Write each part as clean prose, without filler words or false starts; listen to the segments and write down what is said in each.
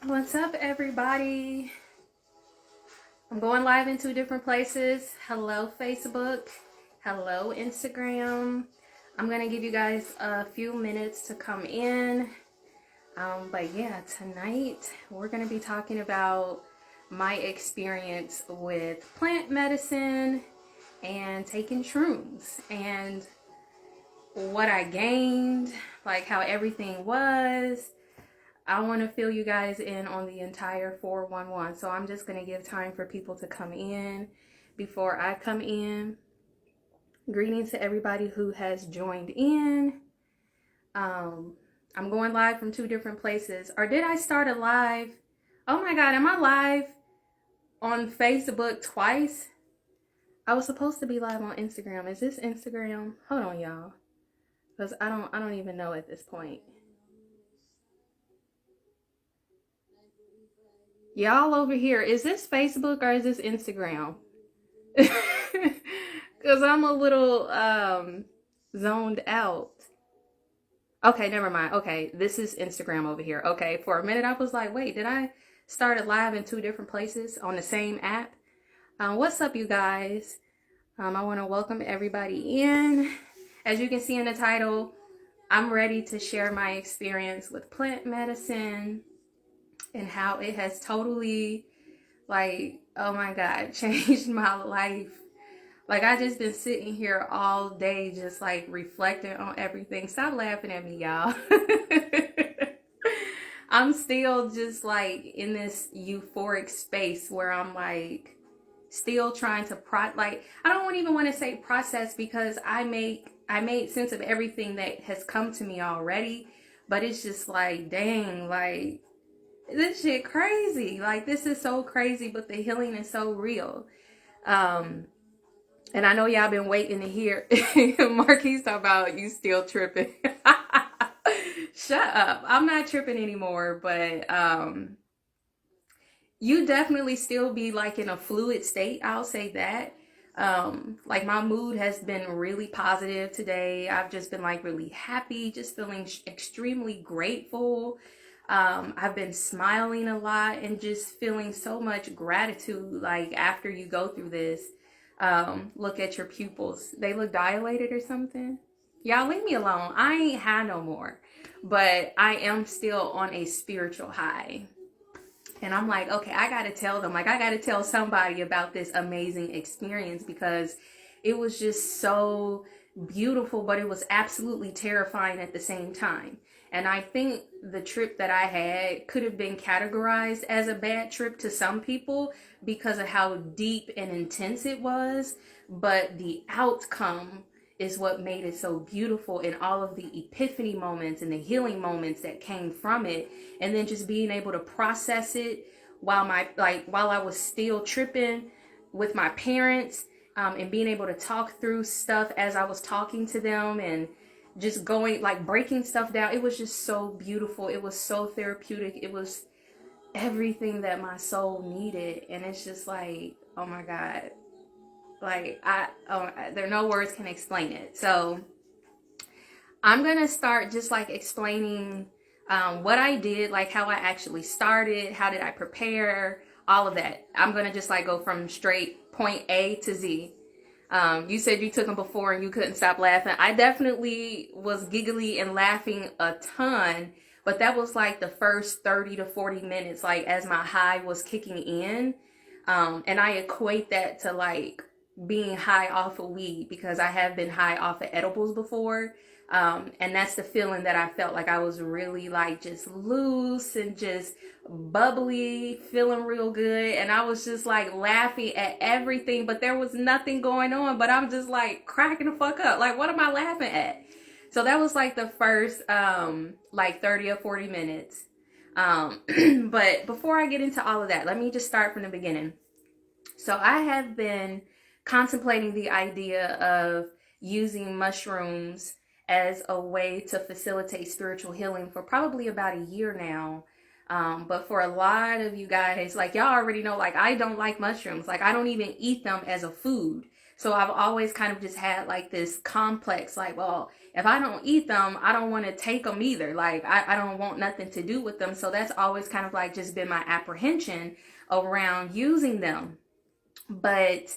What's up, everybody? I'm going live in two different places. Hello, Facebook. Hello, Instagram. I'm going to give you guys a few minutes to come in. But yeah, tonight we're going to be talking about my experience with plant medicine and taking shrooms and what I gained, like how everything was. I want to fill you guys in on the entire 411. So I'm just going to give time for people to come in before I come in. Greetings to everybody who has joined in. I'm going live from two different places. Or did I start a live? Oh my God, am I live on Facebook twice? I was supposed to be live on Instagram. Is this Instagram? Hold on, y'all. Because I don't even know at this point. Y'all over here, is this Facebook or is this Instagram? Because I'm a little zoned out. Okay, never mind. Okay, this is Instagram over here. Okay, for a minute I was like, wait, did I start it live in two different places on the same app? What's up, you guys? I want to welcome everybody in. As you can see in the title, I'm ready to share my experience with plant medicine and how it has totally, like, oh my God, changed my life. Like, I just been sitting here all day just like reflecting on everything. Stop laughing at me, y'all. I'm still just like in this euphoric space where I'm like still trying to I don't even want to say process, because I made sense of everything that has come to me already, but it's just like, dang, like, this shit crazy. Like, this is so crazy, but the healing is so real. And I know y'all been waiting to hear Marquise talk about you still tripping. Shut up. I'm not tripping anymore, but you definitely still be like in a fluid state. I'll say that. Like, my mood has been really positive today. I've just been like really happy, just feeling extremely grateful. I've been smiling a lot and just feeling so much gratitude. Like, after you go through this, look at your pupils. They look dilated or something. Y'all leave me alone. I ain't high no more, but I am still on a spiritual high. And I'm like, okay, I got to tell them, like, I got to tell somebody about this amazing experience, because it was just so beautiful, but it was absolutely terrifying at the same time. And I think the trip that I had could have been categorized as a bad trip to some people because of how deep and intense it was. But the outcome is what made it so beautiful, and all of the epiphany moments and the healing moments that came from it. And then just being able to process it while I was still tripping with my parents, and being able to talk through stuff as I was talking to them, and just going, like, breaking stuff down. It was just so beautiful. It was so therapeutic. It was everything that my soul needed. And it's just like, oh my God. Like, there are no words can explain it. So I'm going to start just like explaining what I did, like how I actually started, how did I prepare, all of that. I'm going to just like go from straight point A to Z. You said you took them before and you couldn't stop laughing. I definitely was giggly and laughing a ton, but that was like the first 30 to 40 minutes, like as my high was kicking in. And I equate that to like being high off of weed, because I have been high off of edibles before. And that's the feeling that I felt. Like, I was really like just loose and just bubbly, feeling real good. And I was just like laughing at everything, but there was nothing going on, but I'm just like cracking the fuck up. Like, what am I laughing at? So that was like the first, like 30 or 40 minutes. But before I get into all of that, let me just start from the beginning. So I have been contemplating the idea of using mushrooms as a way to facilitate spiritual healing for probably about a year now. But for a lot of you guys, like, y'all already know, like, I don't like mushrooms. Like, I don't even eat them as a food. So I've always kind of just had like this complex, like, well, if I don't eat them, I don't want to take them either. Like, I don't want nothing to do with them. So that's always kind of like just been my apprehension around using them. But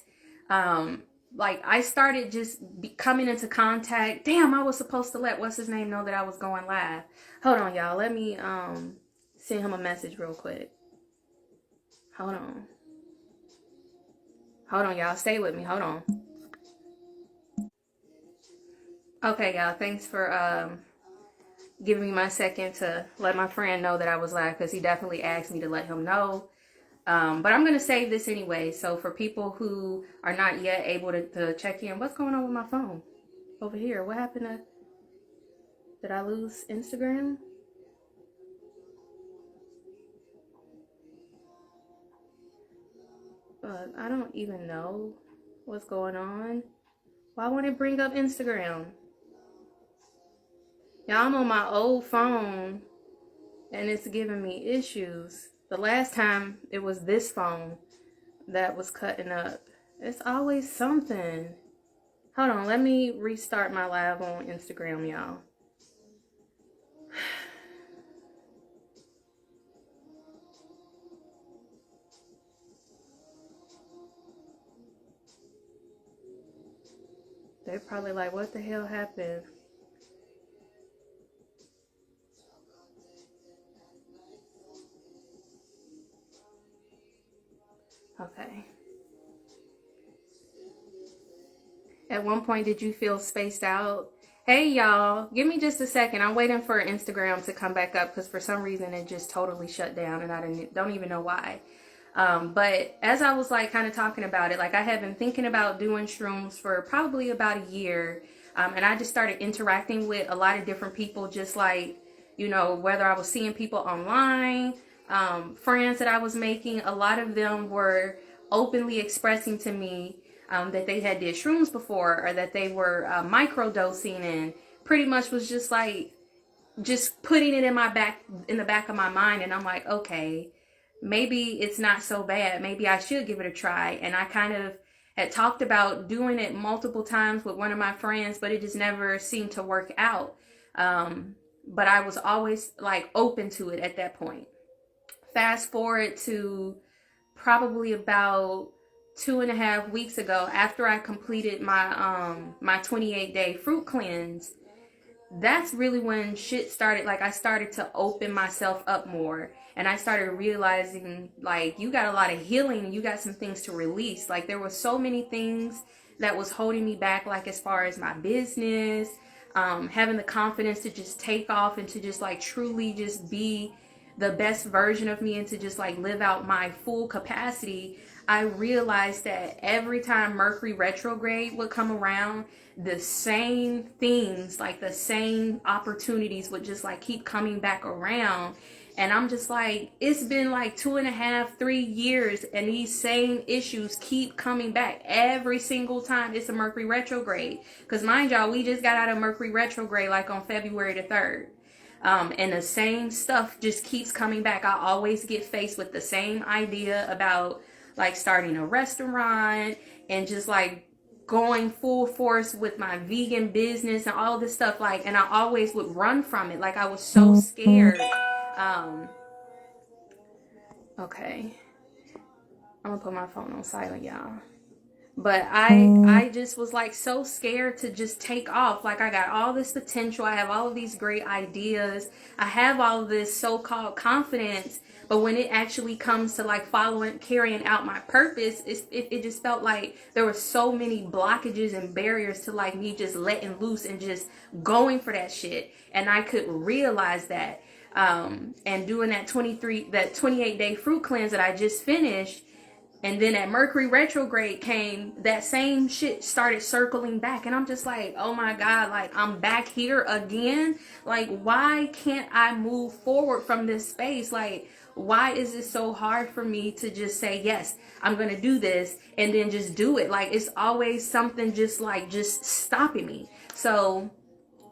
like I started just coming into contact. Damn, I was supposed to let what's his name know that I was going live. Hold on, y'all. Let me send him a message real quick. Hold on. Hold on, y'all. Stay with me. Hold on. Okay, y'all. Thanks for giving me my second to let my friend know that I was live, because he definitely asked me to let him know. But I'm going to save this anyway. So for people who are not yet able to check in, what's going on with my phone over here? What happened to, did I lose Instagram? I don't even know what's going on. Why won't it bring up Instagram? Yeah, I'm on my old phone and it's giving me issues. The last time it was this phone that was cutting up. It's always something. Hold on, let me restart my live on Instagram, y'all. They're probably like, what the hell happened? Okay. At one point, did you feel spaced out? Hey, y'all, give me just a second. I'm waiting for Instagram to come back up because for some reason it just totally shut down and I don't even know why. But as I was like kind of talking about it, like I had been thinking about doing shrooms for probably about a year. And I just started interacting with a lot of different people, just like, you know, whether I was seeing people online, friends that I was making, a lot of them were openly expressing to me that they had did shrooms before, or that they were microdosing, and pretty much was just like, just putting it in the back of my mind. And I'm like, okay, maybe it's not so bad. Maybe I should give it a try. And I kind of had talked about doing it multiple times with one of my friends, but it just never seemed to work out. But I was always like open to it at that point. Fast forward to probably about 2.5 weeks ago, after I completed my 28-day fruit cleanse. That's really when shit started. Like I started to open myself up more, and I started realizing like you got a lot of healing and you got some things to release. Like there were so many things that was holding me back, like as far as my business, having the confidence to just take off and to just like truly just be the best version of me and to just like live out my full capacity. I realized that every time Mercury retrograde would come around, the same things, like the same opportunities would just like keep coming back around. And I'm just like, it's been like 2.5, 3 years, and these same issues keep coming back every single time it's a Mercury retrograde. Because mind y'all, we just got out of Mercury retrograde like on February the 3rd. And the same stuff just keeps coming back. I always get faced with the same idea about like starting a restaurant and just like going full force with my vegan business and all this stuff. Like, and I always would run from it. Like I was so scared. Okay. I'm gonna put my phone on silent, y'all. But I just was like so scared to just take off. Like I got all this potential. I have all of these great ideas. I have all of this so-called confidence. But when it actually comes to like carrying out my purpose, it just felt like there were so many blockages and barriers to like me just letting loose and just going for that shit. And I could realize that. And doing that 28-day fruit cleanse that I just finished. And then at Mercury retrograde came, that same shit started circling back. And I'm just like, oh my God, like I'm back here again. Like, why can't I move forward from this space? Like, why is it so hard for me to just say, yes, I'm going to do this and then just do it? Like, it's always something just stopping me. So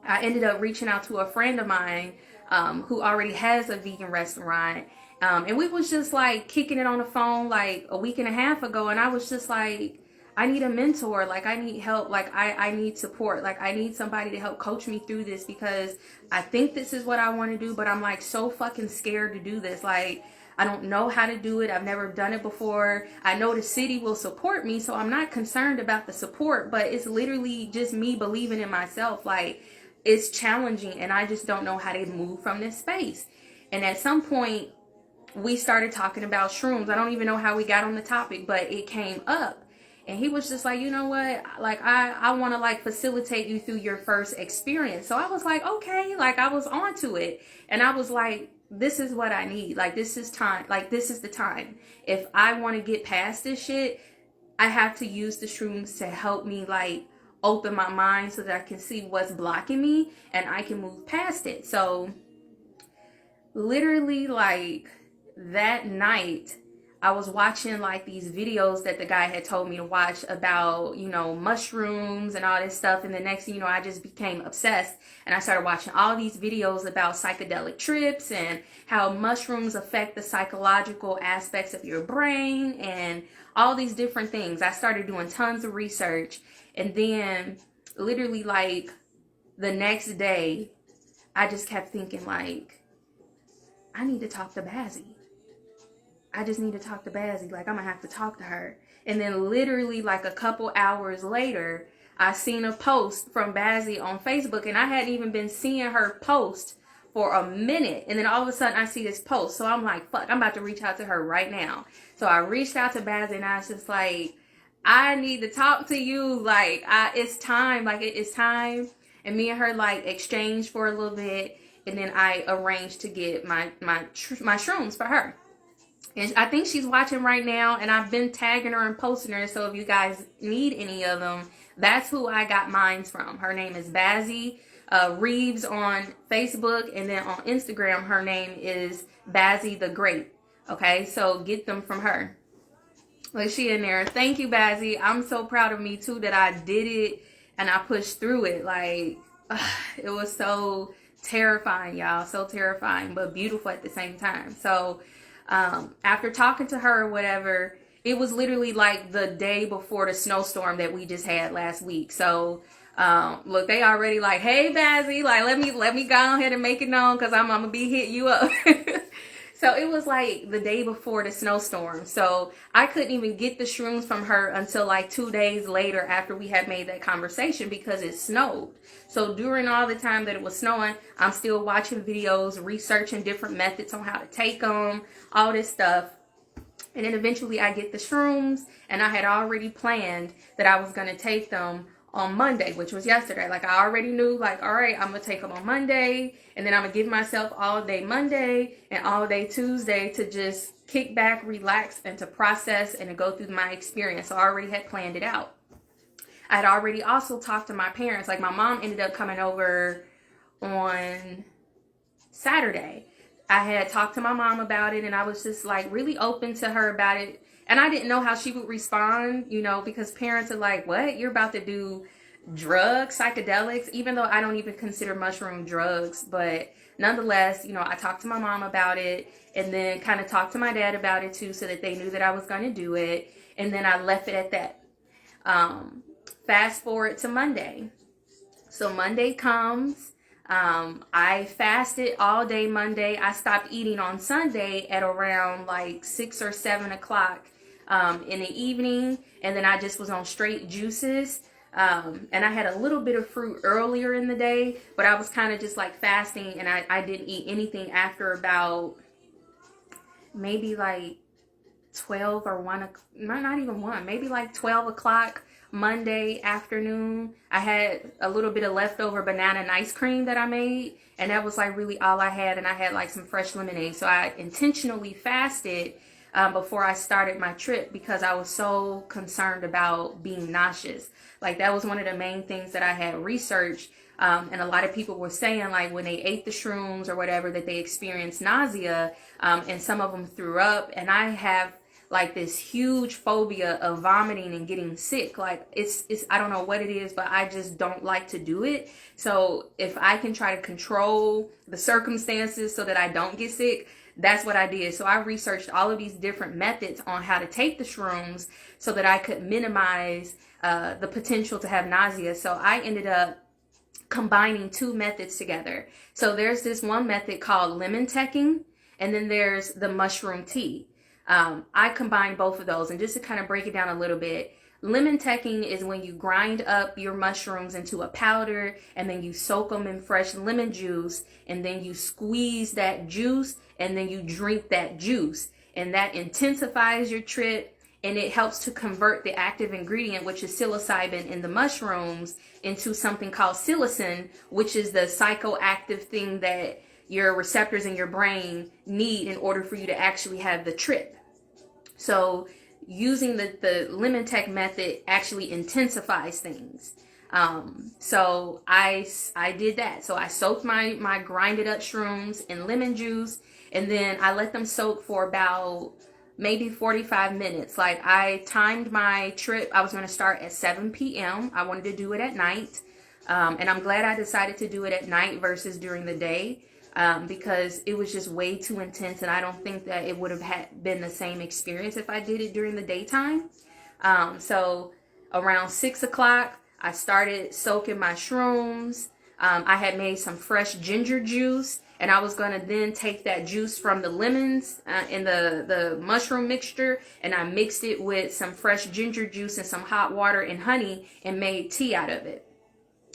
I ended up reaching out to a friend of mine who already has a vegan restaurant. And we was just like kicking it on the phone like a week and a half ago. And I was just like, I need a mentor. Like, I need help. Like, I need support. Like, I need somebody to help coach me through this, because I think this is what I want to do, but I'm like so fucking scared to do this. Like, I don't know how to do it. I've never done it before. I know the city will support me, so I'm not concerned about the support, but it's literally just me believing in myself. Like, it's challenging, and I just don't know how to move from this space. And at some point, we started talking about shrooms. I don't even know how we got on the topic, but it came up. And he was just like, you know what? Like, I want to like facilitate you through your first experience. So I was like, okay, like I was onto it. And I was like, this is what I need. Like, this is time. Like, this is the time. If I want to get past this shit, I have to use the shrooms to help me like open my mind so that I can see what's blocking me and I can move past it. So literally, like, that night, I was watching like these videos that the guy had told me to watch about, you know, mushrooms and all this stuff. And the next thing you know, I just became obsessed, and I started watching all these videos about psychedelic trips and how mushrooms affect the psychological aspects of your brain and all these different things. I started doing tons of research, and then literally like the next day, I just kept thinking like, I need to talk to Bazzy. I just need to talk to Bazzy. Like, I'm gonna have to talk to her. And then literally like a couple hours later, I seen a post from Bazzy on Facebook, and I hadn't even been seeing her post for a minute. And then all of a sudden I see this post. So I'm like, fuck, I'm about to reach out to her right now. So I reached out to Bazzy, and I was just like, I need to talk to you. Like, it's time. Like, it's time. And me and her like exchanged for a little bit. And then I arranged to get my shrooms for her. And I think she's watching right now, and I've been tagging her and posting her. So if you guys need any of them, that's who I got mine from. Her name is Bazzy Reeves on Facebook, and then on Instagram, her name is Bazzy the Great. Okay, so get them from her. Like, she in there. Thank you, Bazzy. I'm so proud of me too that I did it and I pushed through it. Like, it was so terrifying, y'all. So terrifying, but beautiful at the same time. So after talking to her or whatever, it was literally like the day before the snowstorm that we just had last week. So look, they already like, hey Bazzy, like let me go ahead and make it known, because I'm gonna be hitting you up. So it was like the day before the snowstorm. So I couldn't even get the shrooms from her until like 2 days later after we had made that conversation, because it snowed. So during all the time that it was snowing, I'm still watching videos, researching different methods on how to take them, all this stuff. And then eventually I get the shrooms, and I had already planned that I was going to take them on Monday, which was yesterday. Like, I already knew, like, all right, I'm going to take them on Monday, and then I'm going to give myself all day Monday and all day Tuesday to just kick back, relax, and to process and to go through my experience. So I already had planned it out. I had already also talked to my parents. Like, my mom ended up coming over on Saturday. I had talked to my mom about it, and I was just like really open to her about it. And I didn't know how she would respond, you know, because parents are like, what? You're about to do drugs, psychedelics, even though I don't even consider mushroom drugs. But nonetheless, you know, I talked to my mom about it, and then kind of talked to my dad about it too, so that they knew that I was going to do it. And then I left it at that. Fast forward to Monday. So Monday comes. I fasted all day Monday. I stopped eating on Sunday at around like 6 or 7 o'clock in the evening. And then I just was on straight juices. And I had a little bit of fruit earlier in the day, but I was kind of just like fasting, and I didn't eat anything after about maybe like 12 or 1, not even 1, maybe like 12 o'clock Monday afternoon. I had a little bit of leftover banana and ice cream that I made, and that was like really all I had. And I had like some fresh lemonade. So I intentionally fasted before I started my trip, because I was so concerned about being nauseous. Like, that was one of the main things that I had researched. And a lot of people were saying, like, when they ate the shrooms or whatever, that they experienced nausea, and some of them threw up. And I have like this huge phobia of vomiting and getting sick. Like, it's I don't know what it is, but I just don't like to do it. So if I can try to control the circumstances so that I don't get sick, that's what I did. So I researched all of these different methods on how to take the shrooms so that I could minimize the potential to have nausea. So I ended up combining two methods together. So there's this one method called lemon teching, and then there's the mushroom tea. I combine both of those, and just to kind of break it down a little bit, lemon teching is when you grind up your mushrooms into a powder, and then you soak them in fresh lemon juice, and then you squeeze that juice, and then you drink that juice, and that intensifies your trip, and it helps to convert the active ingredient, which is psilocybin in the mushrooms, into something called psilocin, which is the psychoactive thing that your receptors in your brain need in order for you to actually have the trip. So using the lemon tech method actually intensifies things. So I did that. So I soaked my grinded up shrooms in lemon juice, and then I let them soak for about maybe 45 minutes. Like, I timed my trip. I was going to start at 7 p.m. I wanted to do it at night. And I'm glad I decided to do it at night versus during the day, because it was just way too intense. And I don't think that it would have been the same experience if I did it during the daytime. So around 6 o'clock, I started soaking my shrooms. I had made some fresh ginger juice, and I was going to then take that juice from the lemons in the mushroom mixture, and I mixed it with some fresh ginger juice and some hot water and honey and made tea out of it.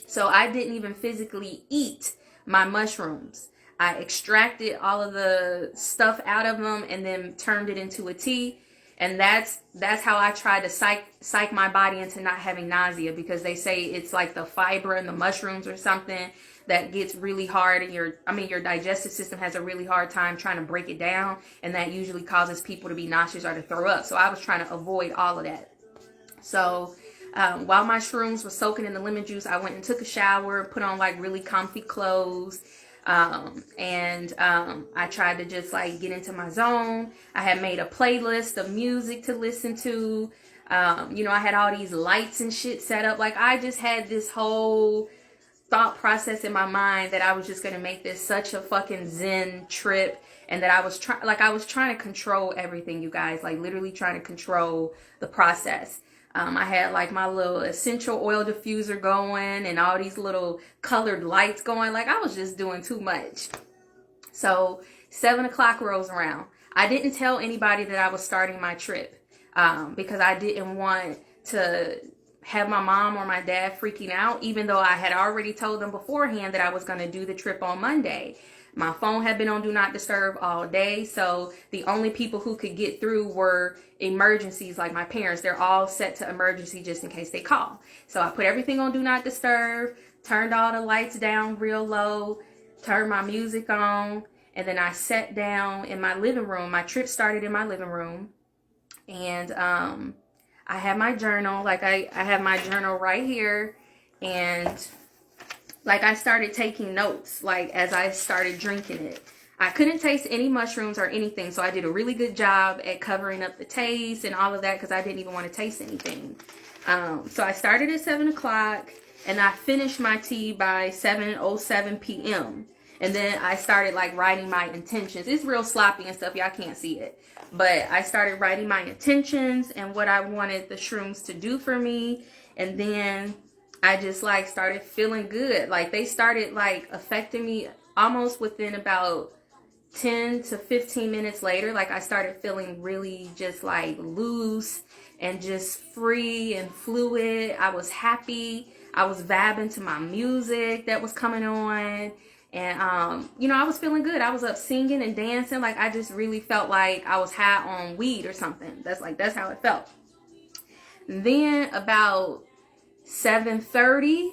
So I didn't even physically eat my mushrooms. I extracted all of the stuff out of them and then turned it into a tea. And that's how I try to psych my body into not having nausea, because they say it's like the fiber in the mushrooms or something that gets really hard, and your digestive system has a really hard time trying to break it down, and that usually causes people to be nauseous or to throw up. So I was trying to avoid all of that. So while my shrooms were soaking in the lemon juice, I went and took a shower, put on like really comfy clothes. I tried to just like get into my zone. I had made a playlist of music to listen to. I had all these lights and shit set up. Like, I just had this whole thought process in my mind that I was just going to make this such a fucking zen trip, and that I was trying to control everything, you guys, like literally trying to control the process. I had like my little essential oil diffuser going and all these little colored lights going. Like, I was just doing too much. So 7 o'clock rolls around. I didn't tell anybody that I was starting my trip, because I didn't want to have my mom or my dad freaking out, even though I had already told them beforehand that I was going to do the trip on Monday. My phone had been on Do Not Disturb all day, so the only people who could get through were emergencies, like my parents. They're all set to emergency just in case they call. So I put everything on Do Not Disturb, turned all the lights down real low, turned my music on, and then I sat down in my living room. My trip started in my living room, and I had my journal. Like, I have my journal right here, and like, I started taking notes, like, as I started drinking it. I couldn't taste any mushrooms or anything, so I did a really good job at covering up the taste and all of that, because I didn't even want to taste anything. So I started at 7 o'clock, and I finished my tea by 7:07 p.m. And then I started, like, writing my intentions. It's real sloppy and stuff. Y'all can't see it. But I started writing my intentions and what I wanted the shrooms to do for me. And then I just like started feeling good. Like, they started like affecting me almost within about 10 to 15 minutes later. Like, I started feeling really just like loose and just free and fluid. I was happy. I was vibing to my music that was coming on. And, I was feeling good. I was up singing and dancing. Like, I just really felt like I was high on weed or something. That's how it felt. Then about 7:30,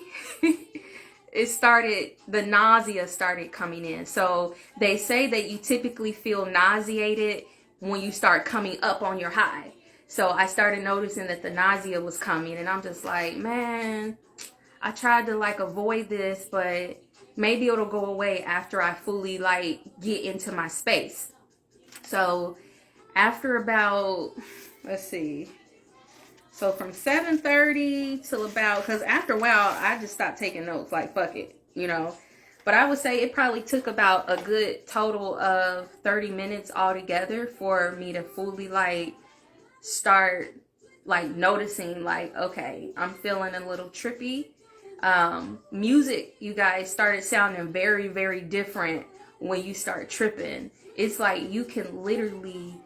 the nausea started coming in. So they say that you typically feel nauseated when you start coming up on your high. So I started noticing that the nausea was coming, and I'm just like, man, I tried to like avoid this, but maybe it'll go away after I fully like get into my space. So after about, let's see. So from 7:30 till about, because after a while, I just stopped taking notes. Like, fuck it, But I would say it probably took about a good total of 30 minutes altogether for me to fully like start like noticing like, okay, I'm feeling a little trippy. Music, you guys, started sounding very, very different when you start tripping. It's like you can literally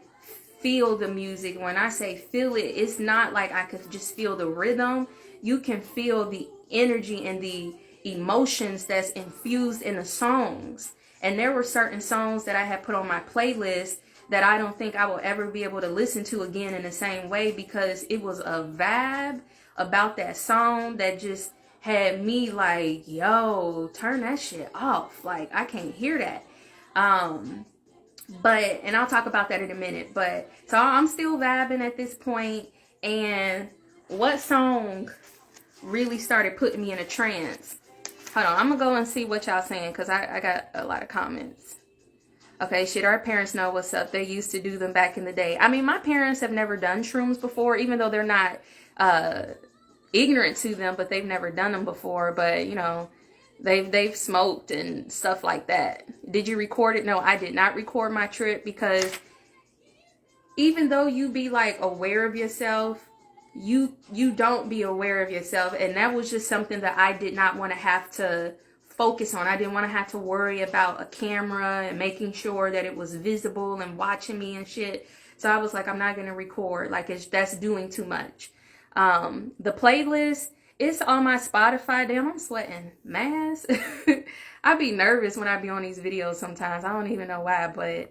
feel the music. When I say feel it, it's not like I could just feel the rhythm. You can feel the energy and the emotions that's infused in the songs. And there were certain songs that I had put on my playlist that I don't think I will ever be able to listen to again in the same way, because it was a vibe about that song that just had me like, yo, turn that shit off. Like, I can't hear that. But, and I'll talk about that in a minute. But, so I'm still vibing at this point. And what song really started putting me in a trance? Hold on, I'm gonna go and see what y'all saying, because I got a lot of comments. Okay, shit, our parents know what's up. They used to do them back in the day. I mean, my parents have never done shrooms before, even though they're not ignorant to them, but they've never done them before. But, you know, they've smoked and stuff like that. Did you record it? No, I did not record my trip, because even though you be like aware of yourself, you don't be aware of yourself. And that was just something that I did not want to have to focus on. I didn't want to have to worry about a camera and making sure that it was visible and watching me and shit. So I was like, I'm not going to record. Like, that's doing too much. The playlist, it's on my Spotify. Damn, I'm sweating. Mass. I be nervous when I be on these videos sometimes. I don't even know why, but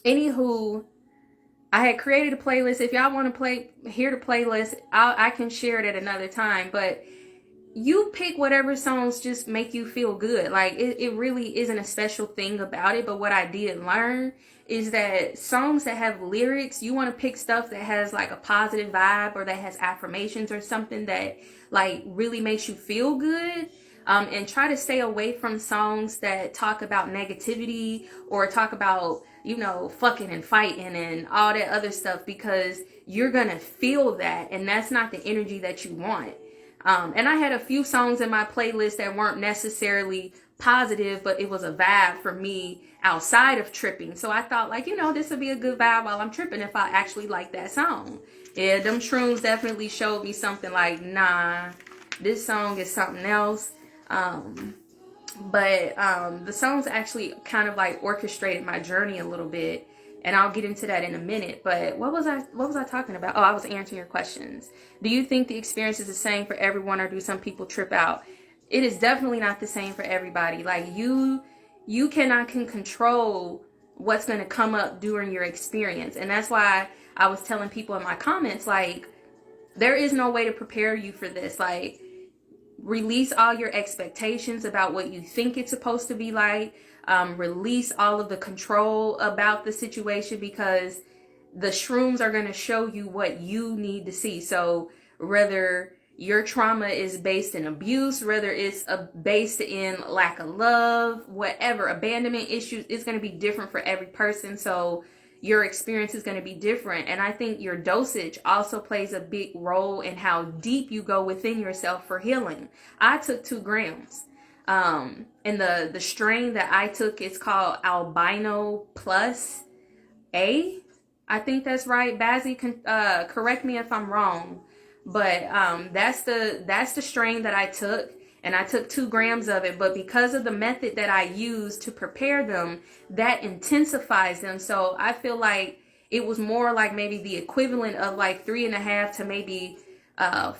anywho, I had created a playlist. If y'all want to hear the playlist, I can share it at another time. But you pick whatever songs just make you feel good. Like, it really isn't a special thing about it. But what I did learn is that songs that have lyrics, you want to pick stuff that has like a positive vibe, or that has affirmations or something that like really makes you feel good. And try to stay away from songs that talk about negativity or talk about, you know, fucking and fighting and all that other stuff, because you're gonna feel that, and that's not the energy that you want. And I had a few songs in my playlist that weren't necessarily positive, but it was a vibe for me outside of tripping. So I thought, like, you know, this would be a good vibe while I'm tripping if I actually like that song. Yeah, them shrooms definitely showed me something like, nah, this song is something else. But the songs actually kind of like orchestrated my journey a little bit. And I'll get into that in a minute. But what was I talking about? Oh, I was answering your questions. Do you think the experience is the same for everyone, or do some people trip out? It is definitely not the same for everybody. Like, you can control what's going to come up during your experience. And that's why I was telling people in my comments, like, there is no way to prepare you for this. Like, release all your expectations about what you think it's supposed to be like. Release all of the control about the situation, because the shrooms are going to show you what you need to see. So whether your trauma is based in abuse, whether it's based in lack of love, whatever, abandonment issues, it's going to be different for every person. So your experience is going to be different. And I think your dosage also plays a big role in how deep you go within yourself for healing. I took 2 grams. And the strain that I took is called Albino A. I think that's right. Bazzy can correct me if I'm wrong. But that's the strain that I took. And I took 2 grams of it. But because of the method that I used to prepare them, that intensifies them. So I feel like it was more like maybe the equivalent of like 3.5 to maybe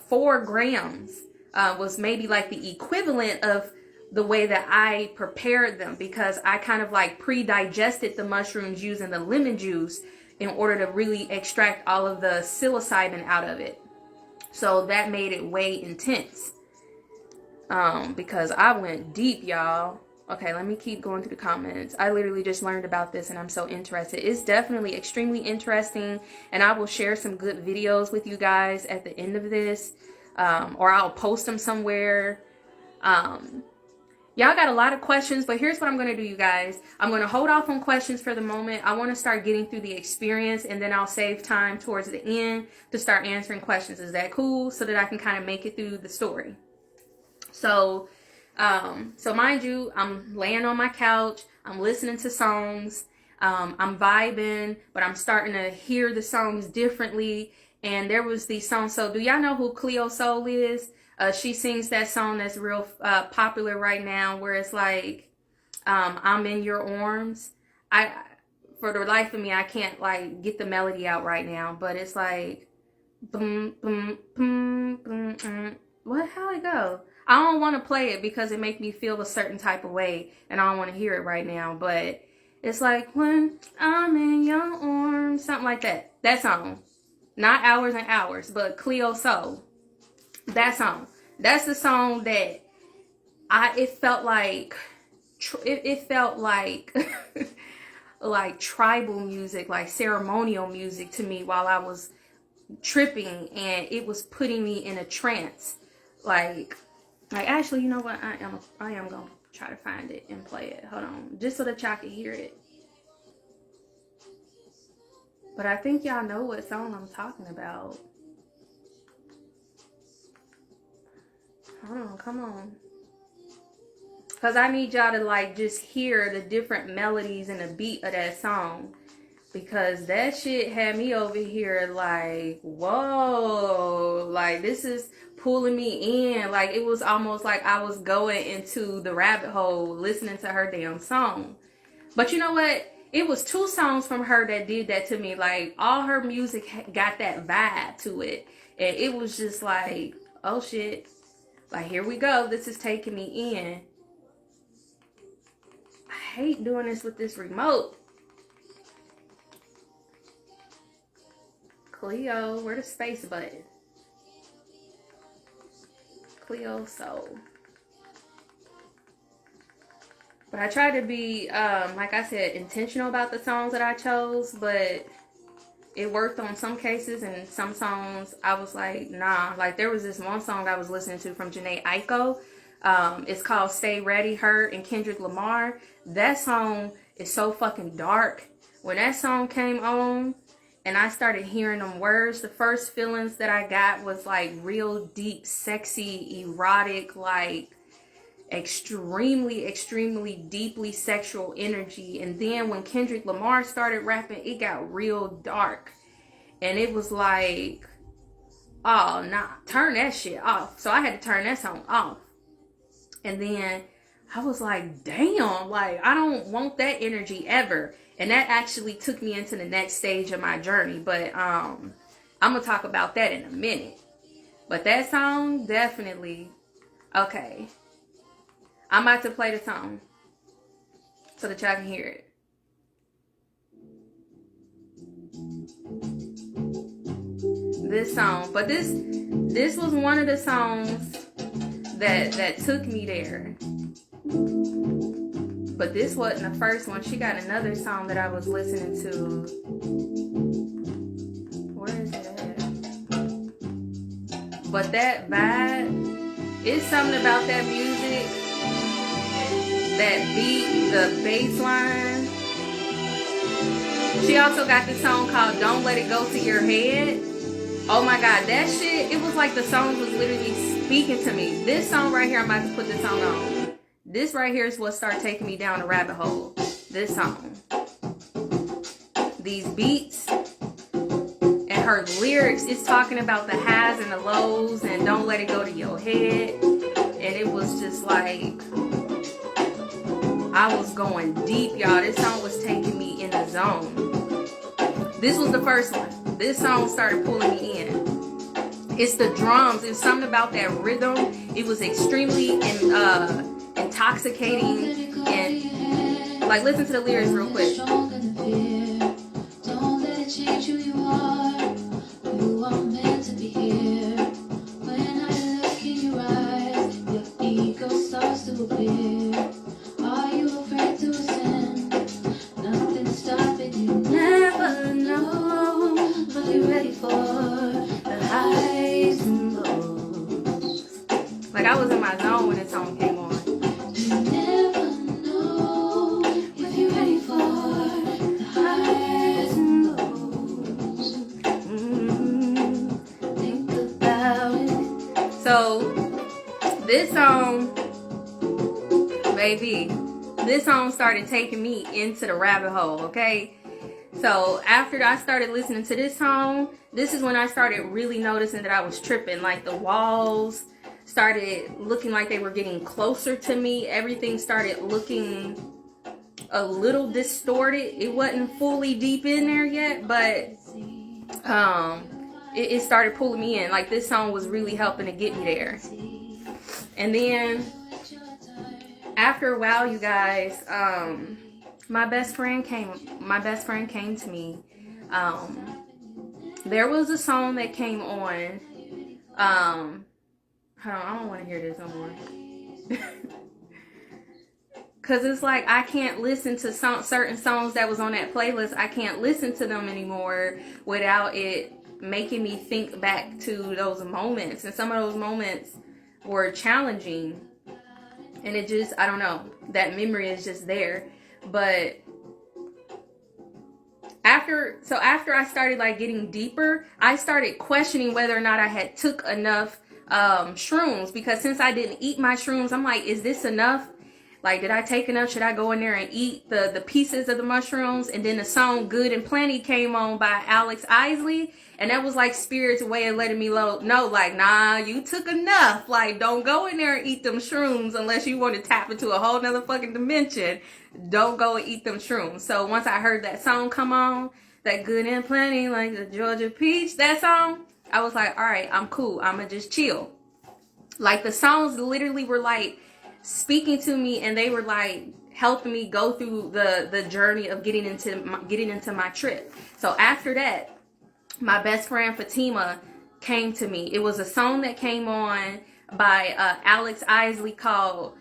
4 grams was maybe like the equivalent of the way that I prepared them, because I kind of like pre-digested the mushrooms using the lemon juice in order to really extract all of the psilocybin out of it. So that made it way intense. Because I went deep, y'all. Okay, let me keep going through the comments. I literally just learned about this and I'm so interested. It's definitely extremely interesting, and I will share some good videos with you guys at the end of this, or I'll post them somewhere. Y'all got a lot of questions, but here's what I'm going to do, you guys. I'm going to hold off on questions for the moment. I want to start getting through the experience, and then I'll save time towards the end to start answering questions. Is that cool? So that I can kind of make it through the story. So So mind you, I'm laying on my couch, I'm listening to songs, I'm vibing, but I'm starting to hear the songs differently. And there was these songs. So do y'all know who Cleo Soul is? She sings that song that's real popular right now, where it's like, I'm in your arms. For the life of me, I can't like get the melody out right now, but it's like, boom, boom, boom, boom, boom. What? How it go? I don't want to play it because it makes me feel a certain type of way, and I don't want to hear it right now. But it's like, when I'm in your arms, something like that. That song, not Hours and Hours, but Cleo Soul. That song. That's the song that it felt like. It felt like like tribal music, like ceremonial music to me while I was tripping, and it was putting me in a trance. Like actually, you know what? I am gonna try to find it and play it. Hold on, just so that y'all can hear it. But I think y'all know what song I'm talking about. Hold on, come on. Because I need y'all to like just hear the different melodies and the beat of that song. Because that shit had me over here like, whoa. Like, this is pulling me in. Like, it was almost like I was going into the rabbit hole listening to her damn song. But you know what? It was 2 songs from her that did that to me. Like, all her music got that vibe to it. And it was just like, oh shit. Like, here we go. This is taking me in. I hate doing this with this remote. Cleo, where the space button? Cleo Soul. But I try to be, like I said, intentional about the songs that I chose, but it worked on some cases, and some songs I was like, nah. Like, there was this one song I was listening to from Janae Aiko. It's called Stay Ready, her and Kendrick Lamar. That song is so fucking dark. When that song came on and I started hearing them words, the first feelings that I got was like real deep, sexy, erotic, like extremely, extremely deeply sexual energy. And then when Kendrick Lamar started rapping, it got real dark. And it was like, oh, nah, turn that shit off. So I had to turn that song off. And then I was like, damn, like, I don't want that energy ever. And that actually took me into the next stage of my journey. But I'm going to talk about that in a minute. But that song, definitely, okay. I'm about to play the song so that y'all can hear it. This song. But this was one of the songs that took me there. But this wasn't the first one. She got another song that I was listening to. Where is it at? But that vibe, it's something about that music, that beat, the bass line. She also got this song called Don't Let It Go to Your Head. Oh my God, that shit, it was like the song was literally speaking to me. This song right here, I'm about to put this song on. This right here is what started taking me down the rabbit hole. This song. These beats and her lyrics, it's talking about the highs and the lows and don't let it go to your head. And it was just like, I was going deep, y'all. This song was taking me in the zone. This was the first one. This song started pulling me in. It's the drums. It's something about that rhythm. It was extremely intoxicating. And like, listen to the lyrics real quick. Don't let it change who you are. You are meant to be here. When I look in your eyes, your ego starts to appear. Are you afraid to ascend? Nothing's stopping you. Never know. Are you ready for the highs and lows? Like, I was in my zone when this song came on. You never know if you're ready for the highs and lows. Think about it. So, this song, baby, this song started taking me into the rabbit hole, okay? So after I started listening to this song, this is when I started really noticing that I was tripping. Like the walls started looking like they were getting closer to me. Everything started looking a little distorted. It wasn't fully deep in there yet, but it started pulling me in. Like this song was really helping to get me there. And then after a while, you guys, my best friend came to me. There was a song that came on. Hold on, I don't want to hear this no more. Cause it's like I can't listen to certain songs that was on that playlist. I can't listen to them anymore without it making me think back to those moments. And some of those moments were challenging. And it just, I don't know, that memory is just there. But after I started like getting deeper, I started questioning whether or not I had took enough shrooms, because since I didn't eat my shrooms, I'm like, is this enough? Like, did I take enough? Should I go in there and eat the pieces of the mushrooms? And then the song Good and Plenty came on by Alex Isley. And that was like Spirit's way of letting me know, like, nah, you took enough. Like, don't go in there and eat them shrooms unless you want to tap into a whole nother fucking dimension. Don't go and eat them shrooms. So once I heard that song come on, that Good and Plenty, like the Georgia Peach, that song, I was like, all right, I'm cool. I'm going to just chill. Like, the songs literally were like speaking to me, and they were like helping me go through the journey of getting into my trip. So after that, my best friend Fatima came to me. It was a song that came on by Alex Isley called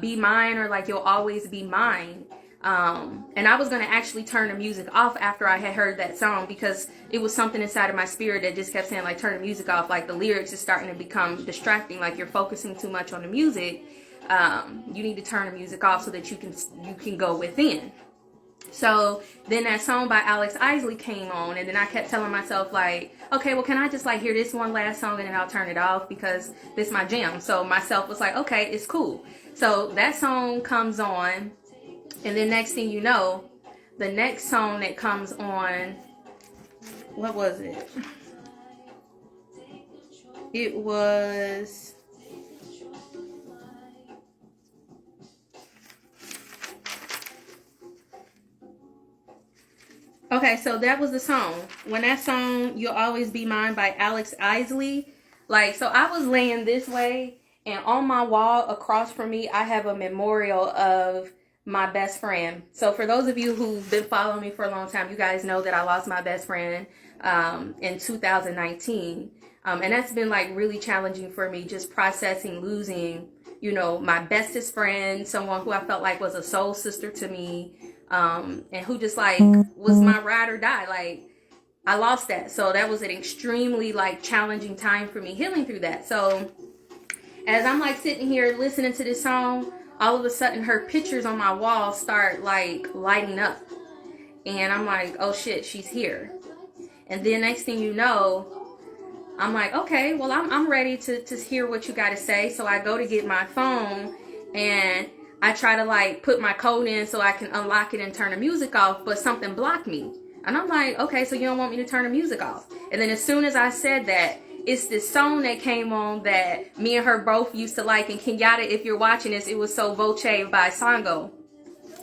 Be Mine, or like You'll Always Be Mine. And I was going to actually turn the music off after I had heard that song, because it was something inside of my spirit that just kept saying, like, turn the music off. Like, the lyrics is starting to become distracting. Like, you're focusing too much on the music. You need to turn the music off so that you can go within. So then that song by Alex Isley came on, and then I kept telling myself, like, okay, well, can I just like hear this one last song and then I'll turn it off, because this is my jam. So myself was like, okay, it's cool. So that song comes on, and then next thing you know, the next song that comes on, what was it? It was... Okay, so that was the song. When that song, You'll Always Be Mine by Alex Isley, like, so I was laying this way, and on my wall across from me, I have a memorial of my best friend. So for those of you who've been following me for a long time, you guys know that I lost my best friend in 2019. And that's been like really challenging for me, just processing losing, you know, my bestest friend, someone who I felt like was a soul sister to me. And who just like was my ride or die. Like, I lost that. So that was an extremely like challenging time for me healing through that. So as I'm like sitting here listening to this song, all of a sudden her pictures on my wall start like lighting up. And I'm like, oh shit, she's here. And then next thing you know, I'm like, okay, well, I'm ready to hear what you got to say. So I go to get my phone, and I try to like put my code in so I can unlock it and turn the music off, but something blocked me. And I'm like, okay, so you don't want me to turn the music off. And then as soon as I said that, it's this song that came on that me and her both used to like. And Kenyatta, if you're watching this, it was So Voce by Sango.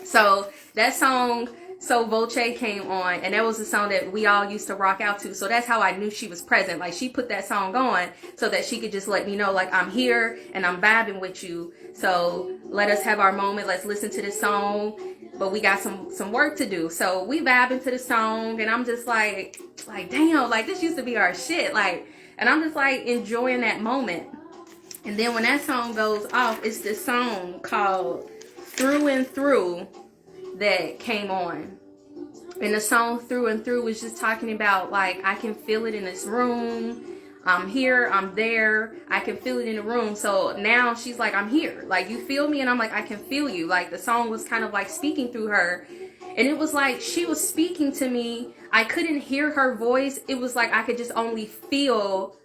So that song, So Voce, came on, and that was the song that we all used to rock out to. So that's how I knew she was present. Like, she put that song on so that she could just let me know, like, I'm here and I'm vibing with you. So let us have our moment. Let's listen to this song. But we got some work to do. So we vibing to the song, and I'm just like, damn, like, this used to be our shit. Like, and I'm just like enjoying that moment. And then when that song goes off, it's this song called Through and Through that came on. And the song Through and Through was just talking about, like, I can feel it in this room. I'm here, I'm there, I can feel it in the room. So now she's like, I'm here. Like, you feel me? And I'm like, I can feel you. Like, the song was kind of like speaking through her. And it was like she was speaking to me. I couldn't hear her voice. It was like I could just only feel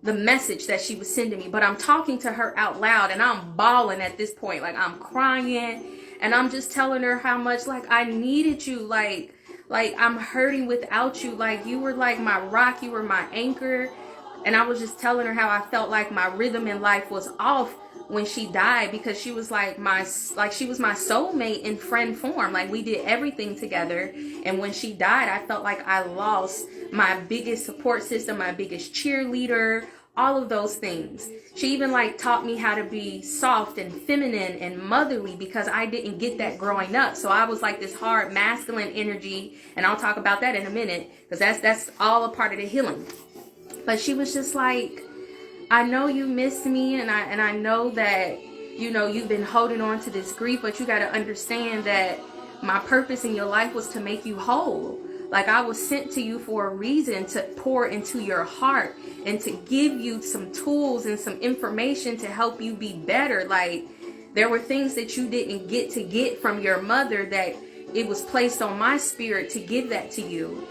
the message that she was sending me, but I'm talking to her out loud and I'm bawling at this point. Like I'm crying and I'm just telling her how much like I needed you. Like I'm hurting without you. Like you were like my rock, you were my anchor. And I was just telling her how I felt like my rhythm in life was off when she died, because she was like she was my soulmate in friend form. Like we did everything together. And when she died, I felt like I lost my biggest support system, my biggest cheerleader, all of those things. She even like taught me how to be soft and feminine and motherly, because I didn't get that growing up. So I was like this hard masculine energy, and I'll talk about that in a minute, because that's all a part of the healing. But she was just like, I know you miss me, and I know that, you know, you've been holding on to this grief, but you got to understand that my purpose in your life was to make you whole. Like I was sent to you for a reason, to pour into your heart and to give you some tools and some information to help you be better. Like there were things that you didn't get from your mother that it was placed on my spirit to give that to you.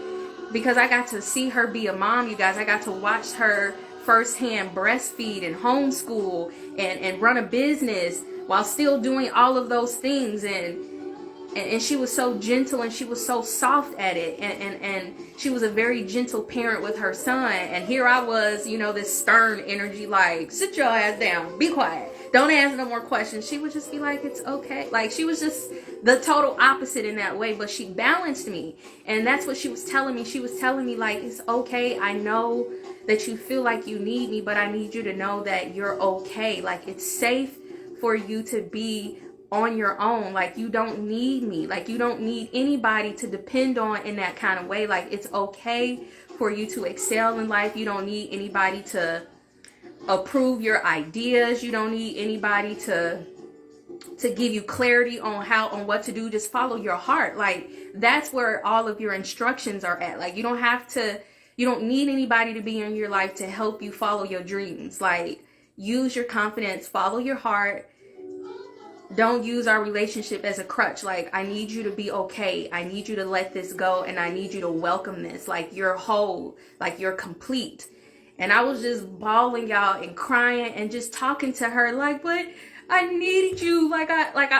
Because I got to see her be a mom, you guys. I got to watch her firsthand breastfeed and homeschool and run a business while still doing all of those things. And she was so gentle and she was so soft at it. And she was a very gentle parent with her son. And here I was, you know, this stern energy, like, sit your ass down, be quiet, don't ask no more questions. She would just be like, it's okay. Like she was just the total opposite in that way, but she balanced me. And that's what she was telling me. She was telling me like, it's okay. I know that you feel like you need me, but I need you to know that you're okay. Like it's safe for you to be on your own. Like you don't need me. Like you don't need anybody to depend on in that kind of way. Like it's okay for you to excel in life. You don't need anybody to approve your ideas. You don't need anybody to give you clarity on what to do. Just follow your heart. Like that's where all of your instructions are at. Like you don't need anybody to be in your life to help you follow your dreams. Like use your confidence, follow your heart. Don't use our relationship as a crutch. Like I need you to be okay. I need you to let this go, and I need you to welcome this. Like you're whole, like you're complete. And I was just bawling, y'all, and crying and just talking to her like, but I needed you.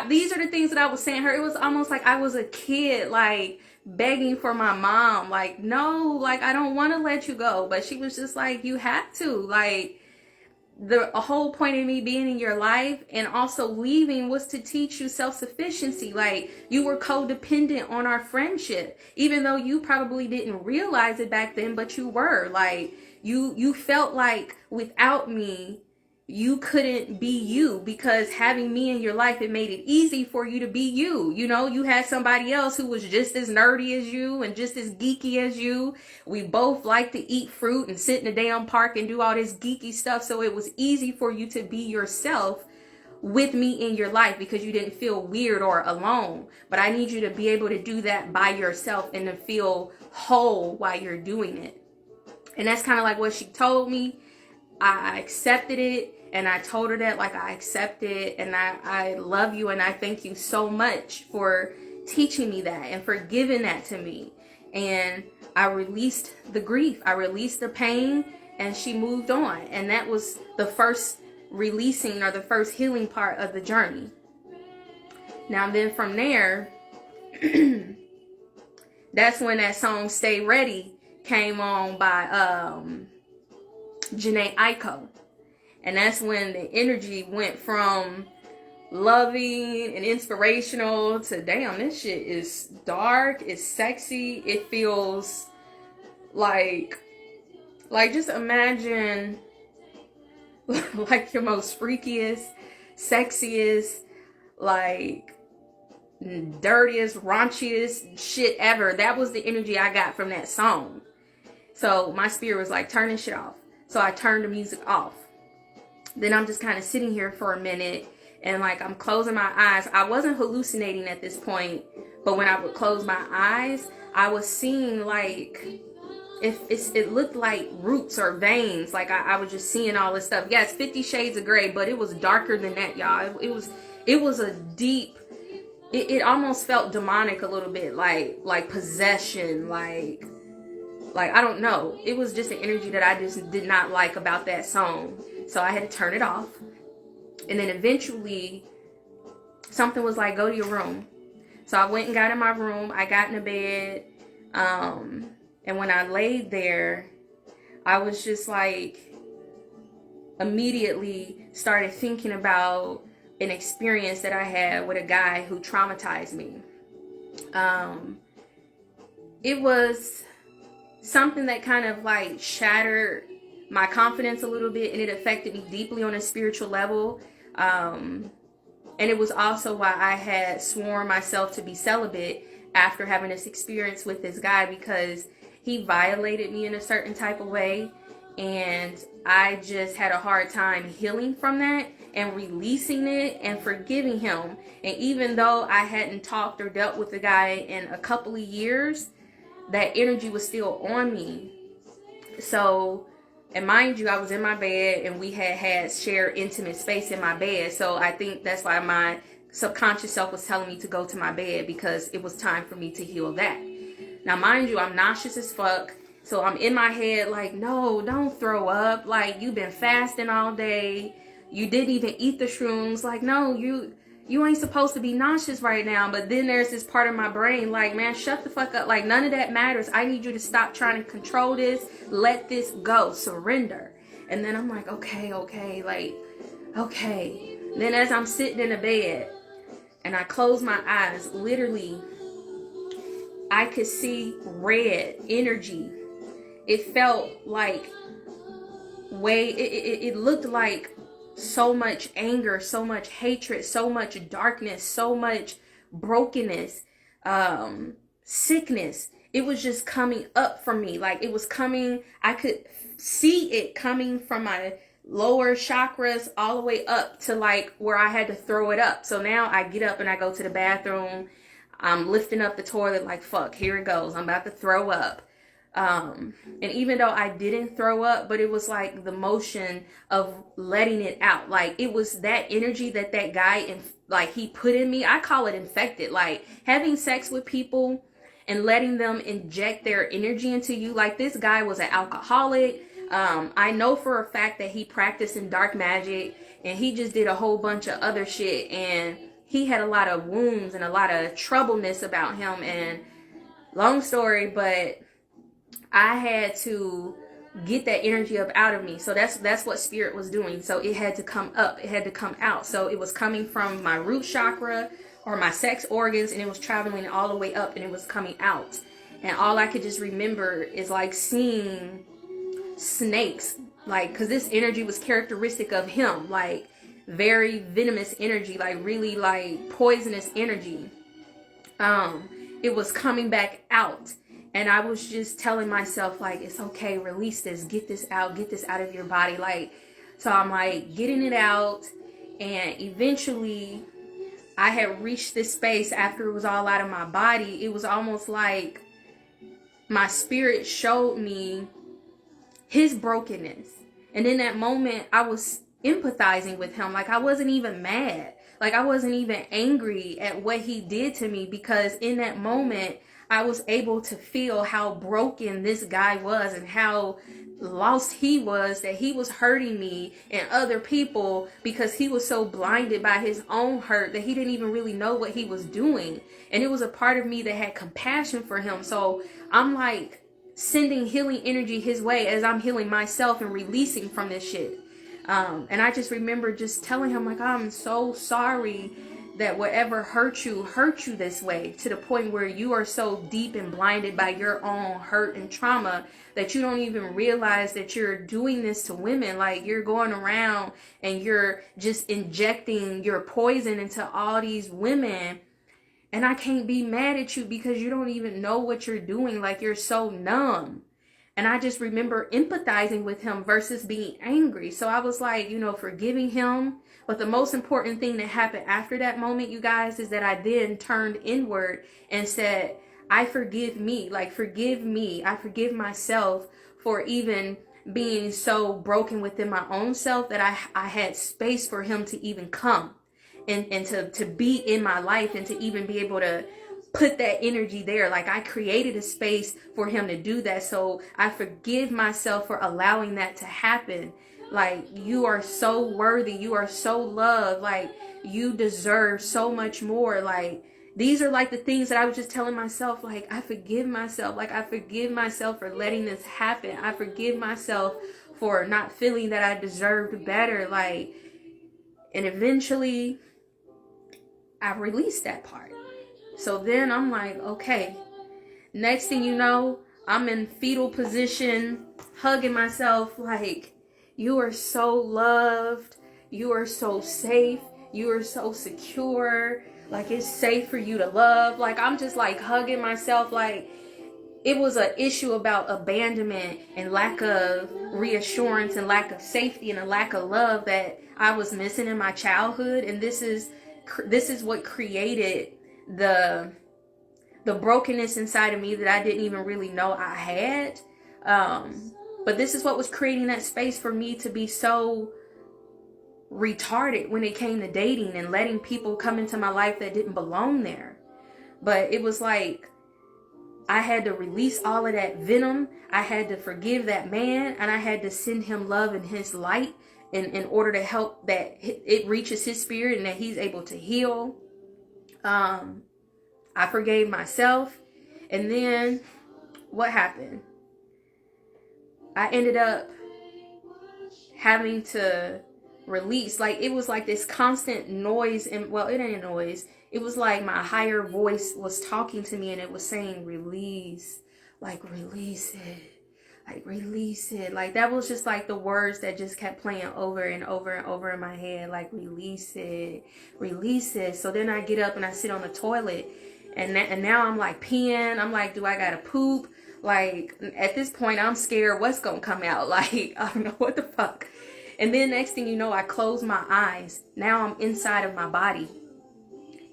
These are the things that I was saying to her. It was almost like I was a kid, like begging for my mom. Like, no, like I don't want to let you go. But she was just like, you have to. Like the whole point of me being in your life and also leaving was to teach you self-sufficiency. Like you were codependent on our friendship, even though you probably didn't realize it back then, but you were. Like you felt like without me you couldn't be you, because having me in your life, it made it easy for you to be you. You know, you had somebody else who was just as nerdy as you and just as geeky as you. We both like to eat fruit and sit in a damn park and do all this geeky stuff. So it was easy for you to be yourself with me in your life because you didn't feel weird or alone. But I need you to be able to do that by yourself and to feel whole while you're doing it. And that's kind of like what she told me. I accepted it, and I told her that, like, I accept it, and I love you, and I thank you so much for teaching me that and for giving that to me. And I released the grief, I released the pain, and she moved on. And that was the first releasing or the first healing part of the journey. Now then from there, that's when that song Stay Ready came on by Janae Aiko. And that's when the energy went from loving and inspirational to, damn, this shit is dark, it's sexy, it feels like just imagine like your most freakiest, sexiest, like dirtiest, raunchiest shit ever. That was the energy I got from that song. So my spirit was like, turn this shit off. So I turned the music off. Then I'm just kind of sitting here for a minute and like I'm closing my eyes. I wasn't hallucinating at this point, but when I would close my eyes, I was seeing like, it looked like roots or veins. Like I was just seeing all this stuff. Yes, 50 Shades of Grey, but it was darker than that, y'all. It was a deep, it almost felt demonic a little bit, like possession, like Like, I don't know. It was just an energy that I just did not like about that song. So I had to turn it off. And then eventually something was like, go to your room. So I went and got in my room. I got in the bed. And when I laid there, I was just like, immediately started thinking about an experience that I had with a guy who traumatized me. It was something that kind of like shattered my confidence a little bit, and it affected me deeply on a spiritual level. And it was also why I had sworn myself to be celibate after having this experience with this guy, because he violated me in a certain type of way. And I just had a hard time healing from that and releasing it and forgiving him. And even though I hadn't talked or dealt with the guy in a couple of years, that energy was still on me. So, and mind you, I was in my bed and we had shared intimate space in my bed. So I think that's why my subconscious self was telling me to go to my bed, because it was time for me to heal that. Now, mind you, I'm nauseous as fuck. So I'm in my head like, no, don't throw up. Like, you've been fasting all day. You didn't even eat the shrooms. Like, no, you ain't supposed to be nauseous right now. But then there's this part of my brain like, man, shut the fuck up. Like, none of that matters. I need you to stop trying to control this. Let this go. Surrender. And then I'm like, okay. Like, okay. Then as I'm sitting in the bed and I close my eyes, literally, I could see red energy. It felt like it looked like so much anger, so much hatred, so much darkness, so much brokenness, sickness. It was just coming up from me. Like, it was coming, I could see it coming from my lower chakras all the way up to like where I had to throw it up. So now I get up and I go to the bathroom. I'm lifting up the toilet like, fuck, here it goes. I'm about to throw up. And even though I didn't throw up, but it was like the motion of letting it out. Like, it was that energy that guy, like, he put in me. I call it infected. Like, having sex with people and letting them inject their energy into you. Like, this guy was an alcoholic. I know for a fact that he practiced in dark magic, and he just did a whole bunch of other shit. And he had a lot of wounds and a lot of troubleness about him. And long story, but I had to get that energy up out of me. So that's what spirit was doing. So it had to come up. It had to come out. So it was coming from my root chakra or my sex organs, and it was traveling all the way up, and it was coming out. And all I could just remember is like seeing snakes, like, because this energy was characteristic of him, like very venomous energy, like really like poisonous energy. It was coming back out. And I was just telling myself, like, it's okay, release this, get this out of your body. Like, so I'm like getting it out. And eventually I had reached this space after it was all out of my body. It was almost like my spirit showed me his brokenness. And in that moment, I was empathizing with him. Like, I wasn't even mad. Like, I wasn't even angry at what he did to me, because in that moment, I was able to feel how broken this guy was and how lost he was, that he was hurting me and other people because he was so blinded by his own hurt that he didn't even really know what he was doing. And it was a part of me that had compassion for him. So I'm like sending healing energy his way as I'm healing myself and releasing from this shit. And I just remember just telling him, like, I'm so sorry that whatever hurt you this way, to the point where you are so deep and blinded by your own hurt and trauma that you don't even realize that you're doing this to women. Like, you're going around and you're just injecting your poison into all these women. And I can't be mad at you because you don't even know what you're doing. Like, you're so numb. And I just remember empathizing with him versus being angry. So I was like, forgiving him. But the most important thing that happened after that moment, you guys, is that I then turned inward and said, I forgive me. Like, forgive me. I forgive myself for even being so broken within my own self that I had space for him to even come and to be in my life and to even be able to put that energy there. Like, I created a space for him to do that. So I forgive myself for allowing that to happen. Like, you are so worthy. You are so loved. Like, you deserve so much more. Like, these are like the things that I was just telling myself. Like, I forgive myself. Like, I forgive myself for letting this happen. I forgive myself for not feeling that I deserved better. Like, and eventually I released that part. So then I'm like, okay, next thing you know, I'm in fetal position, hugging myself like, you are so loved. You are so safe. You are so secure. Like, it's safe for you to love. Like, I'm just like hugging myself. Like, it was an issue about abandonment and lack of reassurance and lack of safety and a lack of love that I was missing in my childhood. And this is what created the brokenness inside of me that I didn't even really know I had. But this is what was creating that space for me to be so retarded when it came to dating and letting people come into my life that didn't belong there. But it was like, I had to release all of that venom. I had to forgive that man, and I had to send him love and his light in order to help that it reaches his spirit and that he's able to heal. I forgave myself. And then what happened? I ended up having to release. Like, it was like this constant noise. And well, it ain't a noise. It was like my higher voice was talking to me, and it was saying, release. Like, release it. Like, release it. Like, that was just like the words that just kept playing over and over and over in my head. Like, release it. Release it. So then I get up and I sit on the toilet. And now I'm like peeing. I'm like, do I gotta poop? Like, at this point, I'm scared what's gonna come out. Like, I don't know what the fuck. And then next thing you know, I close my eyes. Now I'm inside of my body.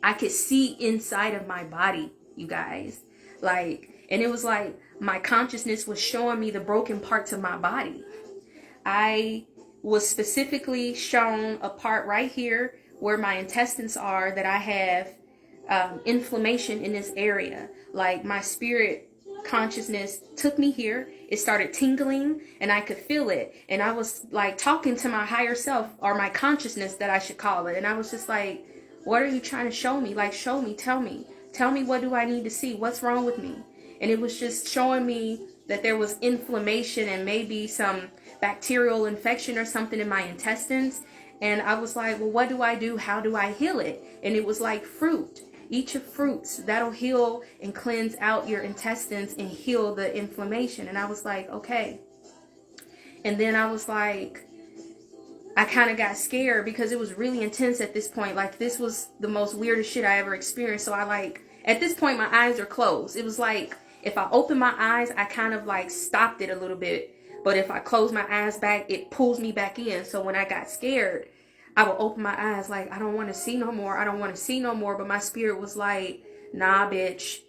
I could see inside of my body, you guys. Like, and it was like my consciousness was showing me the broken parts of my body. I was specifically shown a part right here where my intestines are, that I have inflammation in this area. Like, my spirit consciousness took me here. It started tingling and I could feel it. And I was like talking to my higher self, or my consciousness that I should call it. And I was just like, what are you trying to show me? Like, show me, tell me, what do I need to see? What's wrong with me? And it was just showing me that there was inflammation and maybe some bacterial infection or something in my intestines. And I was like, well, what do I do? How do I heal it? And it was like fruit. Eat your fruits. That'll heal and cleanse out your intestines and heal the inflammation. And I was like, okay. And then I was like, I kind of got scared because it was really intense at this point. Like, this was the most weirdest shit I ever experienced. So I like, at this point, my eyes are closed. It was like, if I open my eyes, I kind of like stopped it a little bit. But if I close my eyes back, it pulls me back in. So when I got scared, I would open my eyes like, I don't want to see no more. I don't want to see no more. But my spirit was like, nah, bitch.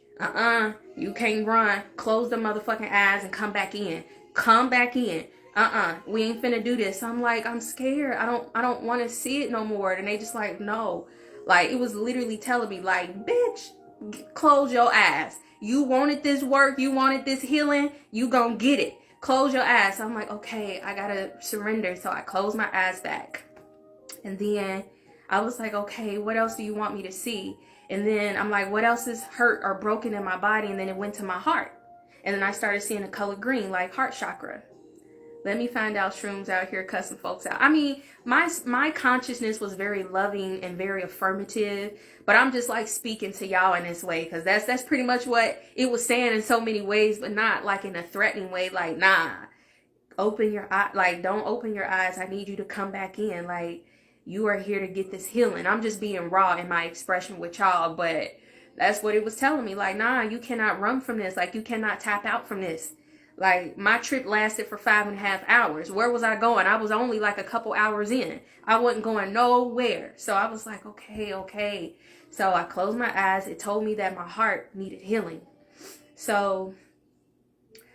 You can't run. Close the motherfucking eyes and come back in. Come back in. We ain't finna do this. I'm like, I'm scared. I don't want to see it no more. And they just like, no. Like, it was literally telling me like, bitch, close your eyes. You wanted this work. You wanted this healing. You gonna get it. Close your eyes. So I'm like, okay, I gotta surrender. So I closed my eyes back. And then I was like, okay, what else do you want me to see? And then I'm like, what else is hurt or broken in my body? And then it went to my heart. And then I started seeing the color green, like heart chakra. Let me find out shrooms out here cussing folks out. I mean, my consciousness was very loving and very affirmative, but I'm just like speaking to y'all in this way, because that's pretty much what it was saying in so many ways, but not like in a threatening way. Like, nah, open your eye. Like, don't open your eyes. I need you to come back in. Like, you are here to get this healing. I'm just being raw in my expression with y'all, but that's what it was telling me. Like, nah, you cannot run from this. Like, you cannot tap out from this. Like, my trip lasted for 5.5 hours. Where was I going? I was only like a couple hours in. I wasn't going nowhere. So I was like, okay. So I closed my eyes. It told me that my heart needed healing. So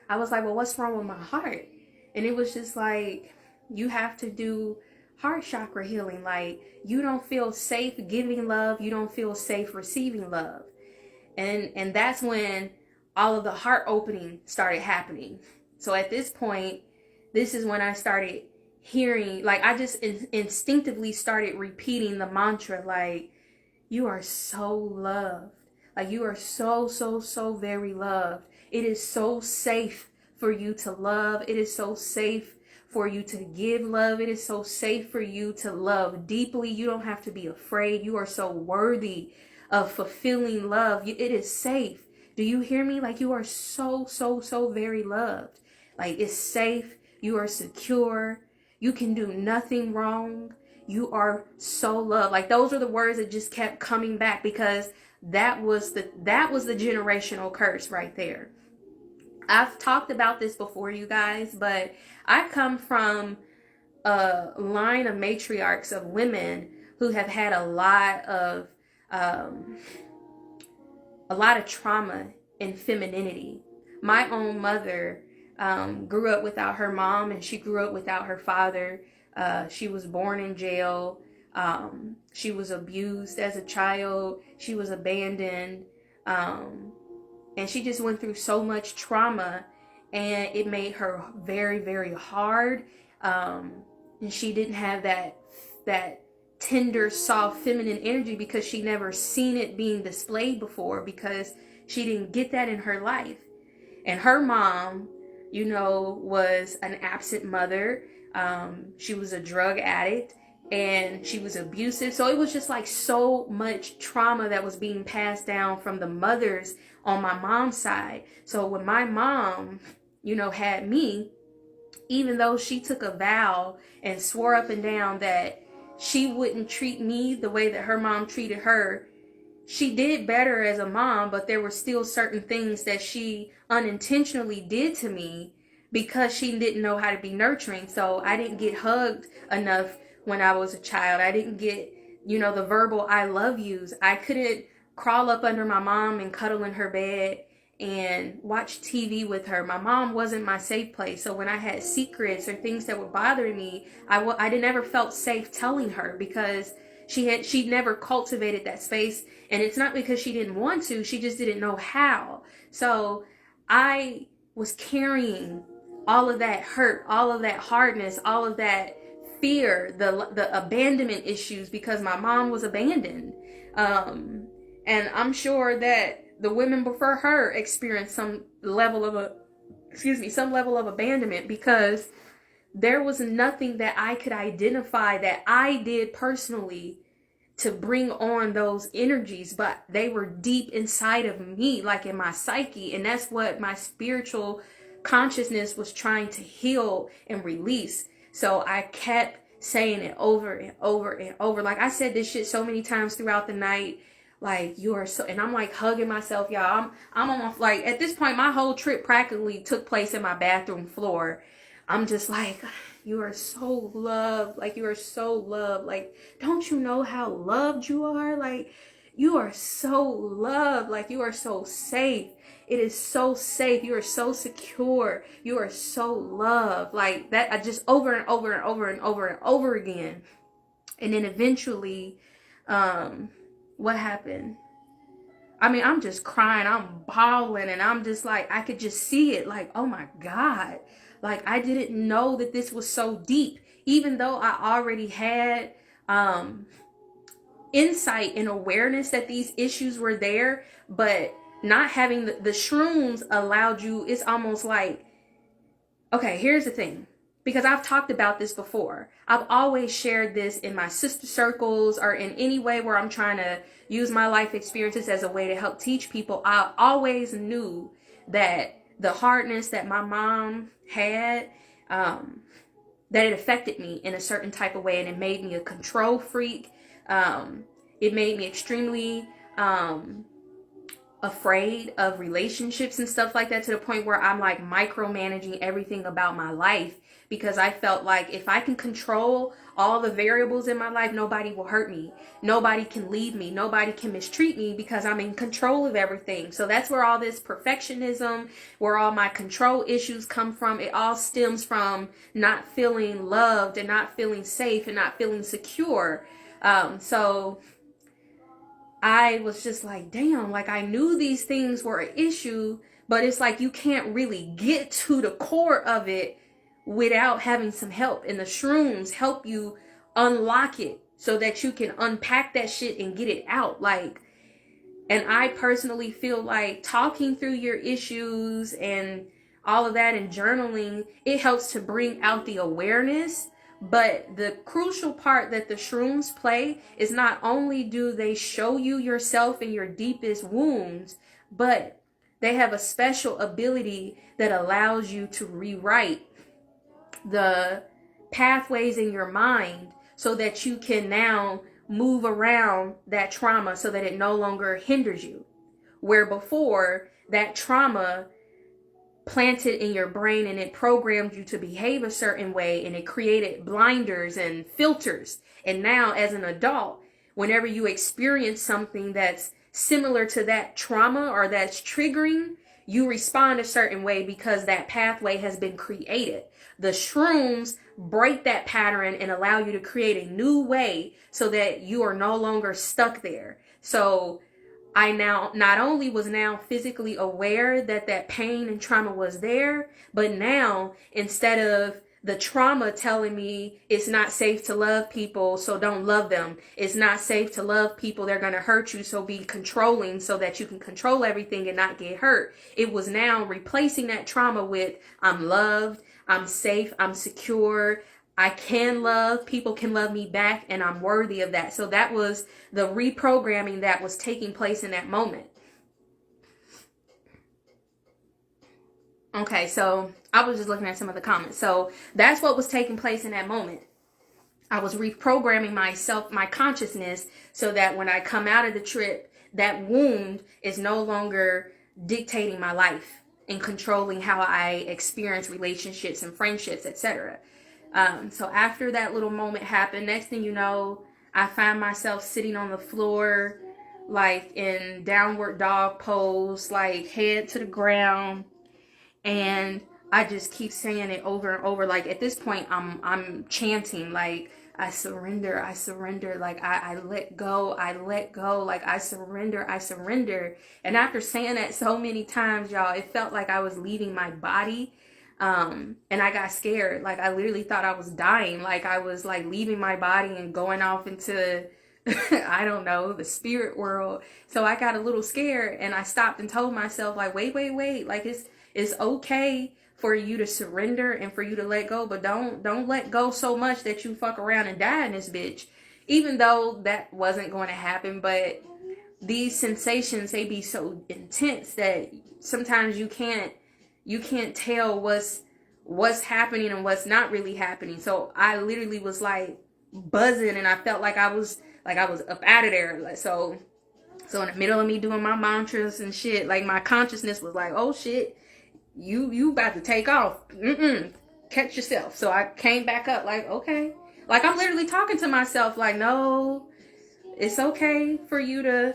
I was like, well, what's wrong with my heart? And it was just like, you have to do heart chakra healing. Like, you don't feel safe giving love. You don't feel safe receiving love. And that's when all of the heart opening started happening. So at this point, this is when I started hearing, like, I just instinctively started repeating the mantra, like, you are so loved. Like, you are so, so, so very loved. It is so safe for you to love. It is so safe for you to give love. It is so safe for you to love deeply. You don't have to be afraid. You are so worthy of fulfilling love. It is safe. Do you hear me? Like, you are so, so, so very loved. Like, it's safe. You are secure. You can do nothing wrong. You are so loved. Like, those are the words that just kept coming back, because that was the generational curse right there. I've talked about this before, you guys, but I come from a line of matriarchs of women who have had a lot of trauma and femininity. My own mother grew up without her mom, and she grew up without her father. She was born in jail. She was abused as a child. She was abandoned. And she just went through so much trauma, and it made her very, very hard. And she didn't have that tender, soft, feminine energy, because she never seen it being displayed before, because she didn't get that in her life. And her mom, was an absent mother. She was a drug addict, and she was abusive. So it was just like so much trauma that was being passed down from the mothers on my mom's side. So when my mom, had me, even though she took a vow and swore up and down that she wouldn't treat me the way that her mom treated her, she did better as a mom, but there were still certain things that she unintentionally did to me because she didn't know how to be nurturing. So I didn't get hugged enough when I was a child. I didn't get, the verbal I love yous. I couldn't crawl up under my mom and cuddle in her bed and watch TV with her. My mom wasn't my safe place. So when I had secrets or things that were bothering me, I never felt safe telling her, because she never cultivated that space. And it's not because she didn't want to, she just didn't know how. So I was carrying all of that hurt, all of that hardness, all of that fear, the abandonment issues, because my mom was abandoned. And I'm sure that the women before her experienced some level of abandonment, because there was nothing that I could identify that I did personally to bring on those energies, but they were deep inside of me, like in my psyche. And that's what my spiritual consciousness was trying to heal and release. So I kept saying it over and over and over. Like, I said this shit so many times throughout the night. Like, you are so, and I'm like hugging myself, y'all. I'm almost like, at this point, my whole trip practically took place in my bathroom floor. I'm just like, you are so loved. Like, you are so loved. Like, don't you know how loved you are? Like, you are so loved. Like, you are so safe. It is so safe. You are so secure. You are so loved. Like that, I just over and over and over and over and over again. And then eventually, what happened? I mean, I'm just crying. I'm bawling, and I'm just like, I could just see it. Like, oh my God. Like, I didn't know that this was so deep, even though I already had insight and awareness that these issues were there. But not having the shrooms allowed you, it's almost like, okay, here's the thing. Because I've talked about this before. I've always shared this in my sister circles, or in any way where I'm trying to use my life experiences as a way to help teach people. I always knew that the hardness that my mom had, that it affected me in a certain type of way, and it made me a control freak. It made me extremely afraid of relationships and stuff like that, to the point where I'm like micromanaging everything about my life, because I felt like if I can control all the variables in my life, nobody will hurt me. Nobody can leave me. Nobody can mistreat me, because I'm in control of everything. So that's where all this perfectionism, where all my control issues come from. It all stems from not feeling loved and not feeling safe and not feeling secure. So I was just like, damn, like I knew these things were an issue, but it's like you can't really get to the core of it without having some help. And the shrooms help you unlock it so that you can unpack that shit and get it out. Like, and I personally feel like talking through your issues and all of that and journaling, it helps to bring out the awareness. But the crucial part that the shrooms play is not only do they show you yourself and your deepest wounds, but they have a special ability that allows you to rewrite the pathways in your mind so that you can now move around that trauma so that it no longer hinders you. Where before, that trauma planted in your brain and it programmed you to behave a certain way and it created blinders and filters. And now as an adult, whenever you experience something that's similar to that trauma or that's triggering, you respond a certain way because that pathway has been created. The shrooms break that pattern and allow you to create a new way so that you are no longer stuck there. So I now not only was now physically aware that that pain and trauma was there, but now instead of the trauma telling me it's not safe to love people, so don't love them. It's not safe to love people. They're going to hurt you. So be controlling so that you can control everything and not get hurt. It was now replacing that trauma with I'm loved, I'm safe, I'm secure, I can love, people can love me back, and I'm worthy of that. So that was the reprogramming that was taking place in that moment. Okay, so I was just looking at some of the comments. So that's what was taking place in that moment. I was reprogramming myself, my consciousness, so that when I come out of the trip, that wound is no longer dictating my life and controlling how I experience relationships and friendships, etc. So after that little moment happened, next thing you know, I find myself sitting on the floor, like in downward dog pose, like head to the ground. And I just keep saying it over and over. Like at this point, I'm chanting, like, I surrender, I surrender. Like I let go, I let go. Like I surrender, I surrender. And after saying that so many times, y'all, it felt like I was leaving my body. And I got scared. Like I literally thought I was dying. Like I was like leaving my body and going off into, I don't know, the spirit world. So I got a little scared and I stopped and told myself like, wait. Like it's okay for you to surrender and for you to let go, but don't let go so much that you fuck around and die in this bitch. Even though that wasn't going to happen, but these sensations, they be so intense that sometimes you can't tell what's happening and what's not really happening. So I literally was like buzzing and I felt like I was up out of there. Like, so in the middle of me doing my mantras and shit, like my consciousness was like, oh shit, you about to take off. Catch yourself. So I came back up like, okay. Like I'm literally talking to myself like, no, it's okay for you to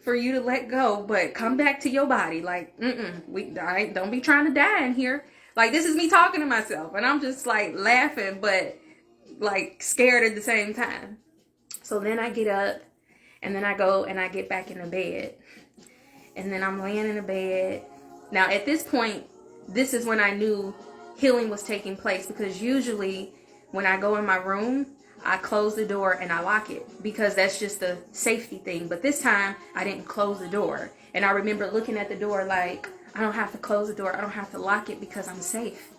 let go, but come back to your body. Like, don't be trying to die in here. Like, this is me talking to myself, and I'm just like laughing, but like scared at the same time. So then I get up, and then I go and I get back in the bed, and then I'm laying in the bed. Now, at this point, this is when I knew healing was taking place, because usually when I go in my room, I close the door and I lock it because that's just a safety thing. But this time I didn't close the door. And I remember looking at the door like, I don't have to close the door. I don't have to lock it because I'm safe.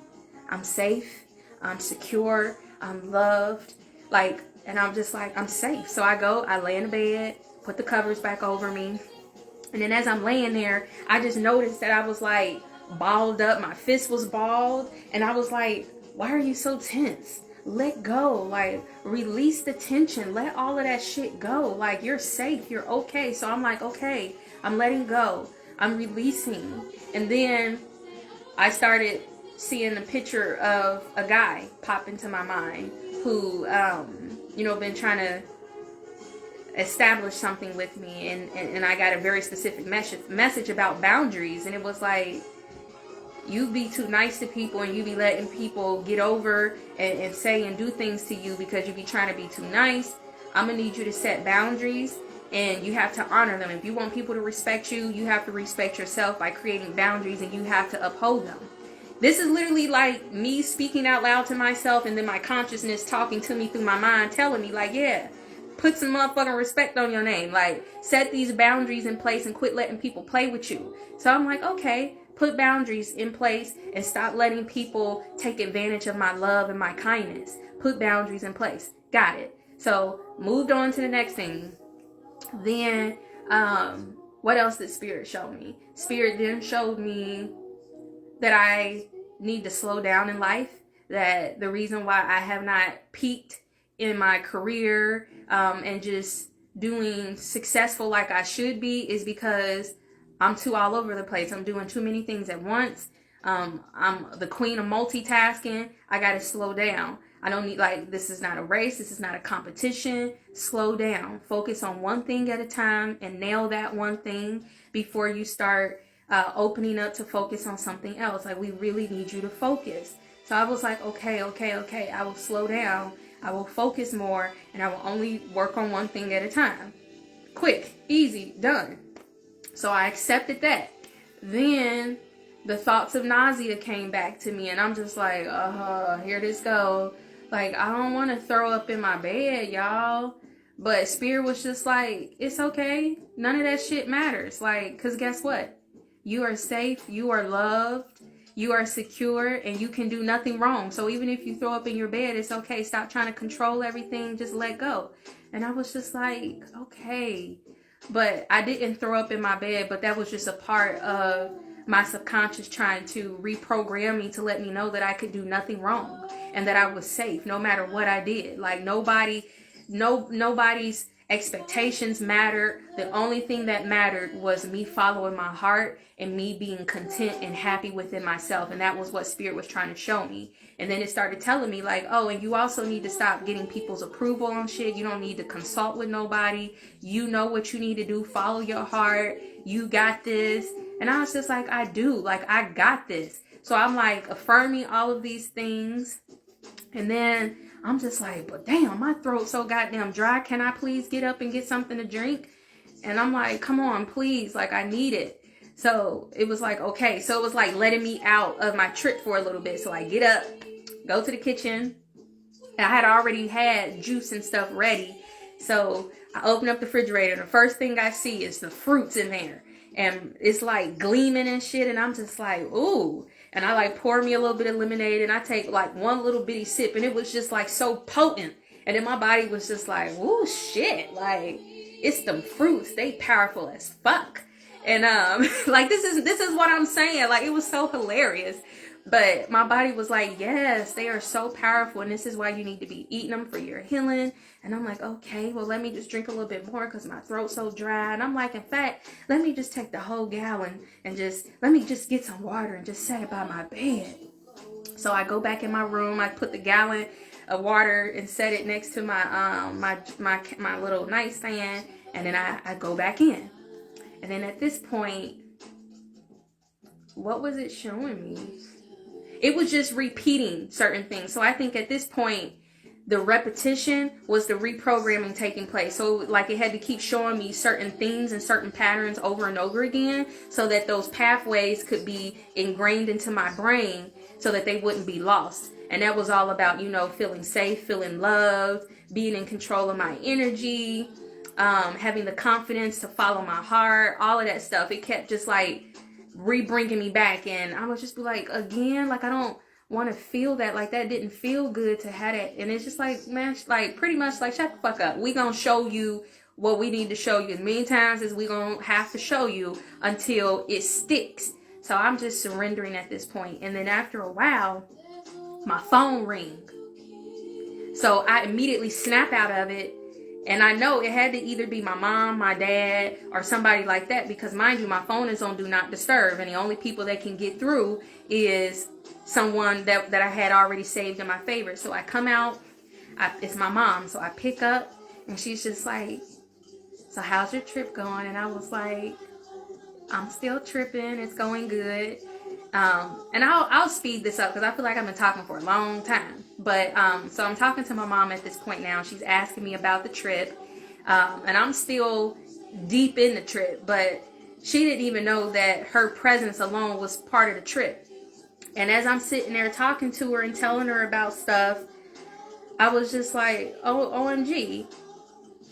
I'm safe. I'm secure. I'm loved. Like, and I'm just like, I'm safe. So I go, I lay in the bed, put the covers back over me. And then as I'm laying there, I just noticed that I was like balled up. My fist was balled. And I was like, why are you so tense? Let go, like release the tension, let all of that shit go. Like you're safe, you're okay. So I'm like, okay, I'm letting go, I'm releasing. And then I started seeing a picture of a guy pop into my mind who, been trying to establish something with me. And I got a very specific message about boundaries. And it was like, you be too nice to people and you be letting people get over and say and do things to you because you be trying to be too nice. I'm going to need you to set boundaries and you have to honor them. If you want people to respect you, you have to respect yourself by creating boundaries, and you have to uphold them. This is literally like me speaking out loud to myself, and then my consciousness talking to me through my mind, telling me like, yeah, put some motherfucking respect on your name. Like, set these boundaries in place and quit letting people play with you. So I'm like, okay, put boundaries in place and stop letting people take advantage of my love and my kindness. Put boundaries in place. Got it. So moved on to the next thing. Then, what else did Spirit show me? Spirit then showed me that I need to slow down in life. That the reason why I have not peaked in my career and just doing successful like I should be is because I'm too all over the place. I'm doing too many things at once. I'm the queen of multitasking. I got to slow down. I don't need, like, this is not a race. This is not a competition. Slow down. Focus on one thing at a time and nail that one thing before you start opening up to focus on something else. Like, we really need you to focus. So I was like, okay. I will slow down. I will focus more, and I will only work on one thing at a time. Quick, easy, done. So I accepted that. Then the thoughts of nausea came back to me, and I'm just like, here this go. Like, I don't want to throw up in my bed, y'all. But Spirit was just like, it's okay. None of that shit matters. Like, because guess what? You are safe. You are loved. You are secure, and you can do nothing wrong. So even if you throw up in your bed, it's okay. Stop trying to control everything. Just let go. And I was just like, okay. But I didn't throw up in my bed, but that was just a part of my subconscious trying to reprogram me to let me know that I could do nothing wrong and that I was safe no matter what I did. Like, nobody's expectations mattered. The only thing that mattered was me following my heart and me being content and happy within myself. And that was what Spirit was trying to show me. And then it started telling me like, oh, and you also need to stop getting people's approval on shit. You don't need to consult with nobody. You know what you need to do. Follow your heart. You got this. And I was just like, I do. Like, I got this. So I'm like affirming all of these things. And then I'm just like, but damn, my throat's so goddamn dry. Can I please get up and get something to drink? And I'm like, come on, please. Like, I need it. So it was like, okay. So it was like letting me out of my trip for a little bit. So I get up, go to the kitchen. And I had already had juice and stuff ready. So I open up the refrigerator. And the first thing I see is the fruits in there. And it's like gleaming and shit. And I'm just like, ooh. And I like pour me a little bit of lemonade. And I take like one little bitty sip. And it was just like so potent. And then my body was just like, ooh, shit. Like, it's them fruits. They powerful as fuck. And like, this is what I'm saying. Like, it was so hilarious. But my body was like, yes, they are so powerful. And this is why you need to be eating them for your healing. And I'm like, okay, well, let me just drink a little bit more because my throat's so dry. And I'm like, in fact, let me just take the whole gallon and let me just get some water and just set it by my bed. So I go back in my room. I put the gallon of water and set it next to my my little nightstand. And then I go back in. And then at this point, what was it showing me? It was just repeating certain things. So I think at this point, the repetition was the reprogramming taking place. So like it had to keep showing me certain things and certain patterns over and over again so that those pathways could be ingrained into my brain so that they wouldn't be lost. And that was all about, you know, feeling safe, feeling loved, being in control of my energy, having the confidence to follow my heart, all of that stuff. It kept just like re-bringing me back, and I would just be like, again, like, I don't want to feel that. Like, that didn't feel good to have it. And it's just like, man, like, pretty much like, shut the fuck up. We gonna show you what we need to show you as many times as we gonna have to show you until it sticks. So I'm just surrendering at this point. And then after a while, my phone rings. So I immediately snap out of it. And I know it had to either be my mom, my dad, or somebody like that. Because mind you, my phone is on Do Not Disturb. And the only people that can get through is someone that I had already saved in my favorites. So I come out. It's my mom. So I pick up. And she's just like, so how's your trip going? And I was like, I'm still tripping. It's going good. And I'll speed this up because I feel like I've been talking for a long time. But so I'm talking to my mom at this point now. She's asking me about the trip. And I'm still deep in the trip, but she didn't even know that her presence alone was part of the trip. And as I'm sitting there talking to her and telling her about stuff, I was just like, oh, OMG,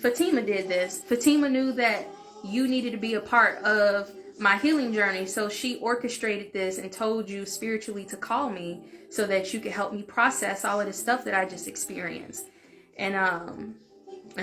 Fatima did this. Fatima knew that you needed to be a part of my healing journey, so she orchestrated this and told you spiritually to call me so that you could help me process all of the stuff that I just experienced. And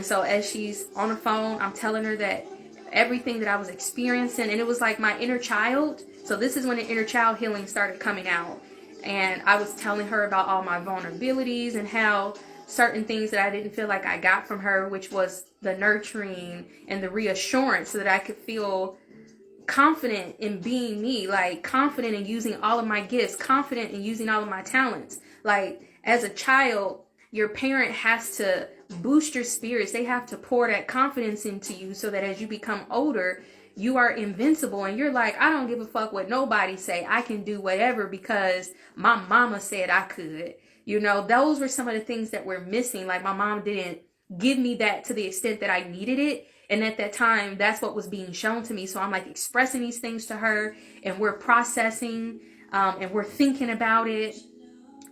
so as she's on the phone, I'm telling her that everything that I was experiencing, and it was like my inner child. So this is when the inner child healing started coming out. And I was telling her about all my vulnerabilities and how certain things that I didn't feel like I got from her, which was the nurturing and the reassurance so that I could feel confident in being me, like confident in using all of my gifts, confident in using all of my talents. Like as a child, your parent has to boost your spirits. They have to pour that confidence into you so that as you become older, you are invincible and you're like, I don't give a fuck what nobody say. I can do whatever because my mama said I could. You know, those were some of the things that were missing. Like my mom didn't give me that to the extent that I needed it. And at that time, that's what was being shown to me. So I'm like expressing these things to her and we're processing and we're thinking about it.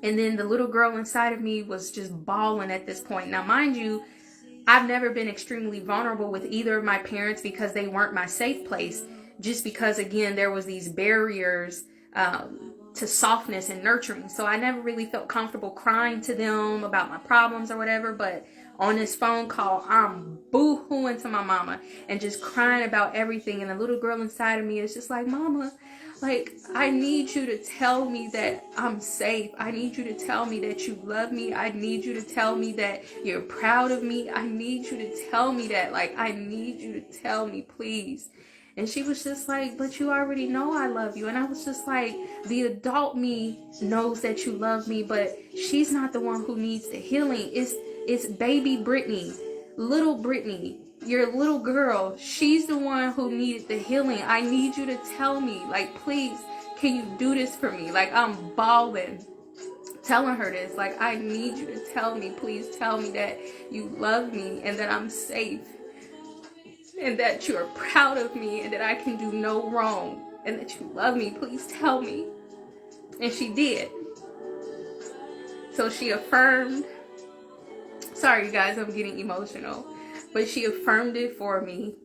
And then the little girl inside of me was just bawling at this point. Now, mind you, I've never been extremely vulnerable with either of my parents because they weren't my safe place. Just because, again, there was these barriers to softness and nurturing. So I never really felt comfortable crying to them about my problems or whatever. But on this phone call, I'm boo-hooing to my mama and just crying about everything. And the little girl inside of me is just like, Mama, like, I need you to tell me that I'm safe. I need you to tell me that you love me. I need you to tell me that you're proud of me. I need you to tell me that. Like, I need you to tell me, please. And she was just like, but you already know I love you. And I was just like, the adult me knows that you love me, but she's not the one who needs the healing. It's baby Brittany, little Brittany, your little girl. She's the one who needed the healing. I need you to tell me, like, please, can you do this for me? Like, I'm bawling, telling her this. Like, I need you to tell me, please tell me that you love me and that I'm safe. And that you're proud of me and that I can do no wrong and that you love me. Please tell me. And she did. So she affirmed. Sorry, you guys, I'm getting emotional. But she affirmed it for me.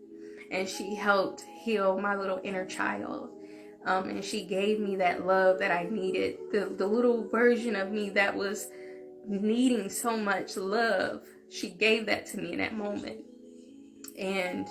And she helped heal my little inner child. And she gave me that love that I needed. The little version of me that was needing so much love. She gave that to me in that moment. And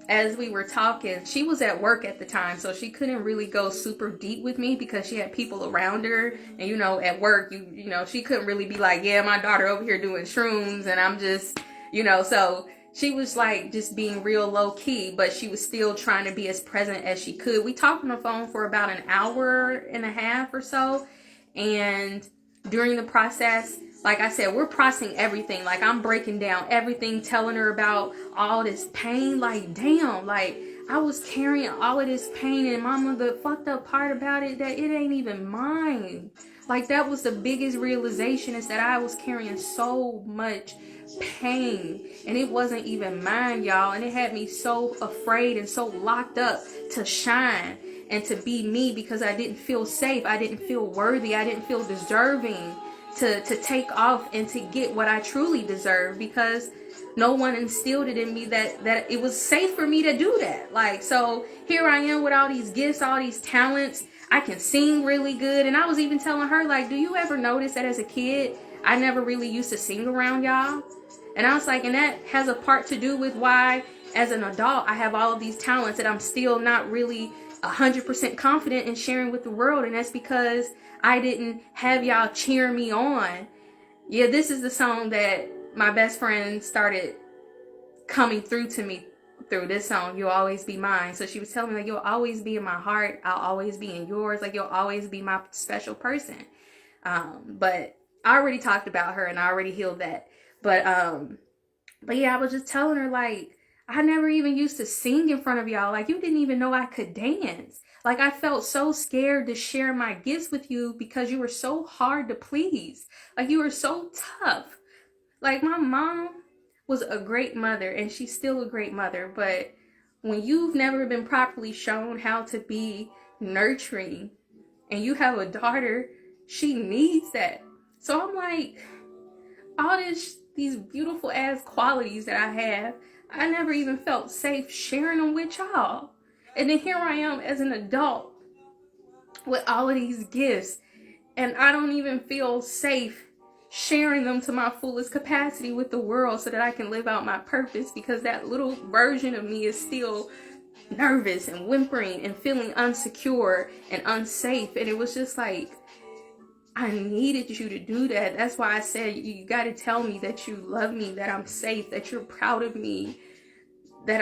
as we were talking, she was at work at the time, so she couldn't really go super deep with me because she had people around her. And you know, at work, you know, she couldn't really be like, yeah, my daughter over here doing shrooms and I'm just, you know, so she was like just being real low key, but she was still trying to be as present as she could. We talked on the phone for about an hour and a half or so. And during the process, like I said, we're processing everything. Like, I'm breaking down everything, telling her about all this pain. Like, damn, like, I was carrying all of this pain. And mama, the fucked up part about it, that it ain't even mine. Like, that was the biggest realization, is that I was carrying so much pain. And it wasn't even mine, y'all. And it had me so afraid and so locked up to shine and to be me, because I didn't feel safe. I didn't feel worthy. I didn't feel deserving to take off and to get what I truly deserve, because no one instilled it in me that it was safe for me to do that. Like, so here I am with all these gifts, all these talents. I can sing really good. And I was even telling her, like, do you ever notice that as a kid, I never really used to sing around y'all? And I was like, and that has a part to do with why, as an adult, I have all of these talents that I'm still not really 100% confident in sharing with the world. And that's because I didn't have y'all cheer me on. Yeah, this is the song that my best friend started coming through to me through, this song, You'll Always Be Mine. So she was telling me, like, you'll always be in my heart. I'll always be in yours. Like, you'll always be my special person. But I already talked about her and I already healed that. But yeah, I was just telling her, like, I never even used to sing in front of y'all. Like, you didn't even know I could dance. Like, I felt so scared to share my gifts with you because you were so hard to please. Like, you were so tough. Like, my mom was a great mother, and she's still a great mother. But when you've never been properly shown how to be nurturing, and you have a daughter, she needs that. So I'm like, all these beautiful ass qualities that I have, I never even felt safe sharing them with y'all. And then here I am as an adult with all of these gifts, and I don't even feel safe sharing them to my fullest capacity with the world so that I can live out my purpose, because that little version of me is still nervous and whimpering and feeling insecure and unsafe. And it was just like, I needed you to do that. That's why I said, you got to tell me that you love me, that I'm safe, that you're proud of me, that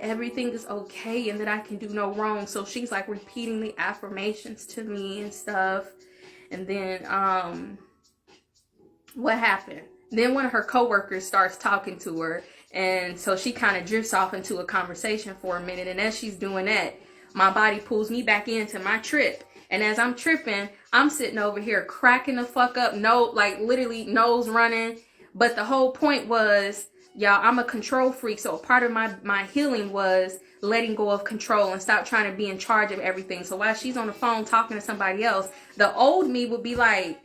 everything is okay, and that I can do no wrong. So she's like repeating the affirmations to me and stuff. And then what happened? Then one of her coworkers starts talking to her, and so she kind of drifts off into a conversation for a minute. And as she's doing that, my body pulls me back into my trip. And as I'm tripping, I'm sitting over here cracking the fuck up, like literally nose running. But the whole point was, y'all, I'm a control freak. So a part of my healing was letting go of control and stop trying to be in charge of everything. So while she's on the phone talking to somebody else, the old me would be like,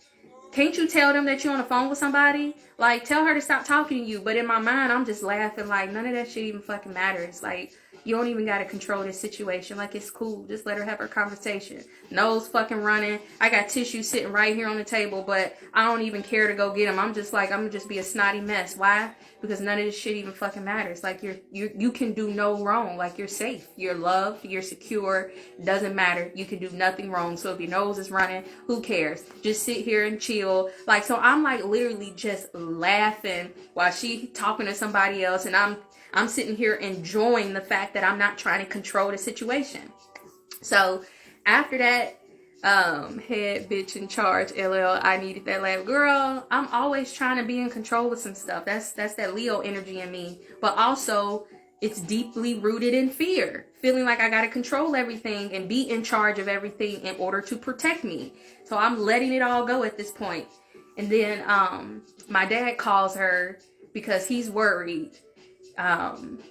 can't you tell them that you're on the phone with somebody? Like, tell her to stop talking to you. But in my mind, I'm just laughing like, none of that shit even fucking matters. Like, you don't even got to control this situation. Like, it's cool. Just let her have her conversation. Nose fucking running. I got tissue sitting right here on the table, but I don't even care to go get them. I'm just like, I'm going to just be a snotty mess. Why? Because none of this shit even fucking matters. Like, you can do no wrong. Like, you're safe. You're loved. You're secure. Doesn't matter. You can do nothing wrong. So if your nose is running, who cares? Just sit here and chill. Like, so I'm like literally just laughing while she talking to somebody else, and I'm sitting here enjoying the fact that I'm not trying to control the situation. So after that, head bitch in charge, LL, I needed that laugh. Girl, I'm always trying to be in control with some stuff. That's that Leo energy in me. But also, it's deeply rooted in fear. Feeling like I got to control everything and be in charge of everything in order to protect me. So I'm letting it all go at this point. And then my dad calls her because he's worried.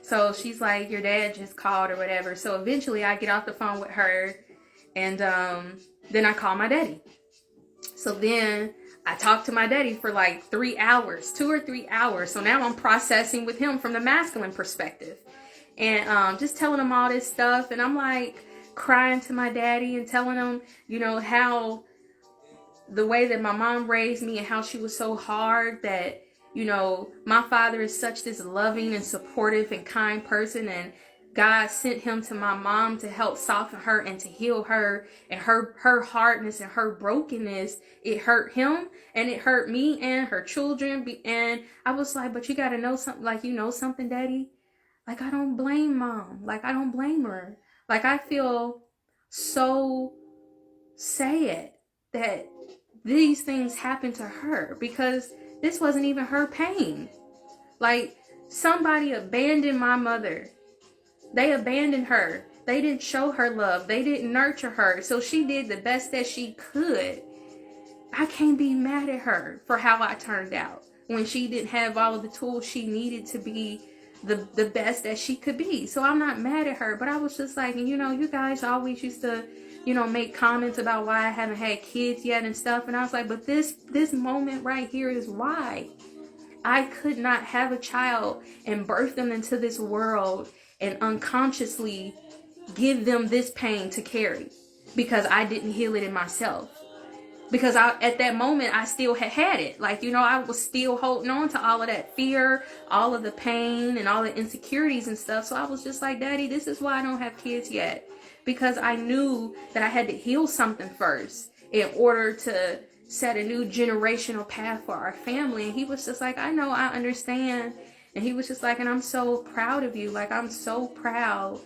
So she's like, your dad just called or whatever. So eventually I get off the phone with her, and then I call my daddy. So then I talk to my daddy for like 3 hours, 2 or 3 hours. So now I'm processing with him from the masculine perspective, and just telling him all this stuff. And I'm like crying to my daddy and telling him, you know, how the way that my mom raised me and how she was so hard, that, you know, my father is such this loving and supportive and kind person, and God sent him to my mom to help soften her and to heal her, and her hardness and her brokenness. It hurt him and it hurt me and her children. And I was like, but you got to know something. Like, you know something, daddy? Like, I don't blame mom. Like, I don't blame her. Like, I feel so sad that these things happened to her, because this wasn't even her pain. Like, somebody abandoned my mother. They abandoned her. They didn't show her love. They didn't nurture her. So she did the best that she could. I can't be mad at her for how I turned out when she didn't have all of the tools she needed to be the best that she could be. So I'm not mad at her. But I was just like, you know, you guys always used to, you know, make comments about why I haven't had kids yet and stuff. And I was like, but this moment right here is why. I could not have a child and birth them into this world and unconsciously give them this pain to carry, because I didn't heal it in myself. Because at that moment, I still had it. Like, you know, I was still holding on to all of that fear, all of the pain and all the insecurities and stuff. So I was just like, Daddy, this is why I don't have kids yet. Because I knew that I had to heal something first in order to set a new generational path for our family. And he was just like, I know, I understand. And he was just like, and I'm so proud of you. Like, I'm so proud.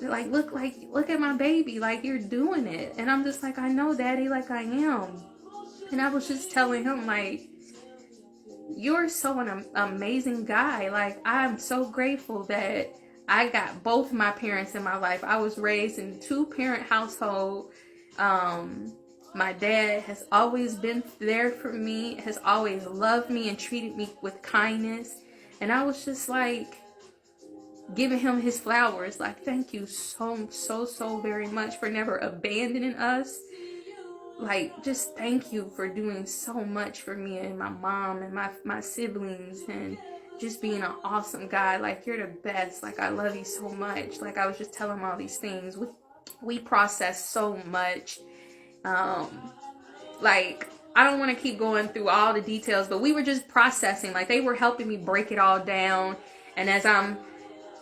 Like, look at my baby. Like, you're doing it. And I'm just like, I know, Daddy, like I am. And I was just telling him, like, you're so an amazing guy. Like, I'm so grateful that I got both my parents in my life. I was raised in a 2-parent household. My dad has always been there for me, has always loved me and treated me with kindness. And I was just like giving him his flowers, like, thank you so very much for never abandoning us. Like, just thank you for doing so much for me and my mom and my siblings, and just being an awesome guy. Like, you're the best. Like, I love you so much. Like, I was just telling him all these things. We processed so much. Like, I don't want to keep going through all the details, but we were just processing. Like, they were helping me break it all down. And as I'm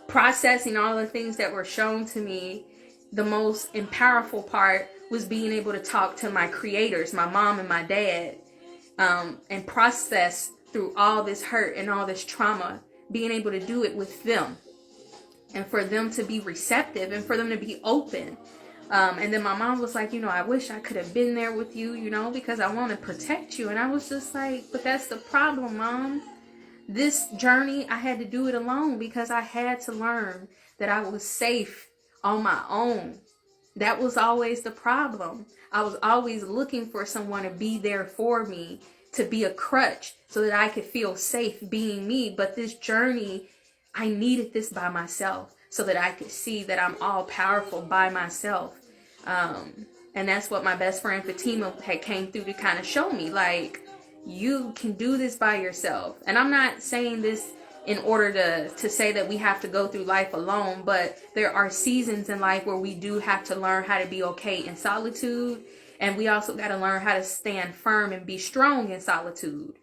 processing all the things that were shown to me, the most powerful part was being able to talk to my creators, my mom and my dad, and process through all this hurt and all this trauma, being able to do it with them, and for them to be receptive and for them to be open. And then my mom was like, I wish I could have been there with you, because I want to protect you. And I was just like, but that's the problem, Mom. This journey, I had to do it alone, because I had to learn that I was safe on my own. That was always the problem. I was always looking for someone to be there for me, to be a crutch so that I could feel safe being me. But this journey, I needed this by myself so that I could see that I'm all powerful by myself. And that's what my best friend Fatima had came through to kind of show me, like, you can do this by yourself. And I'm not saying this in order to say that we have to go through life alone, but there are seasons in life where we do have to learn how to be okay in solitude. And we also got to learn how to stand firm and be strong in solitude.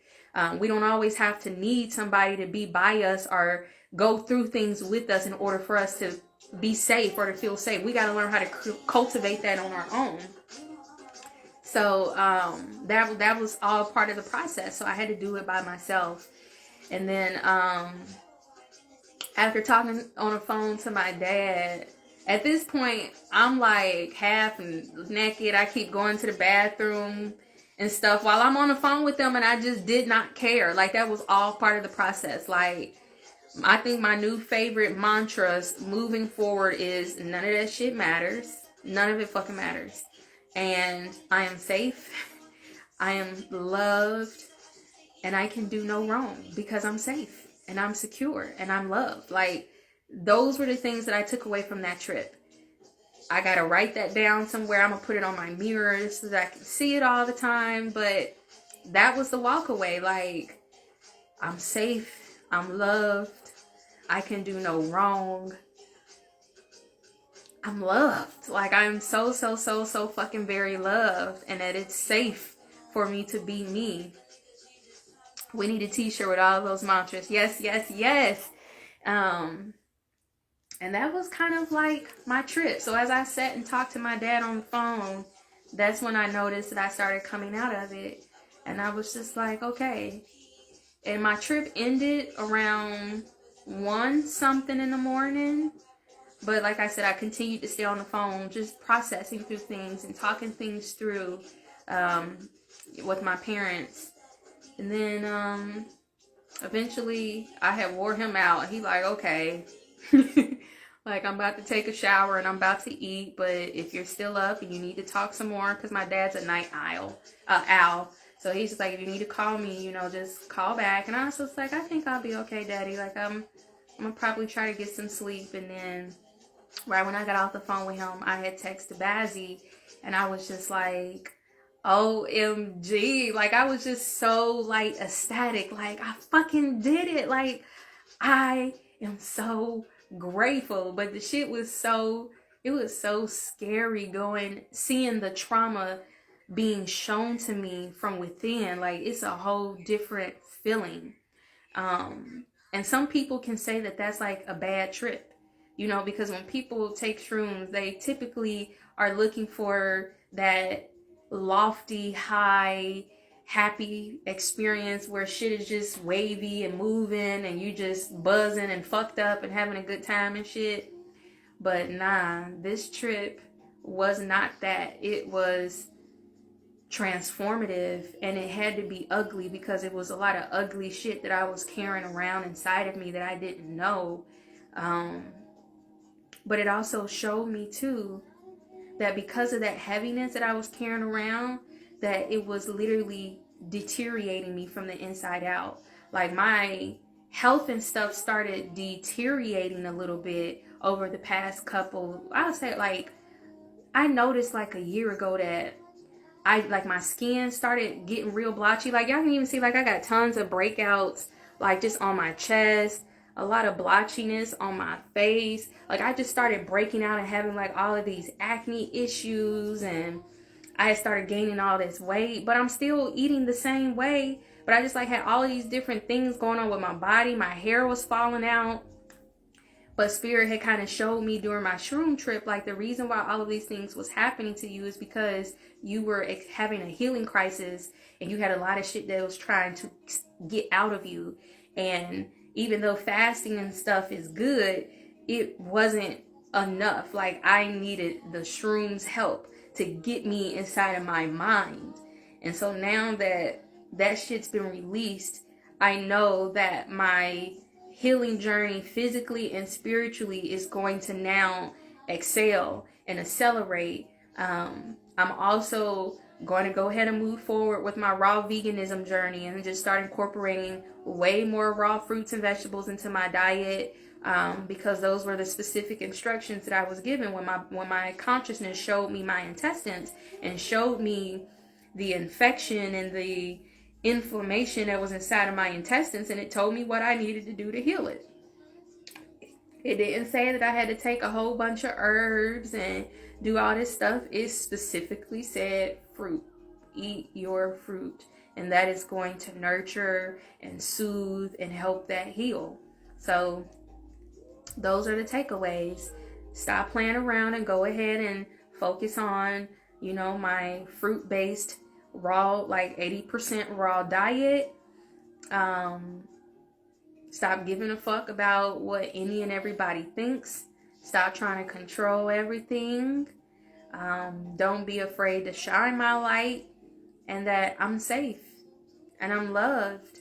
We don't always have to need somebody to be by us or go through things with us in order for us to be safe or to feel safe. We got to learn how to cultivate that on our own. So that was all part of the process. So I had to do it by myself. And then after talking on the phone to my dad, at this point, I'm like half naked. I keep going to the bathroom and stuff while I'm on the phone with them, and I just did not care. Like, that was all part of the process. Like, I think my new favorite mantras moving forward is none of that shit matters. None of it fucking matters. And I am safe. I am loved. And I can do no wrong because I'm safe and I'm secure and I'm loved. Like, those were the things that I took away from that trip. I got to write that down somewhere. I'm going to put it on my mirror so that I can see it all the time. But that was the walk away. Like, I'm safe. I'm loved. I can do no wrong. I'm loved. Like, I'm so fucking very loved. And that it's safe for me to be me. We need a t-shirt with all those mantras. Yes, yes, yes. And that was kind of like my trip. So as I sat and talked to my dad on the phone, that's when I noticed that I started coming out of it. And I was just like, okay. And my trip ended around 1 something in the morning. But like I said, I continued to stay on the phone, just processing through things and talking things through with my parents. And then eventually I had wore him out. He like, okay. Like, I'm about to take a shower and I'm about to eat, but if you're still up and you need to talk some more, because my dad's a night owl. So he's just like, if you need to call me, just call back. And I was just like, I think I'll be okay, Daddy. Like, I'm gonna probably try to get some sleep. And then right when I got off the phone with him, I had texted Bazzy, and I was just like, OMG. Like, I was just so, like, ecstatic. Like, I fucking did it. Like, I am so grateful. But the shit was so scary seeing the trauma being shown to me from within. Like, it's a whole different feeling. And some people can say that that's like a bad trip, because when people take shrooms, they typically are looking for that lofty, high, happy experience where shit is just wavy and moving and you just buzzing and fucked up and having a good time and shit. But nah, this trip was not that. It was transformative, and it had to be ugly because it was a lot of ugly shit that I was carrying around inside of me that I didn't know. But it also showed me too that because of that heaviness that I was carrying around, that it was literally deteriorating me from the inside out. Like, my health and stuff started deteriorating a little bit over the past couple, I would say, like, I noticed like a year ago that my skin started getting real blotchy. Like, y'all can even see, like, I got tons of breakouts, like, just on my chest, a lot of blotchiness on my face. Like, I just started breaking out and having like all of these acne issues, and I started gaining all this weight, but I'm still eating the same way. But I just like had all of these different things going on with my body. My hair was falling out. But Spirit had kind of showed me during my shroom trip, like, the reason why all of these things was happening to you is because you were having a healing crisis, and you had a lot of shit that was trying to get out of you. And even though fasting and stuff is good, it wasn't enough. Like, I needed the shrooms help to get me inside of my mind. And so now that that shit's been released, I know that my healing journey physically and spiritually is going to now excel and accelerate. I'm also going to go ahead and move forward with my raw veganism journey and just start incorporating way more raw fruits and vegetables into my diet, because those were the specific instructions that I was given when my consciousness showed me my intestines and showed me the infection and the inflammation that was inside of my intestines, and it told me what I needed to do to heal it. It didn't say that I had to take a whole bunch of herbs and do all this stuff. It specifically said fruit. Eat your fruit, and that is going to nurture and soothe and help that heal. So those are the takeaways. Stop playing around and go ahead and focus on, my fruit-based raw, like 80% raw diet. Stop giving a fuck about what any and everybody thinks. Stop trying to control everything. Don't be afraid to shine my light, and that I'm safe and I'm loved,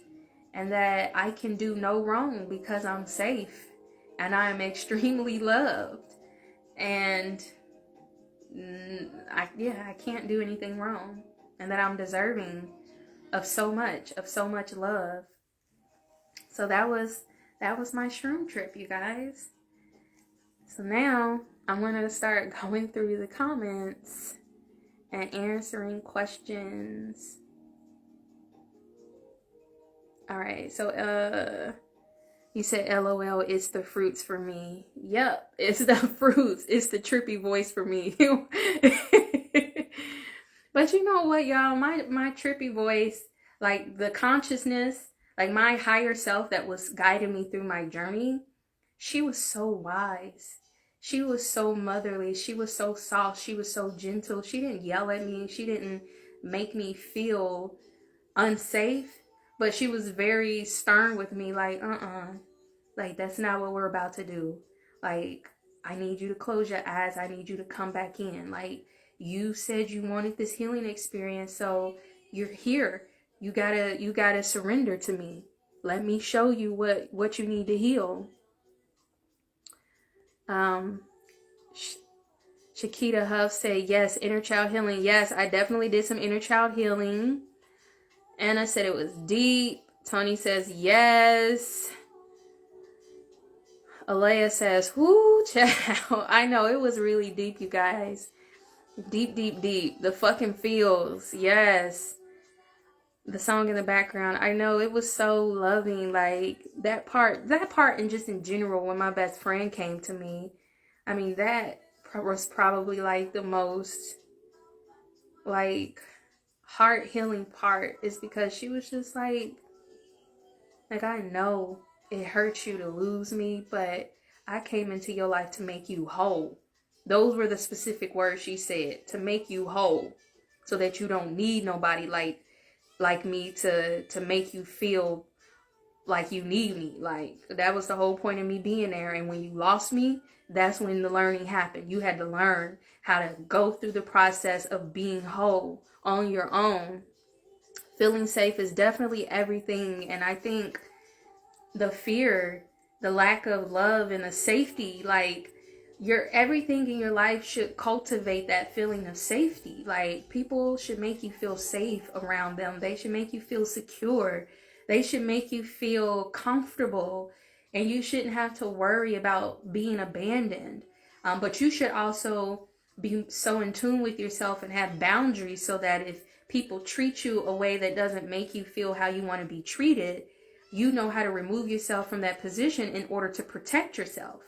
and that I can do no wrong because I'm safe and I am extremely loved, and I can't do anything wrong, and that I'm deserving of so much love. So that was my shroom trip, you guys. So now I'm going to start going through the comments and answering questions. All right. So you said LOL, it's the fruits for me. Yep, it's the fruits. It's the trippy voice for me. But you know what, y'all? My trippy voice, like the consciousness, like my higher self that was guiding me through my journey, she was so wise. She was so motherly. She was so soft. She was so gentle. She didn't yell at me. She didn't make me feel unsafe. But she was very stern with me, like, like, that's not what we're about to do. Like, I need you to close your eyes. I need you to come back in. Like, you said you wanted this healing experience, so you're here. You gotta surrender to me. Let me show you what you need to heal. Shakita Huff said, yes, inner child healing. Yes, I definitely did some inner child healing. Anna said it was deep. Tony says, yes. Alea says, whoo, child. I know, it was really deep, you guys. Deep, deep, deep. The fucking feels. Yes. The song in the background. I know, it was so loving. Like, that part, and just in general, when my best friend came to me, I mean, that was probably like the most, like, heart healing part, is because she was just like, I know it hurts you to lose me, but I came into your life to make you whole. Those were the specific words she said, to make you whole, so that you don't need nobody like me to make you feel like you need me. Like, that was the whole point of me being there. And when you lost me, that's when the learning happened. You had to learn how to go through the process of being whole on your own. Feeling safe is definitely everything. And I think the fear, the lack of love, and the safety, like, everything in your life should cultivate that feeling of safety. Like, people should make you feel safe around them. They should make you feel secure. They should make you feel comfortable, and you shouldn't have to worry about being abandoned. But you should also be so in tune with yourself and have boundaries so that if people treat you a way that doesn't make you feel how you want to be treated, you know how to remove yourself from that position in order to protect yourself.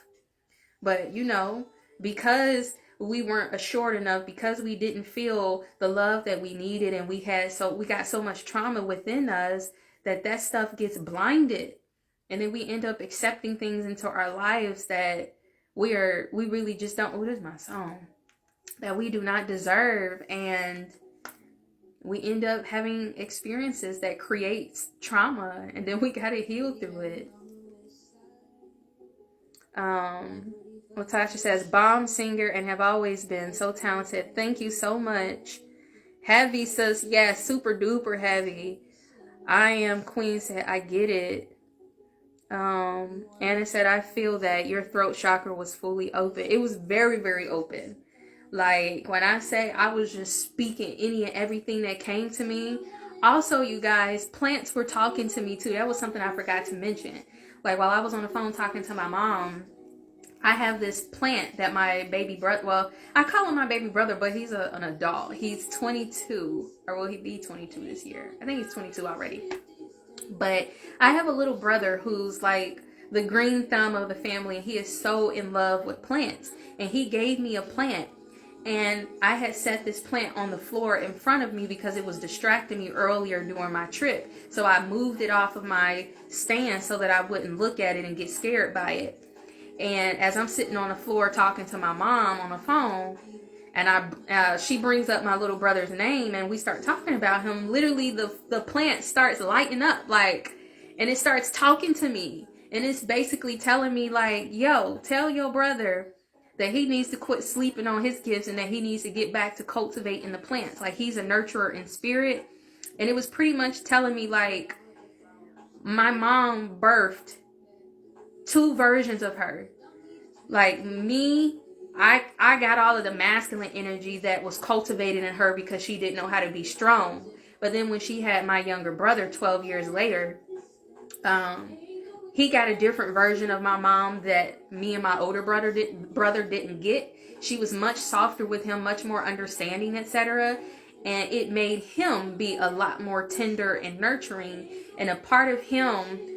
But because we weren't assured enough, because we didn't feel the love that we needed, and we got so much trauma within us that stuff gets blinded, and then we end up accepting things into our lives that we really just don't. What is my song? That we do not deserve, and we end up having experiences that creates trauma, and then we gotta heal through it. Latasha says, bomb singer and have always been so talented. Thank you so much. Heavy says, yes, super duper heavy. I am Queen said, I get it. Anna said, I feel that your throat chakra was fully open. It was very, very open. Like, when I say I was just speaking any and everything that came to me. Also, you guys, plants were talking to me too. That was something I forgot to mention. Like, while I was on the phone talking to my mom, I have this plant that my baby brother, well, I call him my baby brother, but he's an adult. He's 22, or will he be 22 this year? I think he's 22 already. But I have a little brother who's like the green thumb of the family, and he is so in love with plants. And he gave me a plant, and I had set this plant on the floor in front of me because it was distracting me earlier during my trip. So I moved it off of my stand so that I wouldn't look at it and get scared by it. And as I'm sitting on the floor talking to my mom on the phone, and she brings up my little brother's name, and we start talking about him, literally the plant starts lighting up, like, and it starts talking to me. And it's basically telling me, like, yo, tell your brother that he needs to quit sleeping on his gifts and that he needs to get back to cultivating the plants. Like, he's a nurturer in spirit. And it was pretty much telling me, like, my mom birthed two versions of her. Like me, I got all of the masculine energy that was cultivated in her because she didn't know how to be strong. But then when she had my younger brother 12 years later, he got a different version of my mom that me and my older brother didn't get. She was much softer with him, much more understanding, etc. And it made him be a lot more tender and nurturing. And a part of him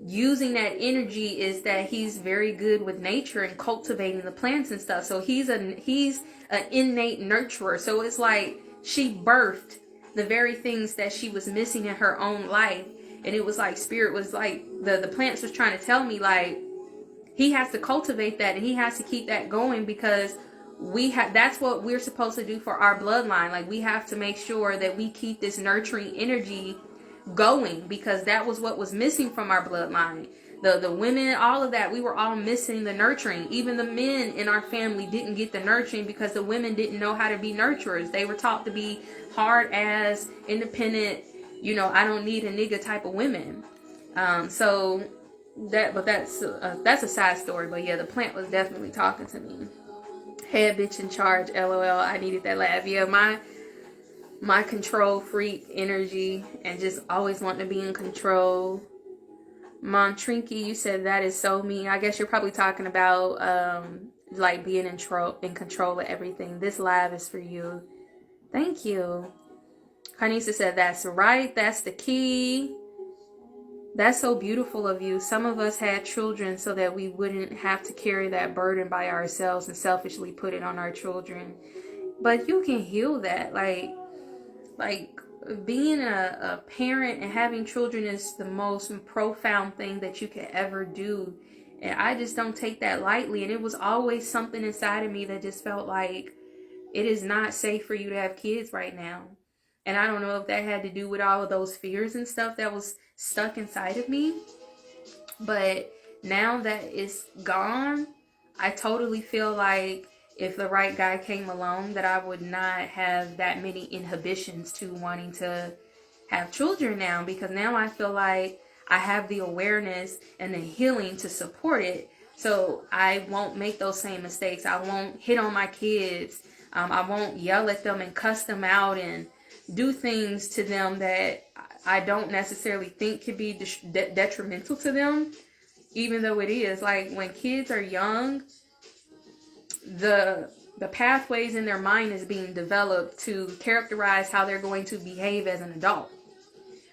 using that energy is that he's very good with nature and cultivating the plants and stuff. So he's an innate nurturer. So it's like she birthed the very things that she was missing in her own life. And it was like spirit was like the plants was trying to tell me, like, he has to cultivate that and he has to keep that going, because that's what we're supposed to do for our bloodline. Like, we have to make sure that we keep this nurturing energy going, because that was what was missing from our bloodline. The women, all of that, we were all missing the nurturing. Even the men in our family didn't get the nurturing because the women didn't know how to be nurturers. They were taught to be hard ass, independent, I don't need a nigga type of women. So that's a side story. But yeah, the plant was definitely talking to me. Head bitch in charge, LOL. I needed that laugh. Yeah, my control freak energy and just always wanting to be in control. Montrinky, you said that is so mean. I guess you're probably talking about like being in control of everything. This live is for you. Thank you. Carnisa said that's right. That's the key. That's so beautiful of you. Some of us had children so that we wouldn't have to carry that burden by ourselves and selfishly put it on our children. But you can heal that. Like being a parent and having children is the most profound thing that you could ever do. And I just don't take that lightly. And it was always something inside of me that just felt like it is not safe for you to have kids right now. And I don't know if that had to do with all of those fears and stuff that was stuck inside of me. But now that it's gone, I totally feel like if the right guy came along, that I would not have that many inhibitions to wanting to have children now. Because now I feel like I have the awareness and the healing to support it. So I won't make those same mistakes. I won't hit on my kids. I won't yell at them and cuss them out and do things to them that I don't necessarily think could be detrimental to them, even though it is. Like when kids are young, the pathways in their mind is being developed to characterize how they're going to behave as an adult.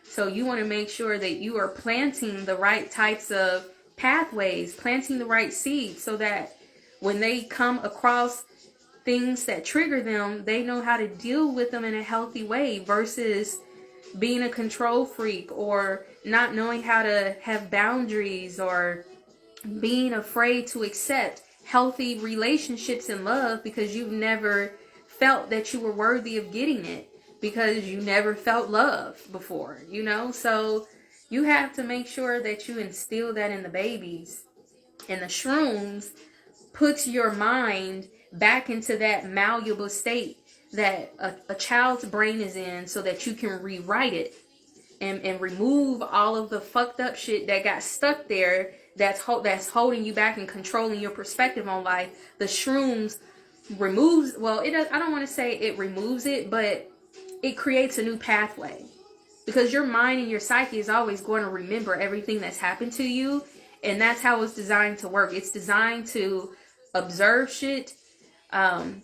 So you want to make sure that you are planting the right types of pathways, planting the right seeds, so that when they come across things that trigger them, they know how to deal with them in a healthy way, versus being a control freak, or not knowing how to have boundaries, or being afraid to accept healthy relationships and love because you've never felt that you were worthy of getting it, because you never felt love before, you know? So you have to make sure that you instill that in the babies. And the shrooms puts your mind back into that malleable state that a child's brain is in, so that you can rewrite it and remove all of the fucked up shit that got stuck there, that's holding you back and controlling your perspective on life. The shrooms removes, well, it does, I don't want to say it removes it, but it creates a new pathway, because your mind and your psyche is always going to remember everything that's happened to you, and that's how it's designed to work. It's designed to observe shit,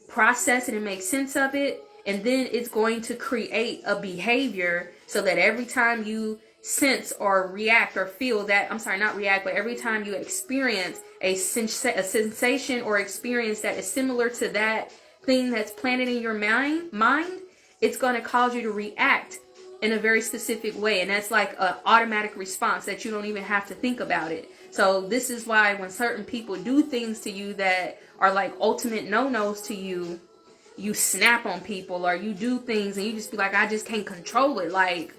process it and make sense of it, and then it's going to create a behavior, so that every time you sense or react or feel that, I'm sorry, not react, but every time you experience a sensation or experience that is similar to that thing that's planted in your mind, it's going to cause you to react in a very specific way. And that's like an automatic response that you don't even have to think about it. So this is why when certain people do things to you that are like ultimate no-nos to you, you snap on people, or you do things and you just be like, I just can't control it. Like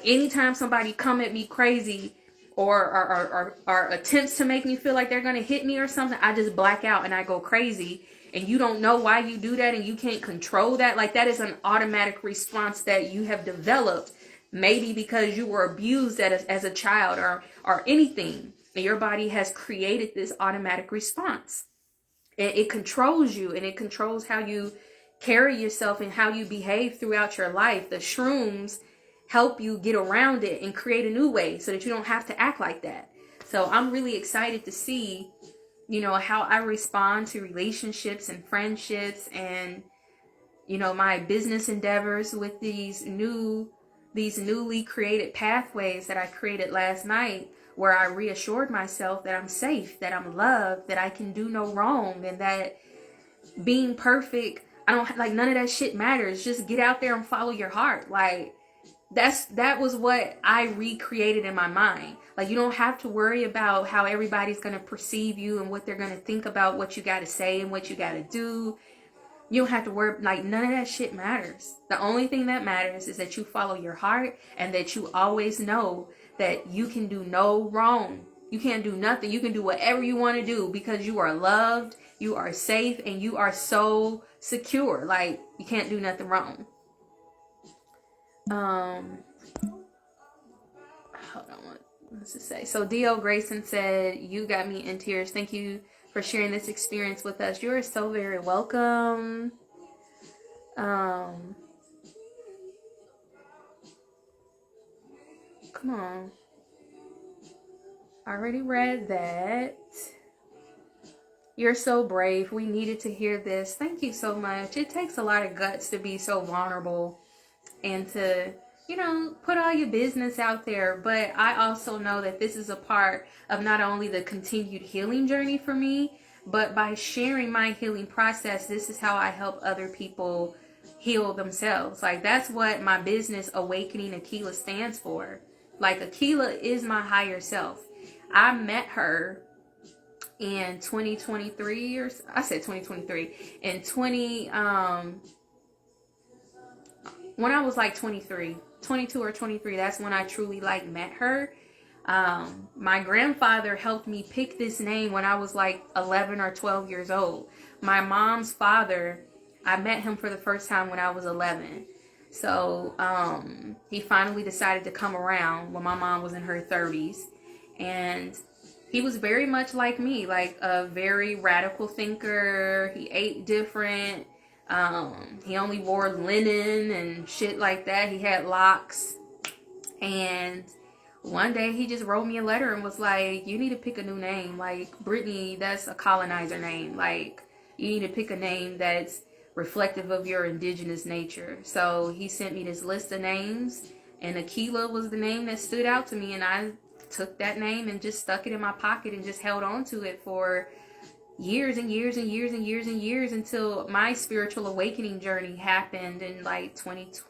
anytime somebody come at me crazy, or attempts to make me feel like they're going to hit me or something, I just black out and I go crazy. And you don't know why you do that, and you can't control that. Like, that is an automatic response that you have developed, maybe because you were abused as a child, or anything, and your body has created this automatic response. And it controls you, and it controls how you carry yourself and how you behave throughout your life. The shrooms help you get around it and create a new way, so that you don't have to act like that. So I'm really excited to see, you know, how I respond to relationships and friendships, and, you know, my business endeavors with these newly created pathways that I created last night, where I reassured myself that I'm safe, that I'm loved, that I can do no wrong, and that being perfect, I don't like, none of that shit matters. Just get out there and follow your heart. Like, that was what I recreated in my mind. Like, you don't have to worry about how everybody's going to perceive you and what they're going to think about what you got to say and what you got to do. You don't have to worry. Like, none of that shit matters. The only thing that matters is that you follow your heart, and that you always know that you can do no wrong. You can't do nothing. You can do whatever you want to do, because you are loved, you are safe, and you are so secure. Like, you can't do nothing wrong. Hold on, what's it say? So D.O. Grayson said, you got me in tears. Thank you for sharing this experience with us. You're so very welcome. Come on. I already read that. You're so brave. We needed to hear this. Thank you so much. It takes a lot of guts to be so vulnerable and to, you know, put all your business out there. But I also know that this is a part of not only the continued healing journey for me, but by sharing my healing process, this is how I help other people heal themselves. Like, that's what my business, Awakening Aquila, stands for. Like, Aquila is my higher self. I met her in 2023, or I said 2023, in when I was like 22 or 23, that's when I truly like met her. My grandfather helped me pick this name when I was like 11 or 12 years old. My mom's father, I met him for the first time when I was 11. So he finally decided to come around when my mom was in her 30s. And he was very much like me, like a very radical thinker. He ate different. He only wore linen and shit like that. He had locks. And one day he just wrote me a letter and was like, you need to pick a new name. Like, Brittany, that's a colonizer name. Like, you need to pick a name that's reflective of your indigenous nature. So he sent me this list of names, and Aquila was the name that stood out to me. And I took that name and just stuck it in my pocket and just held on to it for years and years and years and years and years until my spiritual awakening journey happened in like 2020.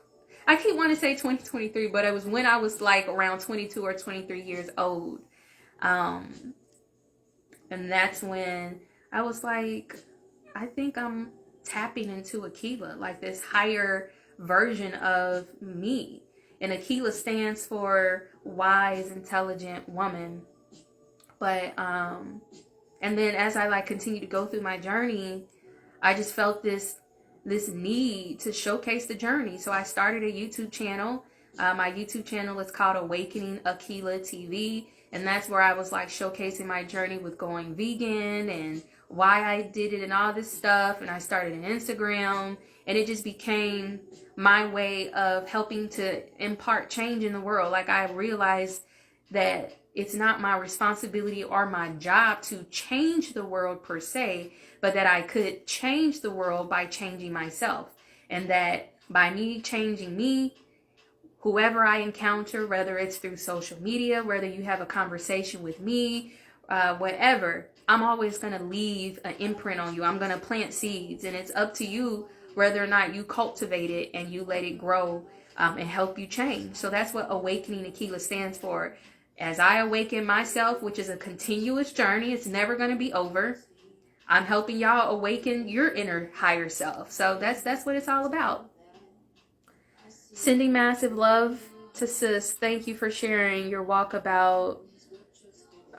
I keep wanting to say 2023, but it was when I was like around 22 or 23 years old. And that's when I was like, I think I'm tapping into Aquila, like this higher version of me. And Aquila stands for wise, intelligent woman. But, and then as I like continue to go through my journey, I just felt this need to showcase the journey. So I started a YouTube channel. My YouTube channel is called Awakening Aquila TV. And that's where I was like showcasing my journey with going vegan and why I did it and all this stuff. And I started an Instagram, and it just became my way of helping to impart change in the world. Like, I realized that it's not my responsibility or my job to change the world per se, but that I could change the world by changing myself. And that by me changing me, whoever I encounter, whether it's through social media, whether you have a conversation with me, whatever, I'm always going to leave an imprint on you. I'm going to plant seeds, and it's up to you whether or not you cultivate it and you let it grow and help you change. So that's what Awakening Aquila stands for. As I awaken myself, which is a continuous journey, it's never going to be over. I'm helping y'all awaken your inner higher self. So that's what it's all about. Sending massive love to sis. Thank you for sharing your walkabout.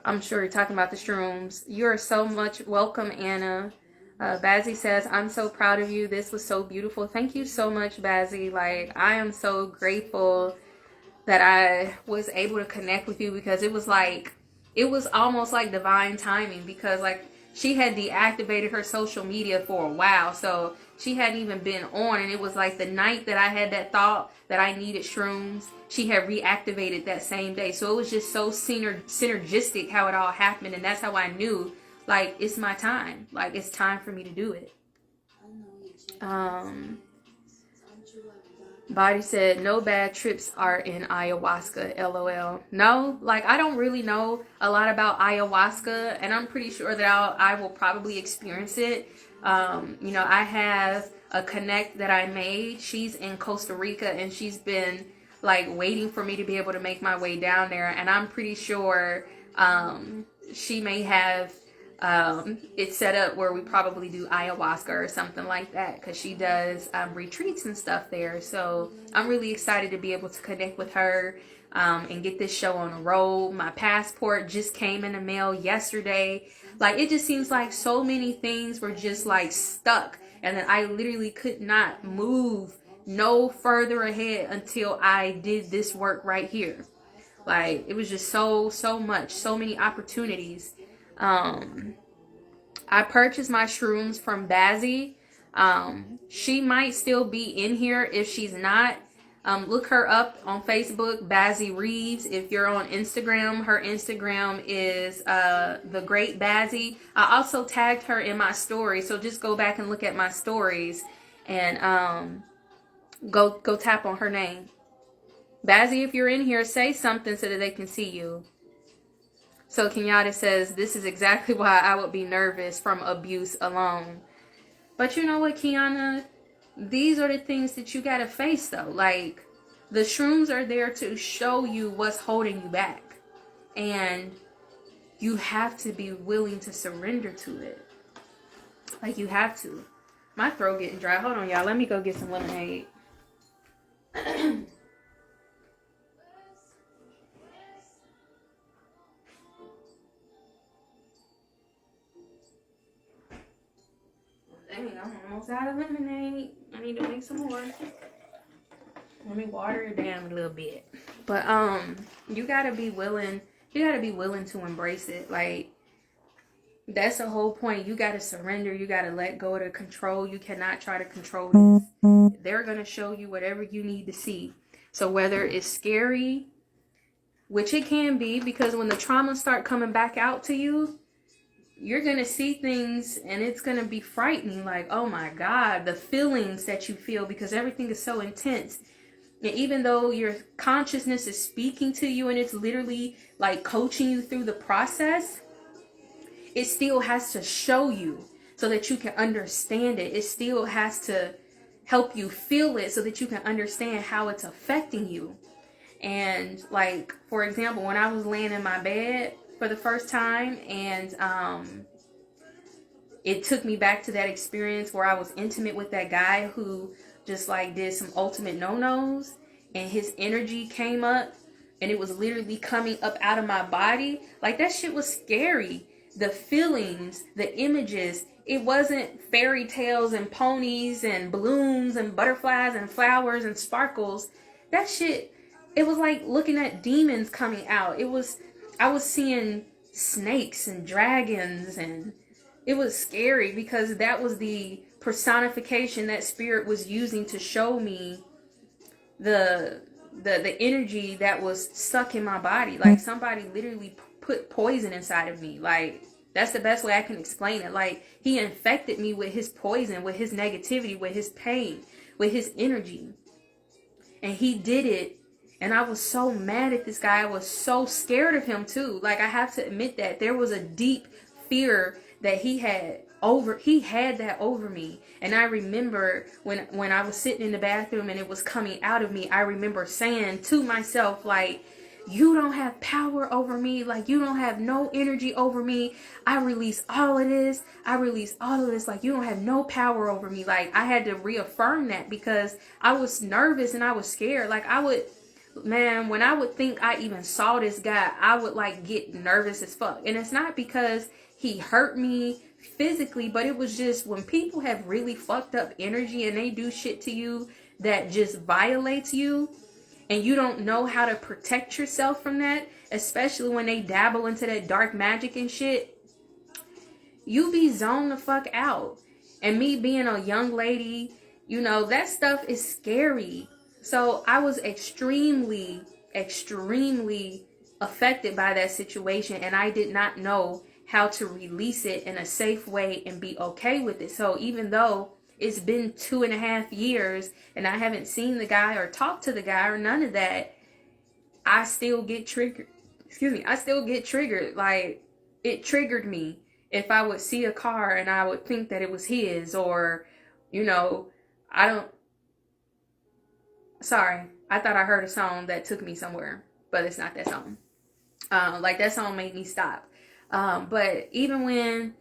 I'm sure you're talking about the shrooms. You are so much welcome, Anna. Bazzy says, I'm so proud of you. This was so beautiful. Thank you so much, Bazzy. Like, I am so grateful that I was able to connect with you, because it was almost like divine timing, because like she had deactivated her social media for a while. So she hadn't even been on, and it was like the night that I had that thought that I needed shrooms, she had reactivated that same day. So it was just so synergistic how it all happened. And that's how I knew, like, it's my time. Like, it's time for me to do it. Body said, no bad trips are in ayahuasca, LOL. No, like, I don't really know a lot about ayahuasca, and I'm pretty sure that I will probably experience it. You know, I have a connect that I made. She's in Costa Rica, and she's been like waiting for me to be able to make my way down there. And I'm pretty sure she may have it's set up where we probably do ayahuasca or something like that, because she does retreats and stuff there. So I'm really excited to be able to connect with her and get this show on the road. My passport just came in the mail yesterday. Like, it just seems like so many things were just like stuck, and then I literally could not move no further ahead until I did this work right here. Like, it was just so much, so many opportunities. I purchased my shrooms from Bazzy. She might still be in here. If she's not, look her up on Facebook, Bazzy Reeves. If you're on Instagram, her Instagram is The Great Bazzy. I also tagged her in my story, so just go back and look at my stories and go tap on her name. Bazzy, if you're in here, say something so that they can see you. So Kenyatta says, this is exactly why I would be nervous from abuse alone. But you know what, Kiana? These are the things that you gotta face, though. Like, the shrooms are there to show you what's holding you back. And you have to be willing to surrender to it. Like, you have to. My throat getting dry. Hold on, y'all. Let me go get some lemonade. Dang, I'm almost out of lemonade. I need to make some more. Let me water it down a little bit. But you gotta be willing. You gotta be willing to embrace it. Like, that's the whole point. You gotta surrender. You gotta let go of the control. You cannot try to control this. They're gonna show you whatever you need to see. So whether it's scary, which it can be, because when the trauma start coming back out to you, you're going to see things and it's going to be frightening. Like, oh my God, the feelings that you feel, because everything is so intense. And even though your consciousness is speaking to you and it's literally like coaching you through the process, it still has to show you so that you can understand it. It still has to help you feel it so that you can understand how it's affecting you. And like, for example, when I was laying in my bed for the first time, and it took me back to that experience where I was intimate with that guy who just like did some ultimate no-nos, and his energy came up and it was literally coming up out of my body. Like, that shit was scary. The feelings, the images, it wasn't fairy tales and ponies and balloons and butterflies and flowers and sparkles. That shit, it was like looking at demons coming out. I was seeing snakes and dragons, and it was scary because that was the personification that spirit was using to show me the energy that was stuck in my body. Like, somebody literally put poison inside of me. Like, that's the best way I can explain it. Like, he infected me with his poison, with his negativity, with his pain, with his energy. And he did it. And I was so mad at this guy. I was so scared of him too. Like, I have to admit that there was a deep fear that he had that over me. And I remember when I was sitting in the bathroom and it was coming out of me, I remember saying to myself, like, you don't have power over me. Like, you don't have no energy over me. I release all of this. Like, you don't have no power over me. Like, I had to reaffirm that because I was nervous and I was scared. Like, when I would think I even saw this guy, I would like get nervous as fuck. And it's not because he hurt me physically, but it was just when people have really fucked up energy and they do shit to you that just violates you, and you don't know how to protect yourself from that, especially when they dabble into that dark magic and shit, you be zoned the fuck out. And me being a young lady, you know, that stuff is scary. So I was extremely, extremely affected by that situation, and I did not know how to release it in a safe way and be okay with it. So even though it's been 2.5 years and I haven't seen the guy or talked to the guy or none of that, I still get triggered. I still get triggered. Like, it triggered me if I would see a car and I would think that it was his, or, you know, sorry, I thought I heard a song that took me somewhere, but it's not that song. Like, that song made me stop. But even when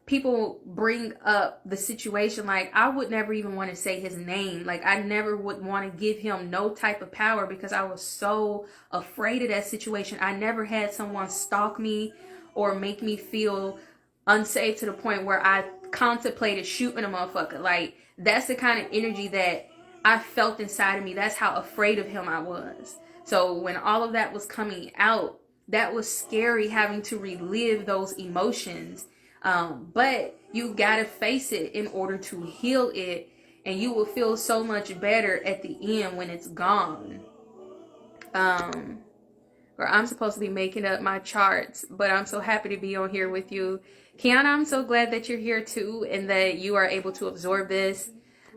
people bring up the situation, like, I would never even want to say his name. Like, I never would want to give him no type of power because I was so afraid of that situation. I never had someone stalk me or make me feel unsafe to the point where I contemplated shooting a motherfucker. Like, that's the kind of energy that I felt inside of me. That's how afraid of him I was. So when all of that was coming out, that was scary, having to relive those emotions. But you gotta face it in order to heal it, and you will feel so much better at the end when it's gone. Or I'm supposed to be making up my charts, but I'm so happy to be on here with you. Kiana, I'm so glad that you're here too, and that you are able to absorb this.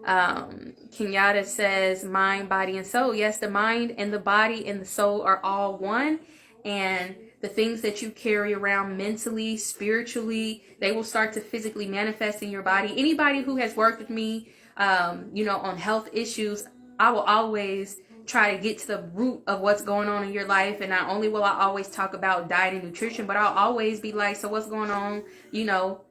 Kenyatta says mind, body, and soul. Yes, the mind and the body and the soul are all one. And the things that you carry around mentally, spiritually, they will start to physically manifest in your body. Anybody who has worked with me, on health issues, I will always try to get to the root of what's going on in your life. And not only will I always talk about diet and nutrition, but I'll always be like, so what's going on,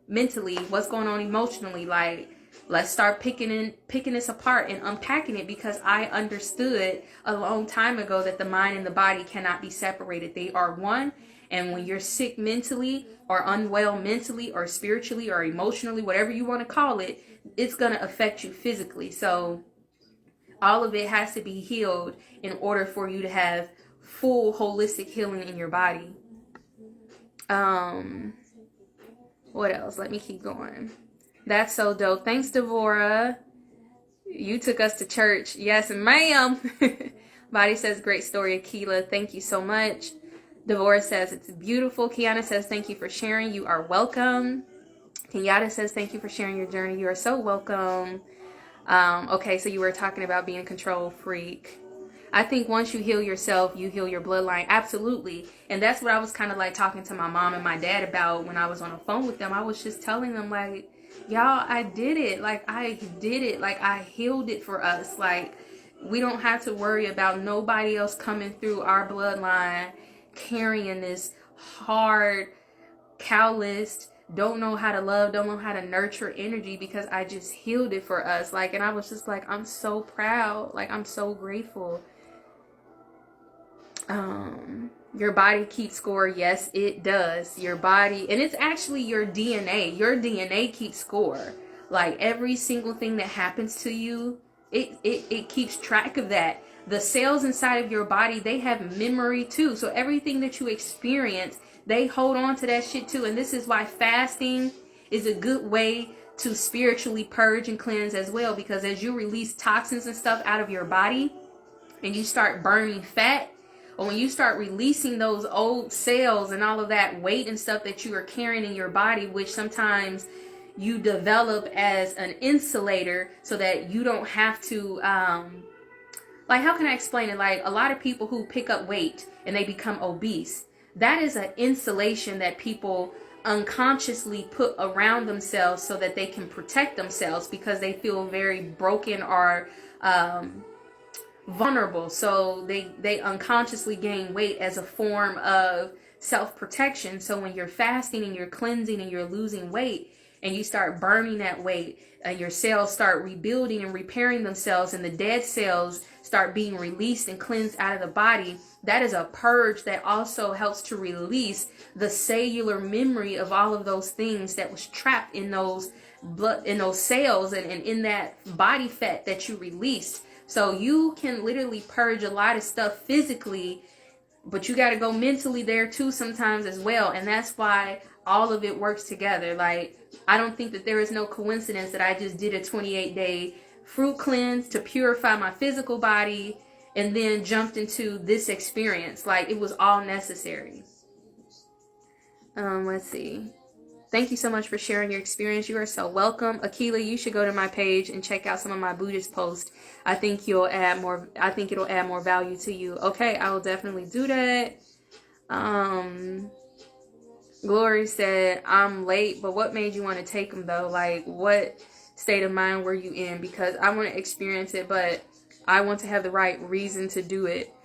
mentally? What's going on emotionally? Like, let's start picking this apart and unpacking it, because I understood a long time ago that the mind and the body cannot be separated. They are one. And when you're sick mentally or unwell mentally or spiritually or emotionally, whatever you want to call it, it's going to affect you physically. So all of it has to be healed in order for you to have full holistic healing in your body. What else? Let me keep going. That's so dope. Thanks, Devora. You took us to church. Yes, ma'am. Body says, great story, Akila. Thank you so much. Devorah says it's beautiful. Kiana says thank you for sharing. You are welcome. Kenyatta says thank you for sharing your journey. You are so welcome. Okay, so you were talking about being a control freak. I think once you heal yourself, you heal your bloodline. Absolutely. And that's what I was kind of like talking to my mom and my dad about when I was on the phone with them. I was just telling them, like, y'all, I did it. Like, I did it. Like, I healed it for us. Like, we don't have to worry about nobody else coming through our bloodline carrying this hard, calloused, don't know how to love, don't know how to nurture energy, because I just healed it for us. Like, and I was just like, I'm so proud. Like, I'm so grateful. Your body keeps score. Yes, it does. Your body, and it's actually your DNA. Your DNA keeps score. Like, every single thing that happens to you, it keeps track of that. The cells inside of your body, they have memory too. So everything that you experience, they hold on to that shit too. And this is why fasting is a good way to spiritually purge and cleanse as well, because as you release toxins and stuff out of your body and you start burning fat, or when you start releasing those old cells and all of that weight and stuff that you are carrying in your body, which sometimes you develop as an insulator so that you don't have to, like, how can I explain it? Like, a lot of people who pick up weight and they become obese, that is an insulation that people unconsciously put around themselves so that they can protect themselves, because they feel very broken or vulnerable. So they unconsciously gain weight as a form of self-protection. So when you're fasting and you're cleansing and you're losing weight and you start burning that weight, your cells start rebuilding and repairing themselves, and the dead cells start being released and cleansed out of the body, that is a purge that also helps to release the cellular memory of all of those things that was trapped in those blood, in those cells, and in that body fat that you released. So you can literally purge a lot of stuff physically, but you got to go mentally there too sometimes as well. And that's why all of it works together. Like, I don't think that there is no coincidence that I just did a 28-day fruit cleanse to purify my physical body and then jumped into this experience. Like, it was all necessary. Let's see. Thank you so much for sharing your experience. You are so welcome. Akila, you should go to my page and check out some of my Buddhist posts. I think it'll add more value to you. Okay, I will definitely do that. Glory said, I'm late, but what made you want to take them though? Like, what state of mind were you in? Because I want to experience it, but I want to have the right reason to do it.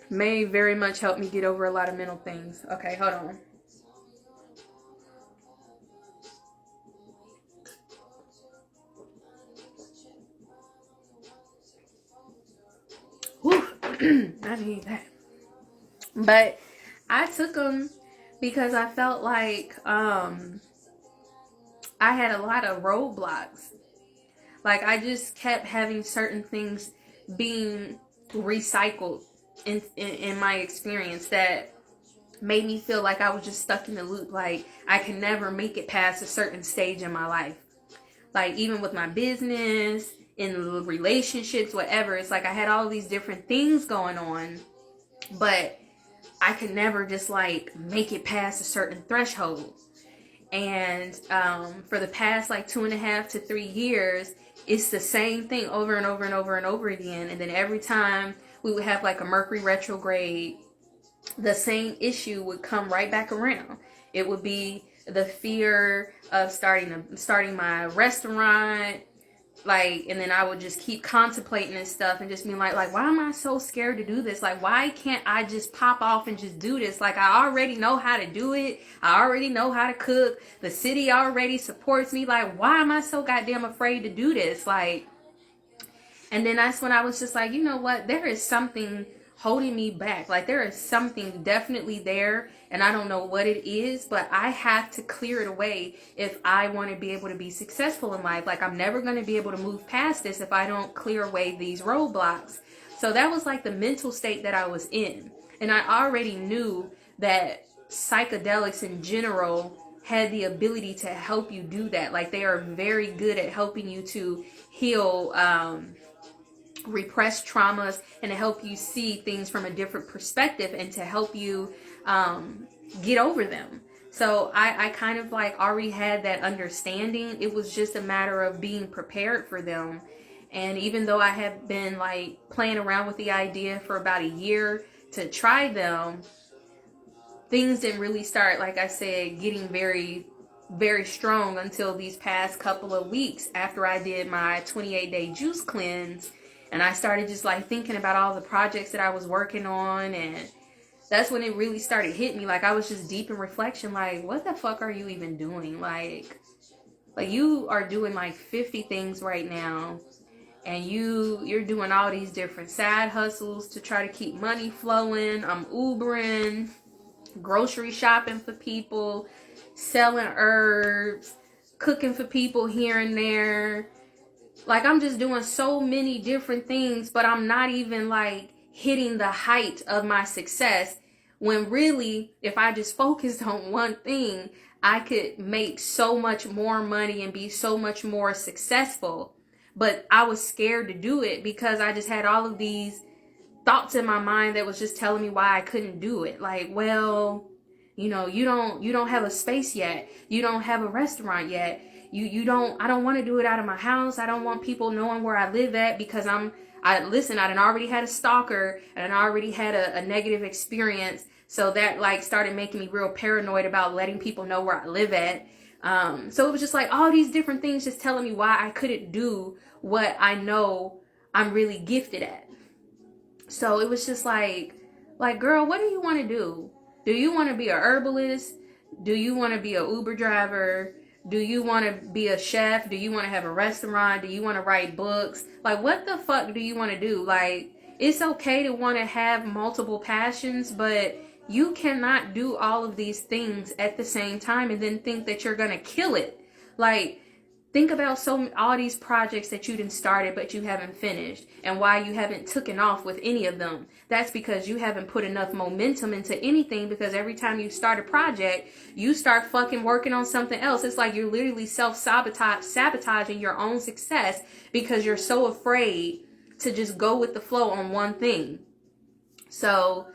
May very much help me get over a lot of mental things. Okay, hold on. Whew. I need that. But I took them because I felt like I had a lot of roadblocks. Like, I just kept having certain things being recycled in my experience that made me feel like I was just stuck in the loop. Like, I can never make it past a certain stage in my life. Like, even with my business, in relationships, whatever, it's like I had all these different things going on, but I could never just like make it past a certain threshold. And for the past like 2.5 to 3 years, it's the same thing over and over and over and over again. And then every time we would have like a Mercury retrograde, the same issue would come right back around. It would be the fear of starting my restaurant, like, and then I would just keep contemplating and stuff and just being like, why am I so scared to do this? Like, why can't I just pop off and just do this? Like, I already know how to do it. I already know how to cook. The city already supports me. Like, why am I so goddamn afraid to do this? Like, and then that's when I was just like, you know what? There is something holding me back. Like, there is something definitely there, and I don't know what it is, but I have to clear it away if I want to be able to be successful in life. Like, I'm never going to be able to move past this if I don't clear away these roadblocks. So that was like the mental state that I was in. And I already knew that psychedelics in general had the ability to help you do that. Like, they are very good at helping you to heal repressed traumas, and to help you see things from a different perspective, and to help you get over them. So I kind of like already had that understanding. It was just a matter of being prepared for them. And even though I have been like playing around with the idea for about a year to try them, things didn't really start, like I said, getting very, very strong until these past couple of weeks after I did my 28-day juice cleanse. And I started just like thinking about all the projects that I was working on, and that's when it really started hitting me. Like I was just deep in reflection, like, what the fuck are you even doing? Like you are doing like 50 things right now, and you're doing all these different side hustles to try to keep money flowing. I'm Ubering, grocery shopping for people, selling herbs, cooking for people here and there. Like I'm just doing so many different things, but I'm not even like hitting the height of my success, when really, if I just focused on one thing, I could make so much more money and be so much more successful. But I was scared to do it because I just had all of these thoughts in my mind that was just telling me why I couldn't do it. Like, well, you don't have a space yet. You don't have a restaurant yet. I don't want to do it out of my house. I don't want people knowing where I live at, because I done already had a stalker, and I already had a negative experience. So that like started making me real paranoid about letting people know where I live at. So it was just like all these different things just telling me why I couldn't do what I know I'm really gifted at. So it was just like, girl, what do you want to do? Do you want to be a herbalist? Do you want to be a Uber driver? Do you want to be a chef? Do you want to have a restaurant? Do you want to write books? Like, what the fuck do you want to do? Like, it's okay to want to have multiple passions, but you cannot do all of these things at the same time and then think that you're going to kill it. Like, think about all these projects that you done started but you haven't finished, and why you haven't taken off with any of them. That's because you haven't put enough momentum into anything, because every time you start a project, you start fucking working on something else. It's like you're literally sabotaging your own success because you're so afraid to just go with the flow on one thing. So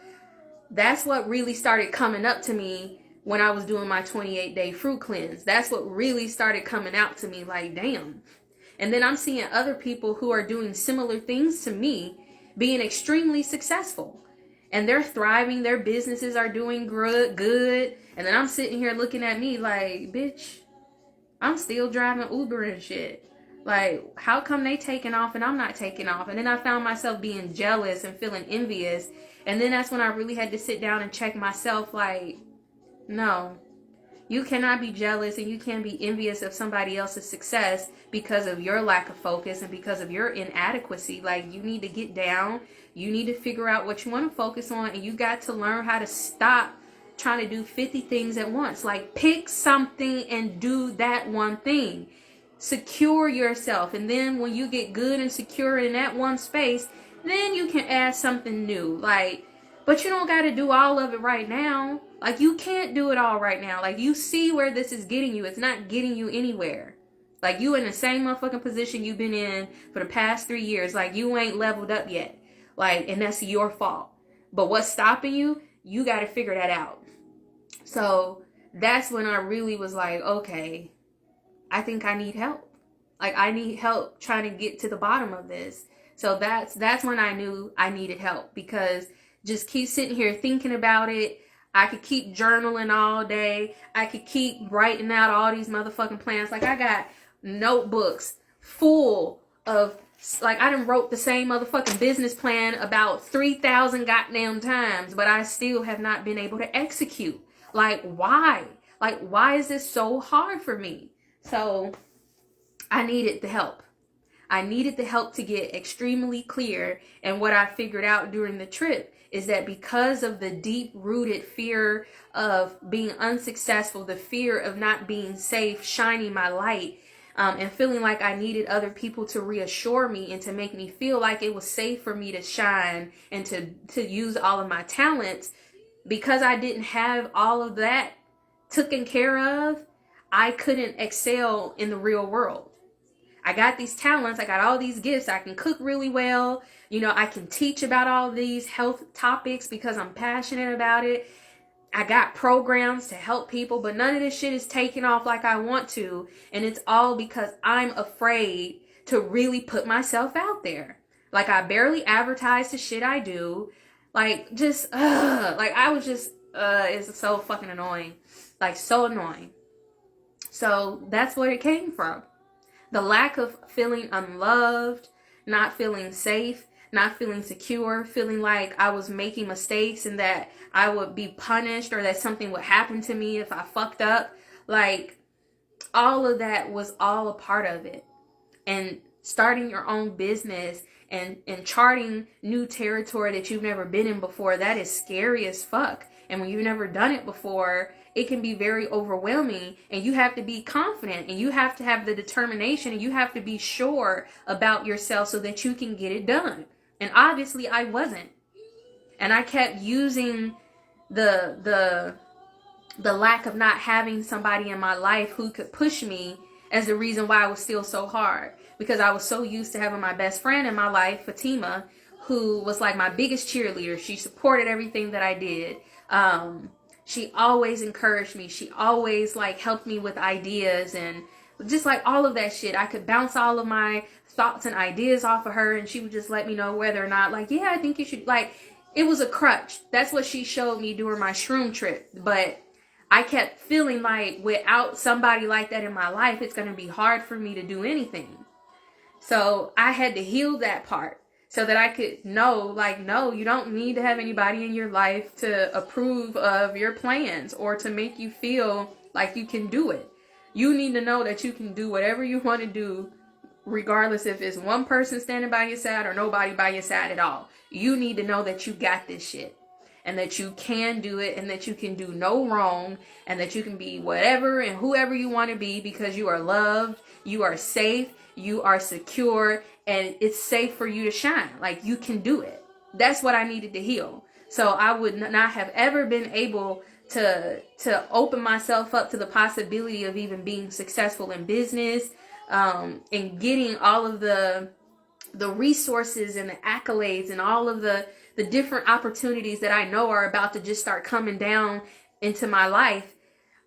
that's what really started coming up to me when I was doing my 28-day fruit cleanse. That's what really started coming out to me, like, damn. And then I'm seeing other people who are doing similar things to me being extremely successful. And they're thriving, their businesses are doing good. And then I'm sitting here looking at me like, bitch, I'm still driving Uber and shit. Like, how come they taking off and I'm not taking off? And then I found myself being jealous and feeling envious. And then that's when I really had to sit down and check myself, like, no, you cannot be jealous and you can't be envious of somebody else's success because of your lack of focus and because of your inadequacy. Like, you need to get down. You need to figure out what you want to focus on, and you got to learn how to stop trying to do 50 things at once. Like, pick something and do that one thing. Secure yourself, and then when you get good and secure in that one space, then you can add something new. Like, but you don't got to do all of it right now. Like, you can't do it all right now. Like, you see where this is getting you. It's not getting you anywhere. Like, you in the same motherfucking position you've been in for the past 3 years. Like, you ain't leveled up yet. Like, and that's your fault. But what's stopping you, you got to figure that out. So that's when I really was like, okay, I think I need help. Like, I need help trying to get to the bottom of this. So that's when I knew I needed help, because just keep sitting here thinking about it. I could keep journaling all day. I could keep writing out all these motherfucking plans. Like, I got notebooks full of, like, I done wrote the same motherfucking business plan about 3,000 goddamn times, but I still have not been able to execute. Like, why? Like, why is this so hard for me? So I needed the help. I needed the help to get extremely clear. And what I figured out during the trip is that because of the deep-rooted fear of being unsuccessful, the fear of not being safe, shining my light, and feeling like I needed other people to reassure me and to make me feel like it was safe for me to shine and to use all of my talents, because I didn't have all of that taken care of, I couldn't excel in the real world. I got these talents. I got all these gifts. I can cook really well. You know, I can teach about all these health topics because I'm passionate about it. I got programs to help people, but none of this shit is taking off like I want to. And it's all because I'm afraid to really put myself out there. Like, I barely advertise the shit I do. Like, just, like, I was just, it's so fucking annoying. Like, so annoying. So that's where it came from. The lack of feeling unloved, not feeling safe, not feeling secure, feeling like I was making mistakes and that I would be punished or that something would happen to me if I fucked up. Like, all of that was all a part of it. And starting your own business and charting new territory that you've never been in before, that is scary as fuck. And when you've never done it before, it can be very overwhelming, and you have to be confident, and you have to have the determination, and you have to be sure about yourself so that you can get it done. And obviously I wasn't. And I kept using the lack of not having somebody in my life who could push me as the reason why I was still so hard. Because I was so used to having my best friend in my life, Fatima, who was like my biggest cheerleader. She supported everything that I did. She always encouraged me. She always like helped me with ideas and just like all of that shit. I could bounce all of my thoughts and ideas off of her, and she would just let me know whether or not, like, yeah, I think you should, like, it was a crutch. That's what she showed me during my shroom trip. But I kept feeling like without somebody like that in my life, it's going to be hard for me to do anything. So I had to heal that part so that I could know, like, no, you don't need to have anybody in your life to approve of your plans or to make you feel like you can do it. You need to know that you can do whatever you want to do, regardless if it's one person standing by your side or nobody by your side at all. You need to know that you got this shit and that you can do it and that you can do no wrong and that you can be whatever and whoever you want to be because you are loved, you are safe, you are secure, and it's safe for you to shine. Like, you can do it. That's what I needed to heal. So I would not have ever been able to open myself up to the possibility of even being successful in business, and getting all of the resources and the accolades and all of the different opportunities that I know are about to just start coming down into my life.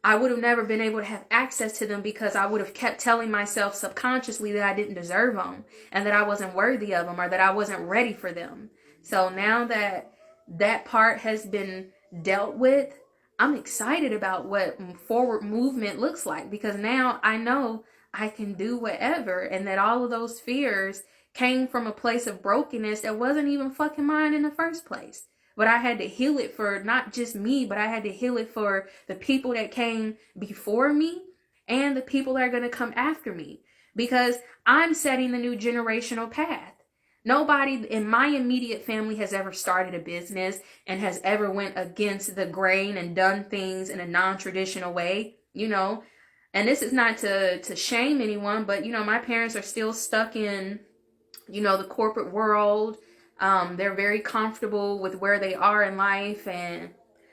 I would have never been able to have access to them because I would have kept telling myself subconsciously that I didn't deserve them and that I wasn't worthy of them or that I wasn't ready for them. So now that that part has been dealt with, I'm excited about what forward movement looks like, because now I know I can do whatever, and that all of those fears came from a place of brokenness that wasn't even fucking mine in the first place. But I had to heal it for not just me, but I had to heal it for the people that came before me and the people that are going to come after me, because I'm setting the new generational path. Nobody in my immediate family has ever started a business and has ever went against the grain and done things in a non-traditional way, you know. And this is not to shame anyone, but, you know, my parents are still stuck in, you know, the corporate world. They're very comfortable with where they are in life, and,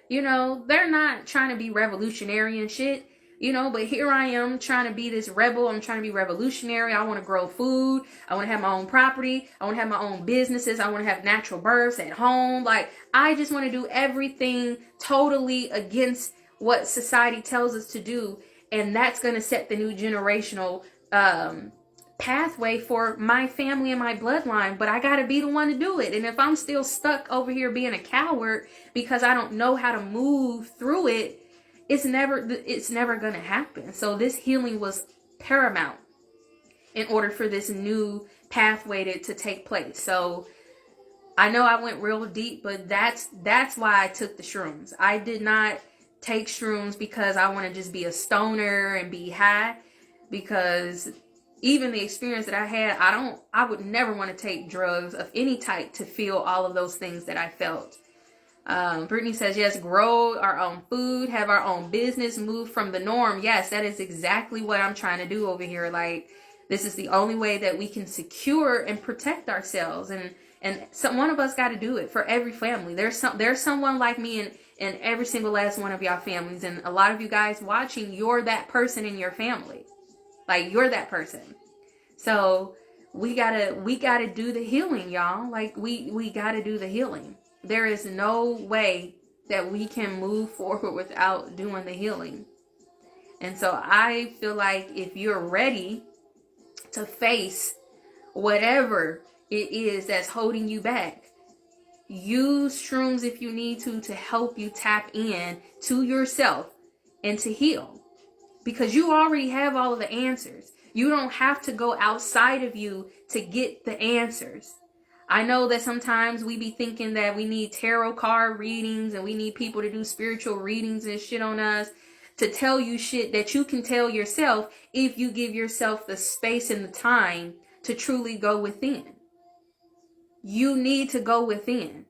you know, they're not trying to be revolutionary and shit, you know, but here I am trying to be this rebel. I'm trying to be revolutionary. I want to grow food. I want to have my own property. I want to have my own businesses. I want to have natural births at home. Like, I just want to do everything totally against what society tells us to do. And that's going to set the new generational pathway for my family and my bloodline. But I got to be the one to do it. And if I'm still stuck over here being a coward because I don't know how to move through it, it's never going to happen. So this healing was paramount in order for this new pathway to take place. So I know I went real deep, but that's why I took the shrooms. I did not take shrooms because I want to just be a stoner and be high, because even the experience that I had, I would never want to take drugs of any type to feel all of those things that I felt. Brittany says, yes, grow our own food, have our own business, move from the norm. Yes, that is exactly what I'm trying to do over here. Like, this is the only way that we can secure and protect ourselves. And one of us got to do it for every family. There's someone like me in every single last one of y'all families. And a lot of you guys watching, you're that person in your family. Like, you're that person. So we gotta do the healing, y'all. Like we gotta do the healing. There is no way that we can move forward without doing the healing. And so I feel like if you're ready to face whatever it is that's holding you back, use shrooms if you need to help you tap in to yourself and to heal. Because you already have all of the answers. You don't have to go outside of you to get the answers. I know that sometimes we be thinking that we need tarot card readings and we need people to do spiritual readings and shit on us to tell you shit that you can tell yourself if you give yourself the space and the time to truly go within. You need to go within.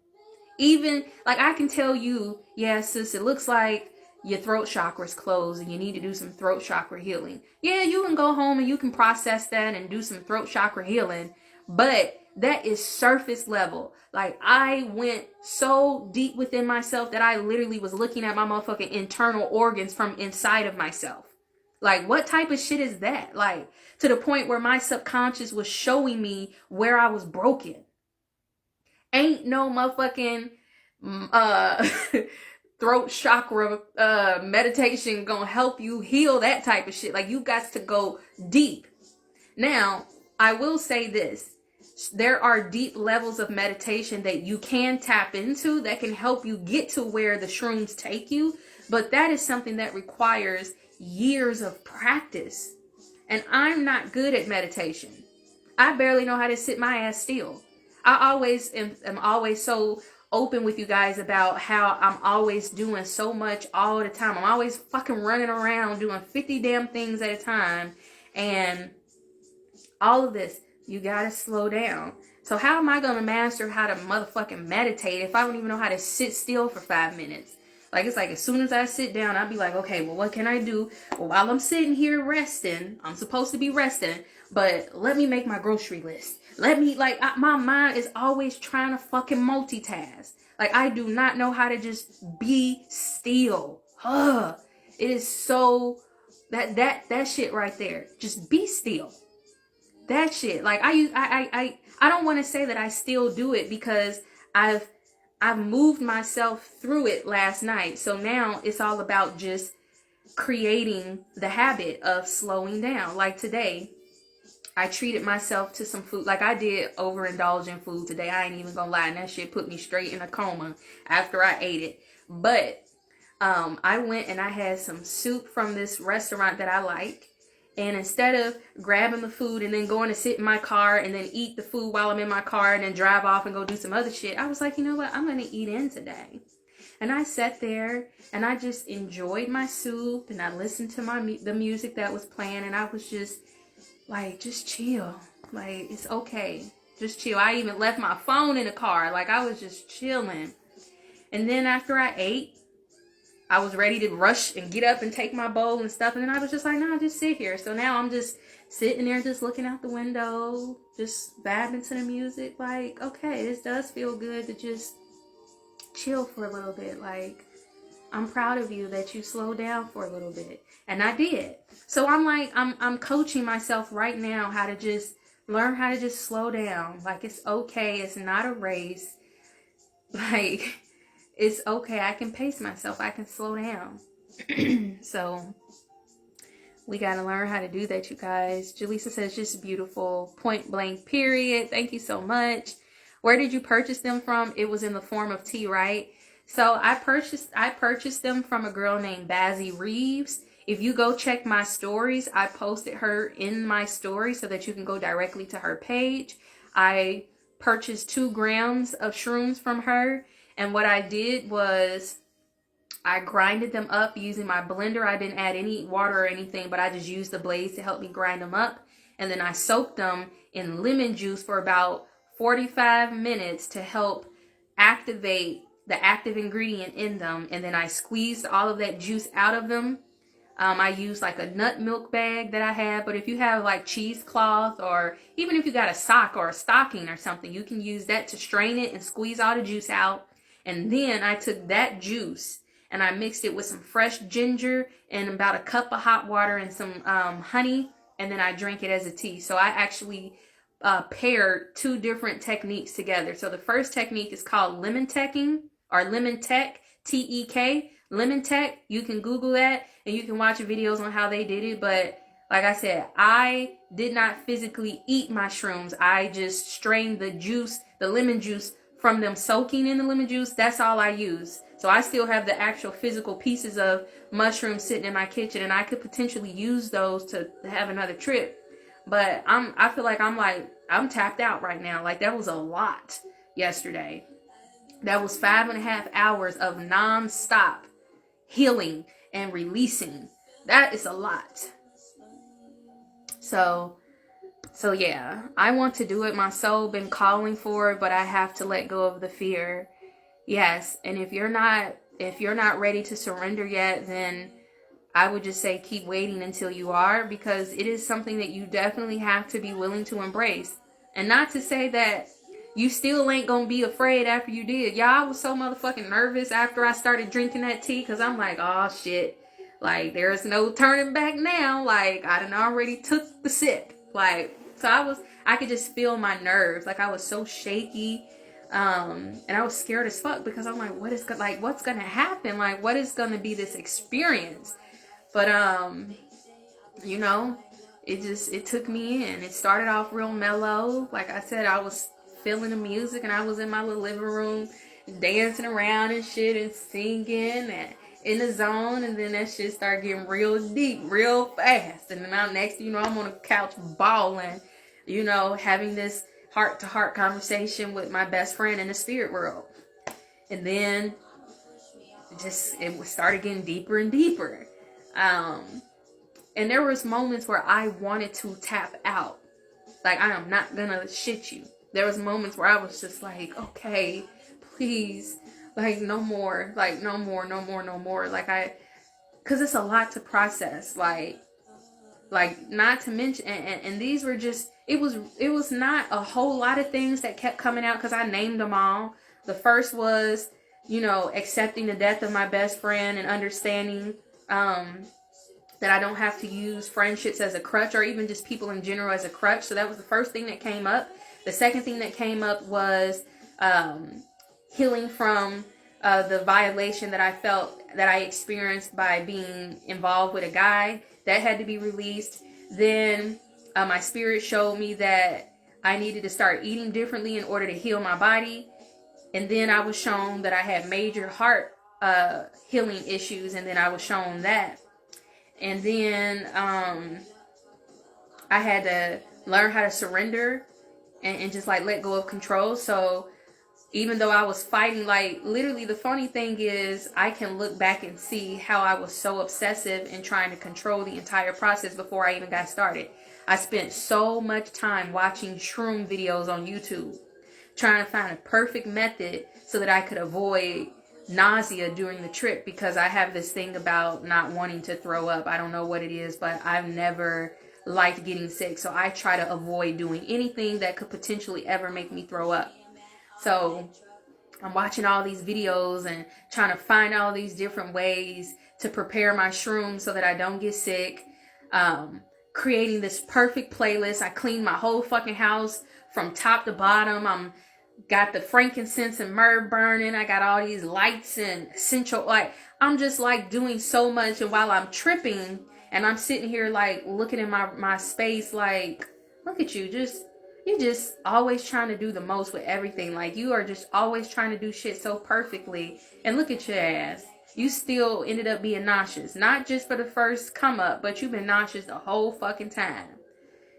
Even, like, I can tell you, yeah, sis, it looks like your throat chakra's closed and you need to do some throat chakra healing. Yeah, you can go home and you can process that and do some throat chakra healing, but that is surface level. Like, I went so deep within myself that I literally was looking at my motherfucking internal organs from inside of myself. Like, what type of shit is that? Like, to the point where my subconscious was showing me where I was broken. Ain't no motherfucking throat chakra meditation gonna help you heal that type of shit. Like, you got to go deep. Now, I will say this. There are deep levels of meditation that you can tap into that can help you get to where the shrooms take you. But that is something that requires years of practice. And I'm not good at meditation. I barely know how to sit my ass still. I always am always so open with you guys about how I'm always doing so much all the time. I'm always fucking running around doing 50 damn things at a time. And all of this, you gotta slow down. So how am I gonna master how to motherfucking meditate if I don't even know how to sit still for 5 minutes? Like, it's like as soon as I sit down, I'll be like, okay, well, what can I do? Well, while I'm sitting here resting, I'm supposed to be resting, but let me make my grocery list. Let me, like, my mind is always trying to fucking multitask. Like, I do not know how to just be still. It is so, that shit right there. Just be still. That shit. Like, I don't want to say that I still do it because I've moved myself through it last night. So now it's all about just creating the habit of slowing down. Like today, I treated myself to some food. Like, I did overindulge in food today. I ain't even gonna lie. And that shit put me straight in a coma after I ate it. But I went and I had some soup from this restaurant that I like. And instead of grabbing the food and then going to sit in my car and then eat the food while I'm in my car and then drive off and go do some other shit, I was like, you know what? I'm going to eat in today. And I sat there and I just enjoyed my soup and I listened to the music that was playing, and I was just like, just chill. Like, it's okay. Just chill. I even left my phone in the car. Like, I was just chilling. And then after I ate, I was ready to rush and get up and take my bowl and stuff. And then I was just like, nah, just sit here. So now I'm just sitting there, just looking out the window, just vibing to the music. Like, okay, this does feel good to just chill for a little bit. Like, I'm proud of you that you slowed down for a little bit. And I did. So I'm like, I'm coaching myself right now how to just learn how to just slow down. Like, it's okay. It's not a race. Like, it's okay. I can pace myself. I can slow down. So we got to learn how to do that, you guys. Jaleesa says, just beautiful. Point blank, period. Thank you so much. Where did you purchase them from? It was in the form of tea, right? So I purchased them from a girl named Bazzy Reeves. If you go check my stories, I posted her in my story so that you can go directly to her page. I purchased 2 grams of shrooms from her. And what I did was I grinded them up using my blender. I didn't add any water or anything, but I just used the blades to help me grind them up. And then I soaked them in lemon juice for about 45 minutes to help activate the active ingredient in them. And then I squeezed all of that juice out of them. I used like a nut milk bag that I have, but if you have like cheesecloth, or even if you got a sock or a stocking or something, you can use that to strain it and squeeze all the juice out. And then I took that juice and I mixed it with some fresh ginger and about a cup of hot water and some honey. and then I drink it as a tea. So I actually paired two different techniques together. So the first technique is called lemon teching, or lemon tech, Tek, lemon tech. You can Google that and you can watch videos on how they did it. But like I said, I did not physically eat my shrooms. I just strained the juice, the lemon juice, from them soaking in the lemon juice. That's all I use. So I still have the actual physical pieces of mushrooms sitting in my kitchen, and I could potentially use those to have another trip. But I feel like I'm tapped out right now. Like, that was a lot yesterday. That was 5.5 hours of non-stop healing and releasing. That is a lot. So yeah, I want to do it. My soul been calling for it, but I have to let go of the fear. Yes, and if you're not ready to surrender yet, then I would just say keep waiting until you are, because it is something that you definitely have to be willing to embrace. And not to say that you still ain't gonna be afraid after you did. Y'all, I was so motherfucking nervous after I started drinking that tea, because I'm like, oh shit, like, there's no turning back now. Like, I done already took the sip. Like, so I could just feel my nerves. Like, I was so shaky. And I was scared as fuck, because I'm like, what's gonna happen? Like, what is gonna be this experience? But, you know, it took me in. It started off real mellow. Like I said, I was feeling the music, and I was in my little living room dancing around and shit and singing and in the zone. And then that shit started getting real deep, real fast. And then now, next thing you know, I'm on the couch bawling, you know, having this heart-to-heart conversation with my best friend in the spirit world. And then it started getting deeper and deeper. And there was moments where I wanted to tap out. Like, I am not gonna shit you. There was moments where I was just like, okay, please, like, no more, like, no more. Like, cause it's a lot to process. Like, not to mention, and these were just, it was not a whole lot of things that kept coming out, because I named them all. The first was, you know, accepting the death of my best friend and understanding, that I don't have to use friendships as a crutch, or even just people in general as a crutch. So that was the first thing that came up. The second thing that came up was healing from the violation that I felt that I experienced by being involved with a guy. That had to be released. Then my spirit showed me that I needed to start eating differently in order to heal my body. And then I was shown that I had major heart healing issues, and then I was shown that. And then I had to learn how to surrender and just like let go of control. So even though I was fighting, like, literally, the funny thing is I can look back and see how I was so obsessive in trying to control the entire process before I even got started. I spent so much time watching shroom videos on YouTube, trying to find a perfect method so that I could avoid nausea during the trip, because I have this thing about not wanting to throw up. I don't know what it is, but I've never liked getting sick. So I try to avoid doing anything that could potentially ever make me throw up. So I'm watching all these videos and trying to find all these different ways to prepare my shrooms so that I don't get sick. Creating this perfect playlist. I cleaned my whole fucking house from top to bottom. I'm got the frankincense and myrrh burning. I got all these lights and essential, like, I'm just like doing so much. And while I'm tripping and I'm sitting here like looking in my space, like, look at you, you're just always trying to do the most with everything. Like, you are just always trying to do shit so perfectly. And look at your ass. You still ended up being nauseous. Not just for the first come up, but you've been nauseous the whole fucking time.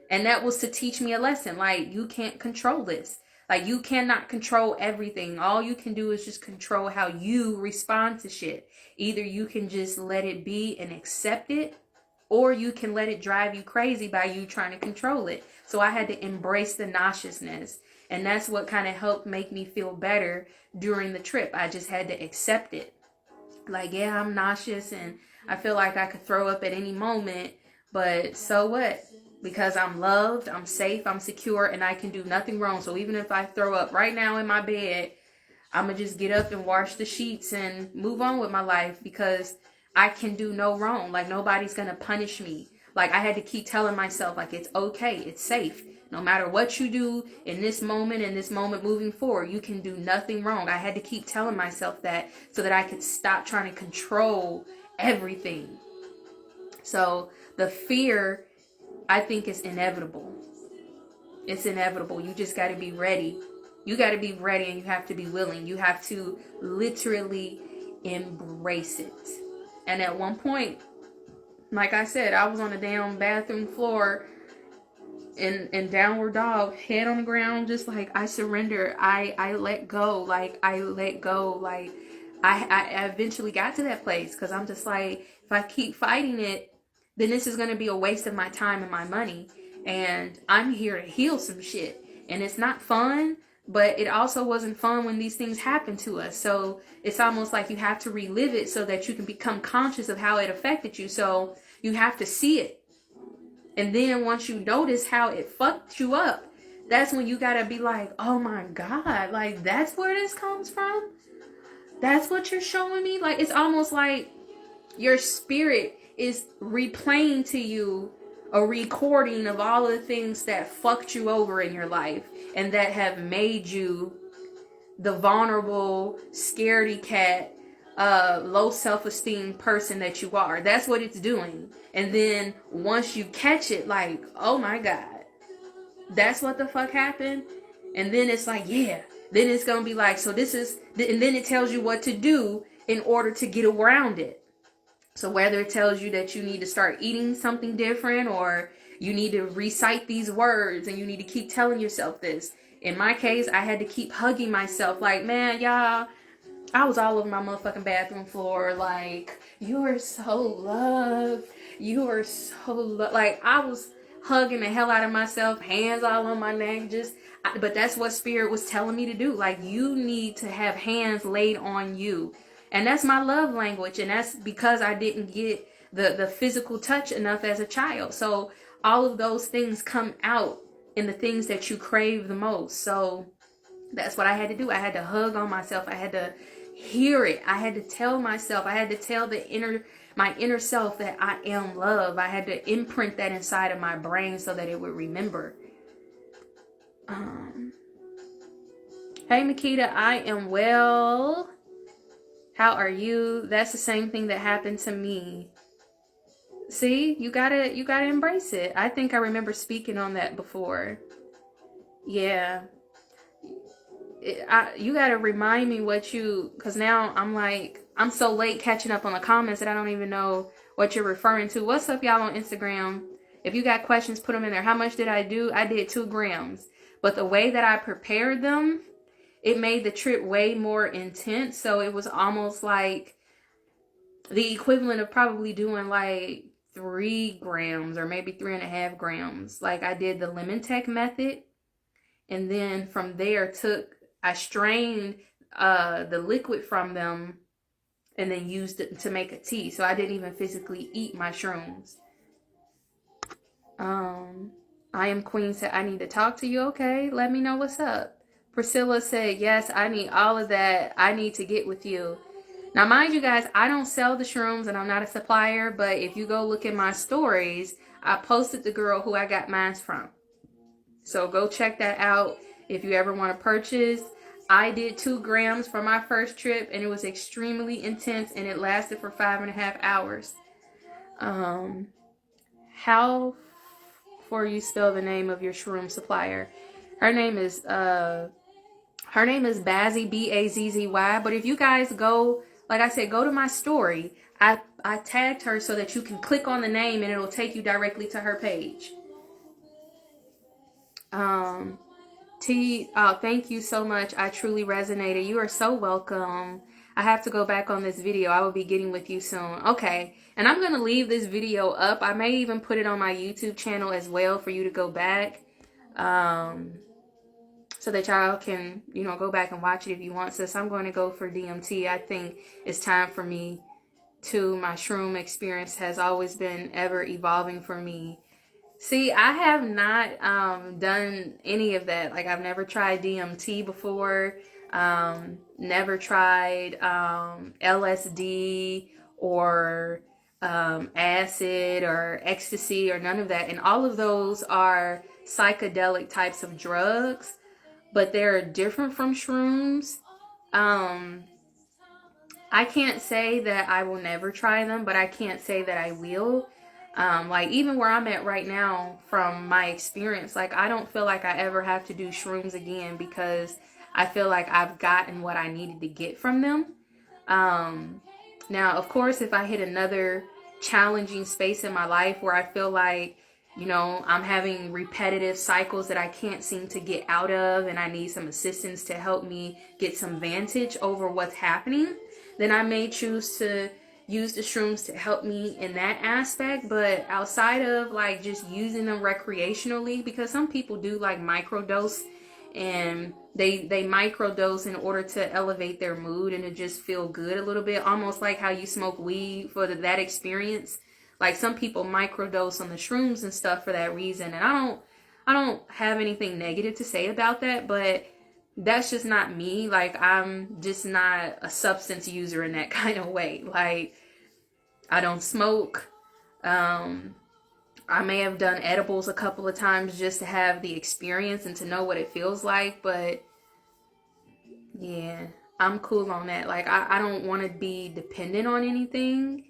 And that was to teach me a lesson. Like, you can't control this. Like, you cannot control everything. All you can do is just control how you respond to shit. Either you can just let it be and accept it, or you can let it drive you crazy by you trying to control it. So I had to embrace the nauseousness. And that's what kind of helped make me feel better during the trip. I just had to accept it. Like, yeah, I'm nauseous and I feel like I could throw up at any moment. But so what? Because I'm loved, I'm safe, I'm secure, and I can do nothing wrong. So even if I throw up right now in my bed, I'm going to just get up and wash the sheets and move on with my life, because I can do no wrong. Like, nobody's going to punish me. Like, I had to keep telling myself, like, it's okay, it's safe. No matter what you do in this moment moving forward, you can do nothing wrong. I had to keep telling myself that so that I could stop trying to control everything. So the fear, I think, is inevitable. It's inevitable. You just got to be ready. You got to be ready, and you have to be willing. You have to literally embrace it. And at one point, like I said, I was on the damn bathroom floor in downward dog, head on the ground, just like, I surrender. I let go. Like, I let go. Like, I eventually got to that place, because I'm just like, if I keep fighting it, then this is going to be a waste of my time and my money. And I'm here to heal some shit. And it's not fun, but it also wasn't fun when these things happen to us. So it's almost like you have to relive it so that you can become conscious of how it affected you. So you have to see it. And then once you notice how it fucked you up, that's when you gotta be like, oh my God, like, that's where this comes from? That's what you're showing me? Like, it's almost like your spirit is replaying to you a recording of all of the things that fucked you over in your life and that have made you the vulnerable, scaredy cat, low self-esteem person that you are. That's what it's doing. And then once you catch it, like, oh my God, that's what the fuck happened. And then it's like, yeah, then it's gonna be like, so this is, and then it tells you what to do in order to get around it. So whether it tells you that you need to start eating something different, or you need to recite these words and you need to keep telling yourself this. In my case, I had to keep hugging myself like, man, y'all, I was all over my motherfucking bathroom floor. Like, you are so loved. You are so loved. Like, I was hugging the hell out of myself, hands all on my neck, but that's what spirit was telling me to do. Like, you need to have hands laid on you. And that's my love language. And that's because I didn't get the physical touch enough as a child. So all of those things come out in the things that you crave the most. So that's what I had to do. I had to hug on myself. I had to hear it. I had to tell myself. I had to tell my inner self that I am love. I had to imprint that inside of my brain so that it would remember. Hey Makita, I am well. How are you? That's the same thing that happened to me. See, you gotta embrace it. I think I remember speaking on that before. Yeah. You gotta remind me because now I'm so late catching up on the comments that I don't even know what you're referring to. What's up, y'all, on Instagram? If you got questions, put them in there. How much did I do? I did 2 grams. But the way that I prepared them, it made the trip way more intense. So it was almost like the equivalent of probably doing like 3 grams or maybe 3.5 grams. Like, I did the lemon tech method. And then from there I strained the liquid from them and then used it to make a tea. So I didn't even physically eat my shrooms. I am Queen said, I need to talk to you. Okay, let me know what's up. Priscilla said, yes, I need all of that. I need to get with you. Now, mind you guys, I don't sell the shrooms and I'm not a supplier, but if you go look at my stories, I posted the girl who I got mine from. So go check that out if you ever want to purchase. I did 2 grams for my first trip and it was extremely intense and it lasted for 5.5 hours. How for you spell the name of your shroom supplier? Her name is Bazzy, Bazzy. But if you guys go, like I said, go to my story. I tagged her so that you can click on the name and it'll take you directly to her page. Thank you so much. I truly resonated. You are so welcome. I have to go back on this video. I will be getting with you soon. Okay. And I'm going to leave this video up. I may even put it on my YouTube channel as well for you to go back. So that y'all can, go back and watch it if you want. So I'm going to go for DMT. I think it's time for me to. My shroom experience has always been ever evolving for me. See, I have not done any of that. Like, I've never tried DMT before. Never tried LSD or acid or ecstasy or none of that. And all of those are psychedelic types of drugs, but they're different from shrooms. Um, I can't say that I will never try them, but I can't say that I will. Like even where I'm at right now, from my experience, like I don't feel like I ever have to do shrooms again because I feel like I've gotten what I needed to get from them. Um, Now, of course, if I hit another challenging space in my life where I feel like, I'm having repetitive cycles that I can't seem to get out of and I need some assistance to help me get some vantage over what's happening, then I may choose to use the shrooms to help me in that aspect. But outside of like just using them recreationally, because some people do like microdose and they microdose in order to elevate their mood and to just feel good a little bit, almost like how you smoke weed for that experience. Like some people microdose on the shrooms and stuff for that reason, and I don't have anything negative to say about that, but that's just not me. Like I'm just not a substance user in that kind of way. Like I don't smoke. I may have done edibles a couple of times just to have the experience and to know what it feels like, but yeah, I'm cool on that. Like I don't want to be dependent on anything.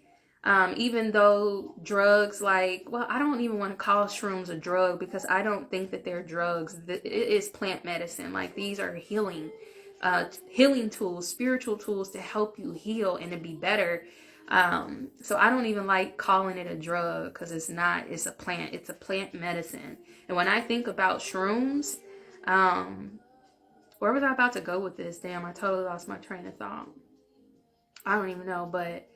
Even though drugs, like, well, I don't even want to call shrooms a drug because I don't think that they're drugs. It is plant medicine. Like these are healing tools, spiritual tools to help you heal and to be better. So I don't even like calling it a drug because it's not. It's a plant medicine. And when I think about shrooms, where was I about to go with this? Damn, I totally lost my train of thought. I don't even know, but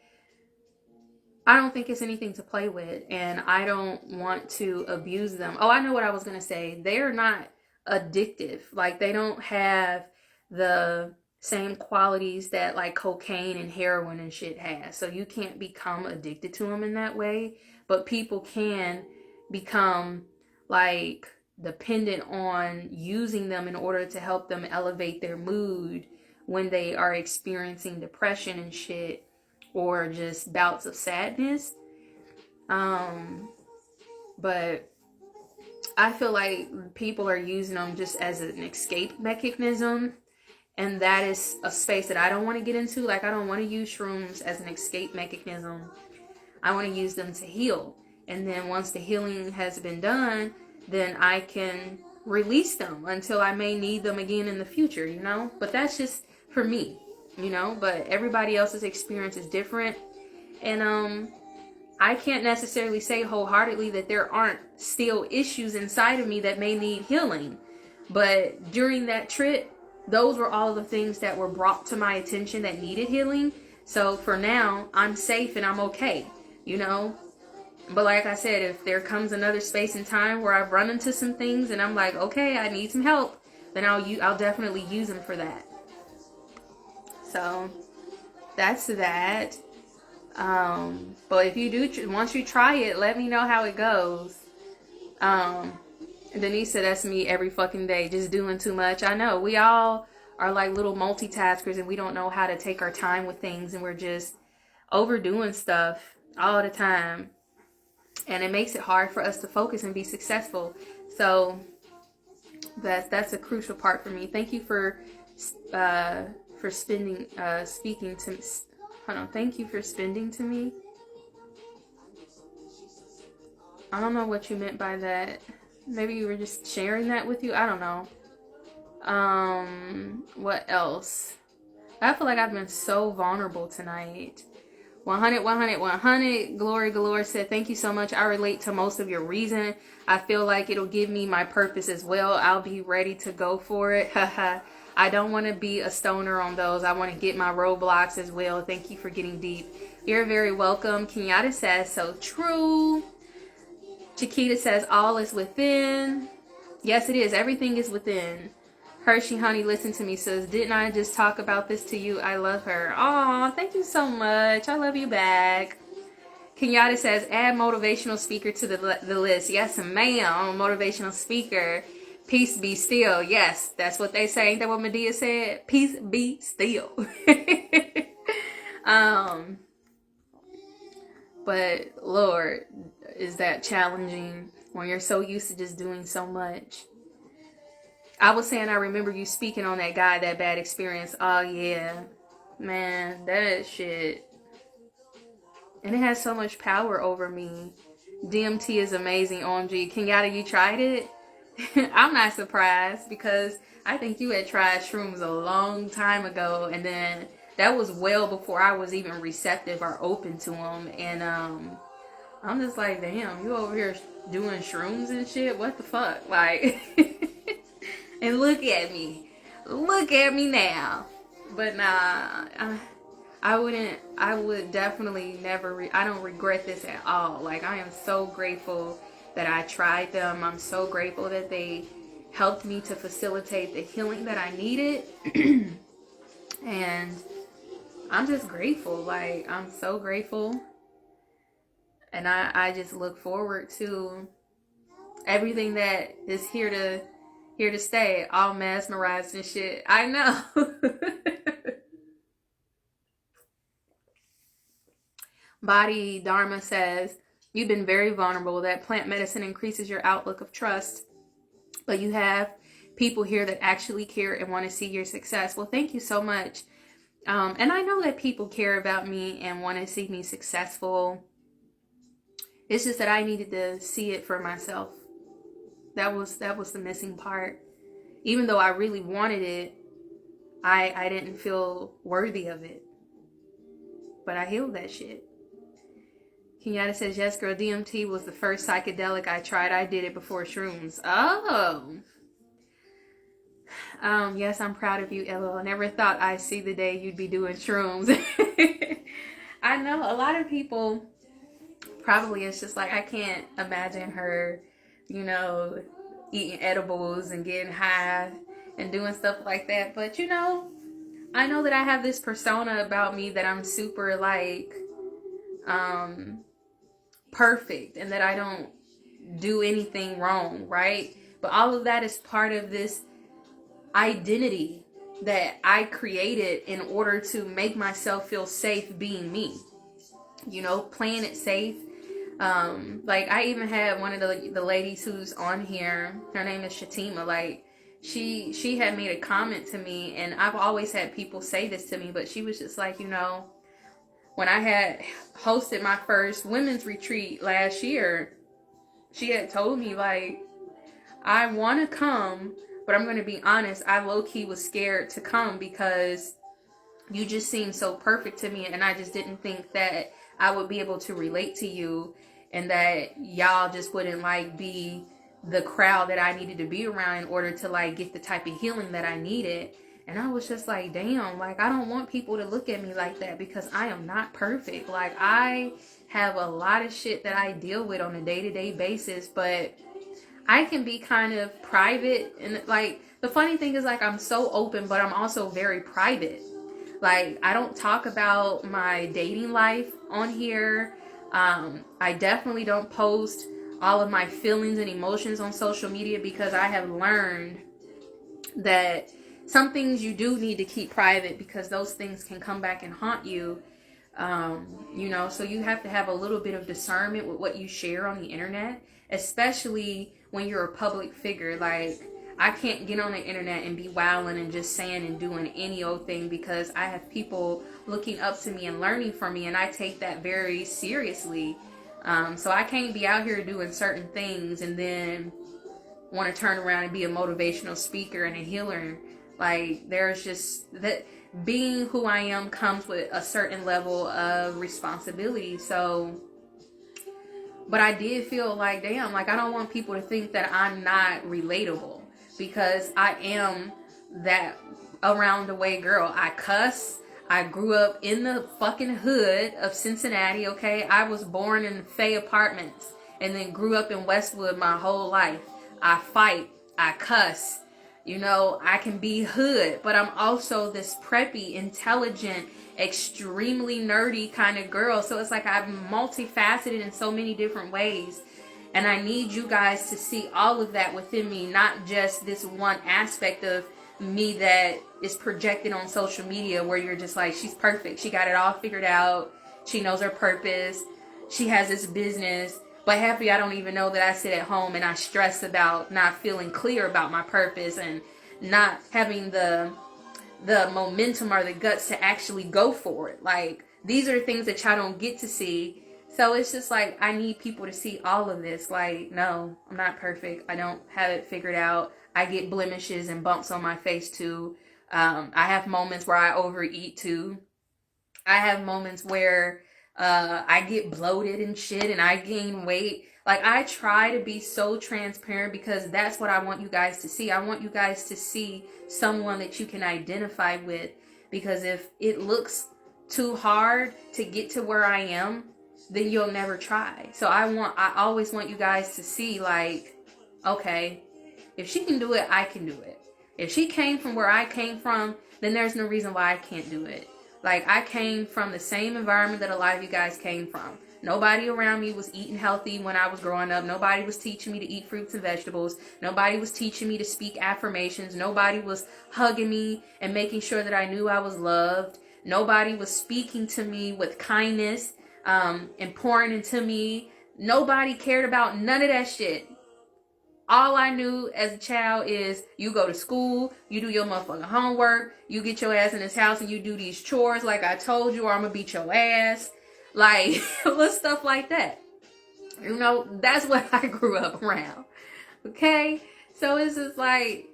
I don't think it's anything to play with, and I don't want to abuse them. Oh, I know what I was going to say. They're not addictive. Like, they don't have the same qualities that, like, cocaine and heroin and shit has. So you can't become addicted to them in that way, but people can become, like, dependent on using them in order to help them elevate their mood when they are experiencing depression and shit, or just bouts of sadness. But I feel like people are using them just as an escape mechanism, and that is a space that I don't want to get into. Like I don't want to use shrooms as an escape mechanism. I want to use them to heal, and then once the healing has been done, then I can release them until I may need them again in the future, but that's just for me. But everybody else's experience is different. And I can't necessarily say wholeheartedly that there aren't still issues inside of me that may need healing. But during that trip, those were all the things that were brought to my attention that needed healing. So for now, I'm safe and I'm okay, But like I said, if there comes another space and time where I've run into some things and I'm like, okay, I need some help, then I'll definitely use them for that. So that's that. But if you do, once you try it, let me know how it goes. Denise said that's me every fucking day, just doing too much. I know we all are like little multitaskers and we don't know how to take our time with things, and we're just overdoing stuff all the time. And it makes it hard for us to focus and be successful. So that's a crucial part for me. Thank you for speaking to me. Hold on. Thank you for spending to me. I don't know what you meant by that. Maybe you were just sharing that with you. I don't know. What else? I feel like I've been so vulnerable tonight. 100, 100, 100. Glory Galore said, thank you so much. I relate to most of your reason. I feel like it'll give me my purpose as well. I'll be ready to go for it. I don't want to be a stoner on those. I want to get my roadblocks as well. Thank you for getting deep. You're very welcome. Kenyatta says, so true. Chiquita says, all is within. Yes, it is. Everything is within. Hershey Honey, listen to me, says, didn't I just talk about this to you? I love her. Aw, thank you so much. I love you back. Kenyatta says, add motivational speaker to the list. Yes, ma'am. I'm a motivational speaker. Peace be still. Yes, that's what they say. Ain't that what Medea said? Peace be still. But But Lord, is that challenging when you're so used to just doing so much. I was saying I remember you speaking on that guy, that bad experience. Oh yeah, man, that shit. And it has so much power over me. DMT is amazing, OMG. Kenyatta, you tried it? I'm not surprised because I think you had tried shrooms a long time ago, and then that was well before I was even receptive or open to them. And I'm just like, damn, you over here doing shrooms and shit? What the fuck? Like, and look at me now. But nah, I would definitely never, I don't regret this at all. Like, I am so grateful that I tried them. I'm so grateful that they helped me to facilitate the healing that I needed. And I'm just grateful. Like, I'm so grateful. And I just look forward to everything that is here to stay. All mesmerized and shit. I know. Body Dharma says, you've been very vulnerable. That plant medicine increases your outlook of trust. But you have people here that actually care and want to see your success. Well, thank you so much. And I know that people care about me and want to see me successful. It's just that I needed to see it for myself. That was the missing part. Even though I really wanted it, I didn't feel worthy of it. But I healed that shit. Kenyatta says, yes, girl, DMT was the first psychedelic I tried. I did it before shrooms. Oh. Yes, I'm proud of you, LL. I never thought I'd see the day you'd be doing shrooms. I know a lot of people probably, it's just like, I can't imagine her, you know, eating edibles and getting high and doing stuff like that. But, you know, I know that I have this persona about me that I'm super, like, perfect and that I don't do anything wrong, right? But all of that is part of this identity that I created in order to make myself feel safe being me, you know, playing it safe. Like I even had one of the ladies who's on here, her name is Shatima. Like she had made a comment to me, and I've always had people say this to me, but she was just like, you know, when I had hosted my first women's retreat last year, she had told me, like, I want to come, but I'm going to be honest, I low-key was scared to come because you just seemed so perfect to me, and I just didn't think that I would be able to relate to you, and that y'all just wouldn't, like, be the crowd that I needed to be around in order to, like, get the type of healing that I needed. And I was just like, damn, like, I don't want people to look at me like that because I am not perfect. Like, I have a lot of shit that I deal with on a day-to-day basis, but I can be kind of private. And, like, the funny thing is, like, I'm so open, but I'm also very private. Like, I don't talk about my dating life on here. I definitely don't post all of my feelings and emotions on social media because I have learned that some things you do need to keep private because those things can come back and haunt you. You know, so you have to have a little bit of discernment with what you share on the internet, especially when you're a public figure. Like, I can't get on the internet and be wilding and just saying and doing any old thing because I have people looking up to me and learning from me, and I take that very seriously. So I can't be out here doing certain things and then want to turn around and be a motivational speaker and a healer. Like, there's just that being who I am comes with a certain level of responsibility. So, but I did feel like, damn, like, I don't want people to think that I'm not relatable because I am that around the way girl. I cuss. I grew up in the fucking hood of Cincinnati, okay? I was born in Fay Apartments and then grew up in Westwood my whole life. I fight. I cuss. You know, I can be hood, but I'm also this preppy, intelligent, extremely nerdy kind of girl. So it's like I'm multifaceted in so many different ways. And I need you guys to see all of that within me, not just this one aspect of me that is projected on social media where you're just like, she's perfect. She got it all figured out. She knows her purpose. she has this business, but happy I don't even know that I sit at home and I stress about not feeling clear about my purpose and not having the momentum or the guts to actually go for it. Like, these are the things that y'all don't get to see. So it's just like, I need people to see all of this. Like, no, I'm not perfect. I don't have it figured out. I get blemishes and bumps on my face too. I have moments where I overeat too. I have moments where I get bloated and shit and I gain weight. Like, I try to be so transparent because that's what I want you guys to see. I want you guys to see someone that you can identify with, because if it looks too hard to get to where I am, then you'll never try. So I always want you guys to see, like, okay, if she can do it, I can do it. If she came from where I came from, then there's no reason why I can't do it. Like, I came from the same environment that a lot of you guys came from. Nobody around me was eating healthy when I was growing up. Nobody was teaching me to eat fruits and vegetables. Nobody was teaching me to speak affirmations. Nobody was hugging me and making sure that I knew I was loved. Nobody was speaking to me with kindness and pouring into me. Nobody cared about none of that shit. All I knew as a child is you go to school, you do your motherfucking homework, you get your ass in this house and you do these chores like I told you, or I'm gonna beat your ass. Like, little stuff like that. You know, that's what I grew up around. Okay? So it's just like,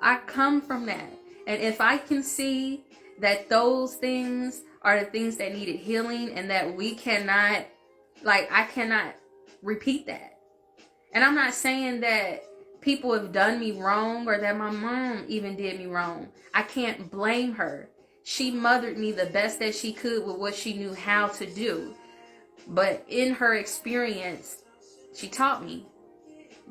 I come from that. And if I can see that those things are the things that needed healing and that we cannot, like, I cannot repeat that. And I'm not saying that people have done me wrong or that my mom even did me wrong. I can't blame her. She mothered me the best that she could with what she knew how to do. But in her experience, she taught me,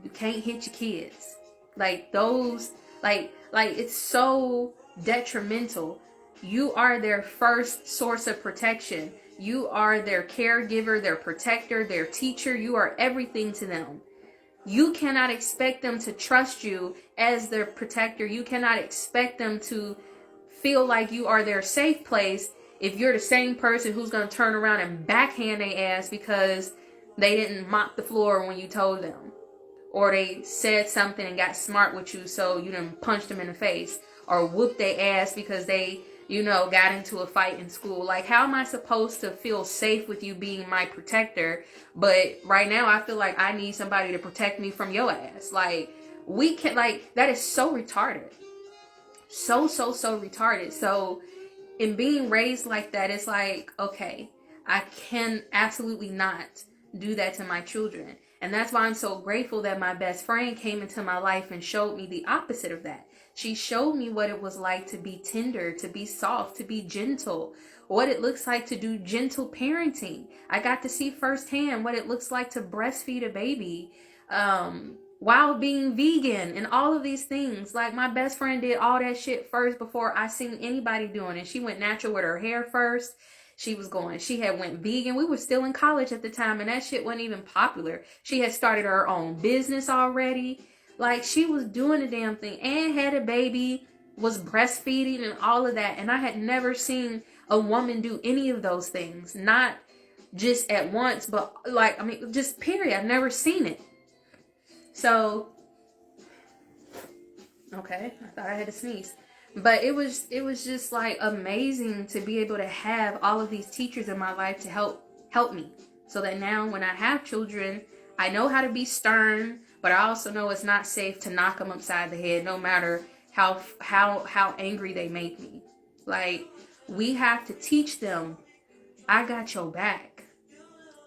you can't hit your kids. Like, those, like it's so detrimental. You are their first source of protection. You are their caregiver, their protector, their teacher. You are everything to them. You cannot expect them to trust you as their protector. You cannot expect them to feel like you are their safe place if you're the same person who's going to turn around and backhand their ass because they didn't mop the floor when you told them, or they said something and got smart with you so you didn't punch them in the face, or whoop their ass because they, you know, got into a fight in school. Like, how am I supposed to feel safe with you being my protector, but right now I feel like I need somebody to protect me from your ass? Like, we can, like, that is so retarded. So retarded. So in being raised like that, it's like, okay, I can absolutely not do that to my children. And that's why I'm so grateful that my best friend came into my life and showed me the opposite of that. She showed me what it was like to be tender, to be soft, to be gentle, what it looks like to do gentle parenting. I got to see firsthand what it looks like to breastfeed a baby, while being vegan and all of these things. Like, my best friend did all that shit first before I seen anybody doing it. She went natural with her hair first. She had went vegan. We were still in college at the time and that shit wasn't even popular. She had started her own business already. Like, she was doing the damn thing and had a baby, was breastfeeding and all of that. And I had never seen a woman do any of those things. Not just at once, but like, I mean, just period. I've never seen it. So, okay, I thought I had to sneeze. But it was just like amazing to be able to have all of these teachers in my life to help me. So that now when I have children, I know how to be stern, but I also know it's not safe to knock them upside the head, no matter how angry they make me. Like, we have to teach them, I got your back.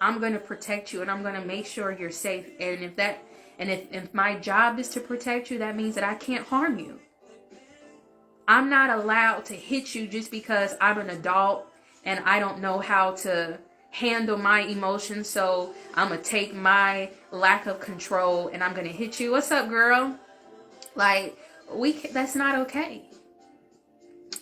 I'm going to protect you and I'm going to make sure you're safe. And if my job is to protect you, that means that I can't harm you. I'm not allowed to hit you just because I'm an adult and I don't know how to handle my emotions. So I'm going to take my lack of control and I'm going to hit you. What's up, girl? Like, that's not okay.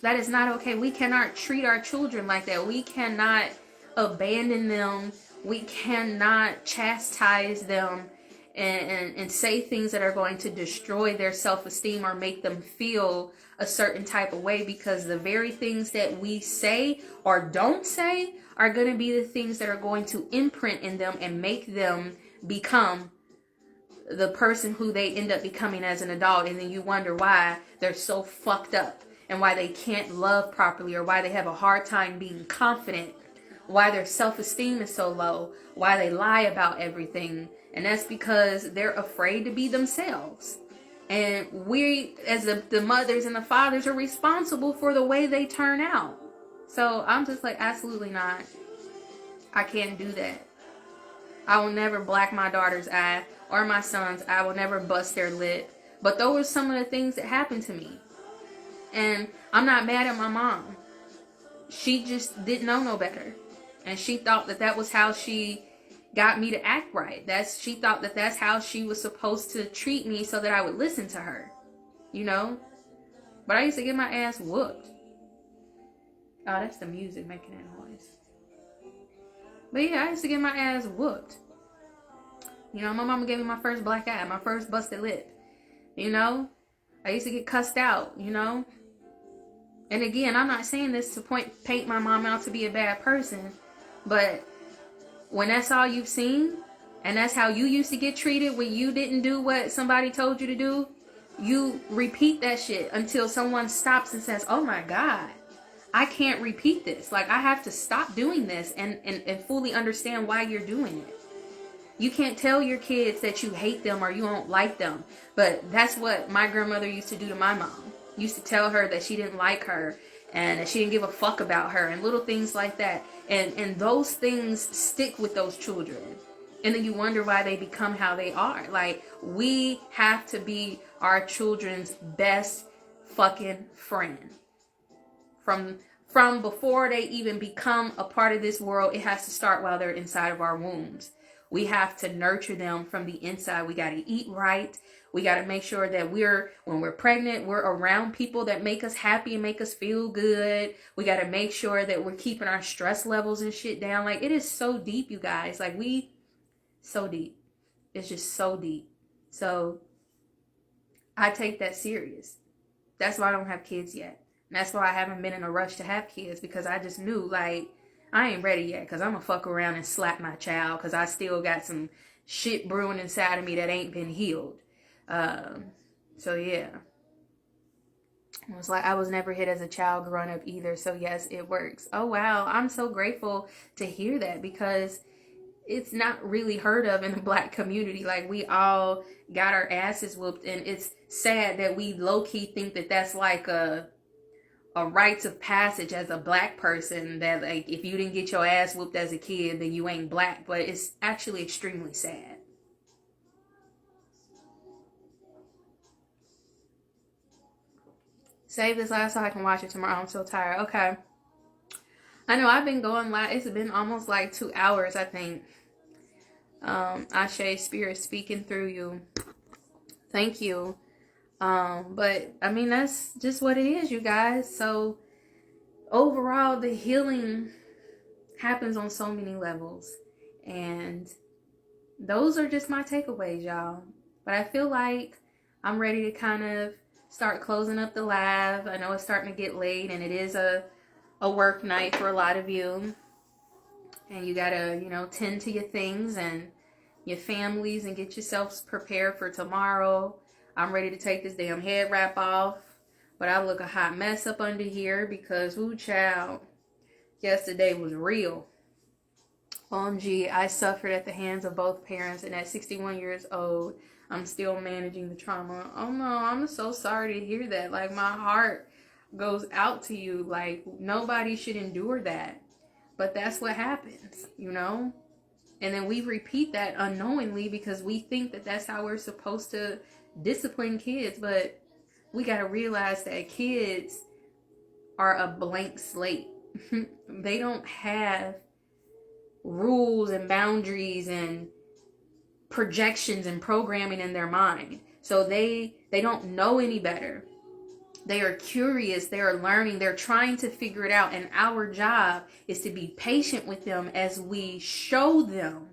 That is not okay. We cannot treat our children like that. We cannot abandon them. We cannot chastise them and say things that are going to destroy their self-esteem or make them feel a certain type of way, because the very things that we say or don't say are going to be the things that are going to imprint in them and make them become the person who they end up becoming as an adult. And then you wonder why they're so fucked up and why they can't love properly, or why they have a hard time being confident, why their self-esteem is so low, why they lie about everything. And that's because they're afraid to be themselves. And we, as the mothers and the fathers, are responsible for the way they turn out. So I'm just like, absolutely not. I can't do that. I will never black my daughter's eye or my son's. I will never bust their lip. But those were some of the things that happened to me. And I'm not mad at my mom. She just didn't know no better. And she thought that that was how she got me to act right. She thought that that's how she was supposed to treat me so that I would listen to her. You know? But I used to get my ass whooped. Oh, that's the music making that noise. But yeah, I used to get my ass whooped. You know, my mama gave me my first black eye, my first busted lip. You know? I used to get cussed out, you know? And again, I'm not saying this to paint my mom out to be a bad person. But when that's all you've seen, and that's how you used to get treated when you didn't do what somebody told you to do, you repeat that shit until someone stops and says, oh my God, I can't repeat this. Like, I have to stop doing this and fully understand why you're doing it. You can't tell your kids that you hate them or you don't like them. But that's what my grandmother used to do to my mom. Used to tell her that she didn't like her and that she didn't give a fuck about her and little things like that. And those things stick with those children. And then you wonder why they become how they are. Like, we have to be our children's best fucking friend. From before they even become a part of this world, it has to start while they're inside of our wombs. We have to nurture them from the inside. We got to eat right. We got to make sure that when we're pregnant, we're around people that make us happy and make us feel good. We got to make sure that we're keeping our stress levels and shit down. Like, it is so deep, you guys. Like, so deep. It's just so deep. So I take that serious. That's why I don't have kids yet. And that's why I haven't been in a rush to have kids, because I just knew, like, I ain't ready yet, because I'm going to fuck around and slap my child, because I still got some shit brewing inside of me that ain't been healed. So yeah. It was like I was never hit as a child growing up either. So yes, it works. Oh wow. I'm so grateful to hear that, because it's not really heard of in the Black community. Like, we all got our asses whooped, and it's sad that we low-key think that that's like a rites of passage as a Black person, that like if you didn't get your ass whooped as a kid, then you ain't Black. But it's actually extremely sad. Save this live so I can watch it tomorrow. I'm so tired. Okay. I know I've been going live. It's been almost like 2 hours, I think. Ashe, Spirit speaking through you. Thank you. But I mean, that's just what it is, you guys. So overall, the healing happens on so many levels. And those are just my takeaways, y'all. But I feel like I'm ready to kind of start closing up the live. I know it's starting to get late, and it is a work night for a lot of you. And you gotta, tend to your things and your families and get yourselves prepared for tomorrow. I'm ready to take this damn head wrap off. But I look a hot mess up under here because, ooh, child, yesterday was real. OMG, I suffered at the hands of both parents, and at 61 years old, I'm still managing the trauma. Oh no, I'm so sorry to hear that. Like, my heart goes out to you. Like, nobody should endure that. But that's what happens, And then we repeat that unknowingly because we think that that's how we're supposed to discipline kids. But we got to realize that kids are a blank slate. They don't have rules and boundaries and projections and programming in their mind. So they don't know any better. They are curious, they are learning, they're trying to figure it out. And our job is to be patient with them as we show them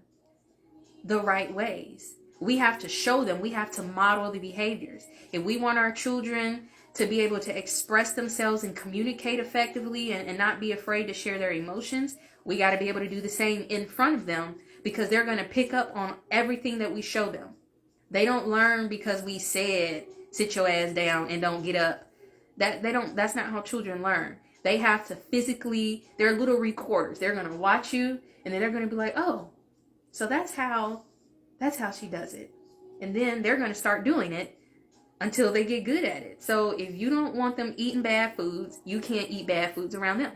the right ways. We have to show them. We have to model the behaviors. If we want our children to be able to express themselves and communicate effectively and not be afraid to share their emotions, we got to be able to do the same in front of them, because they're going to pick up on everything that we show them. They don't learn because we said, sit your ass down and don't get up. That's not how children learn. They have to physically, they're little recorders. They're going to watch you and then they're going to be like, oh, so that's how she does it. And then they're going to start doing it until they get good at it. So if you don't want them eating bad foods, you can't eat bad foods around them.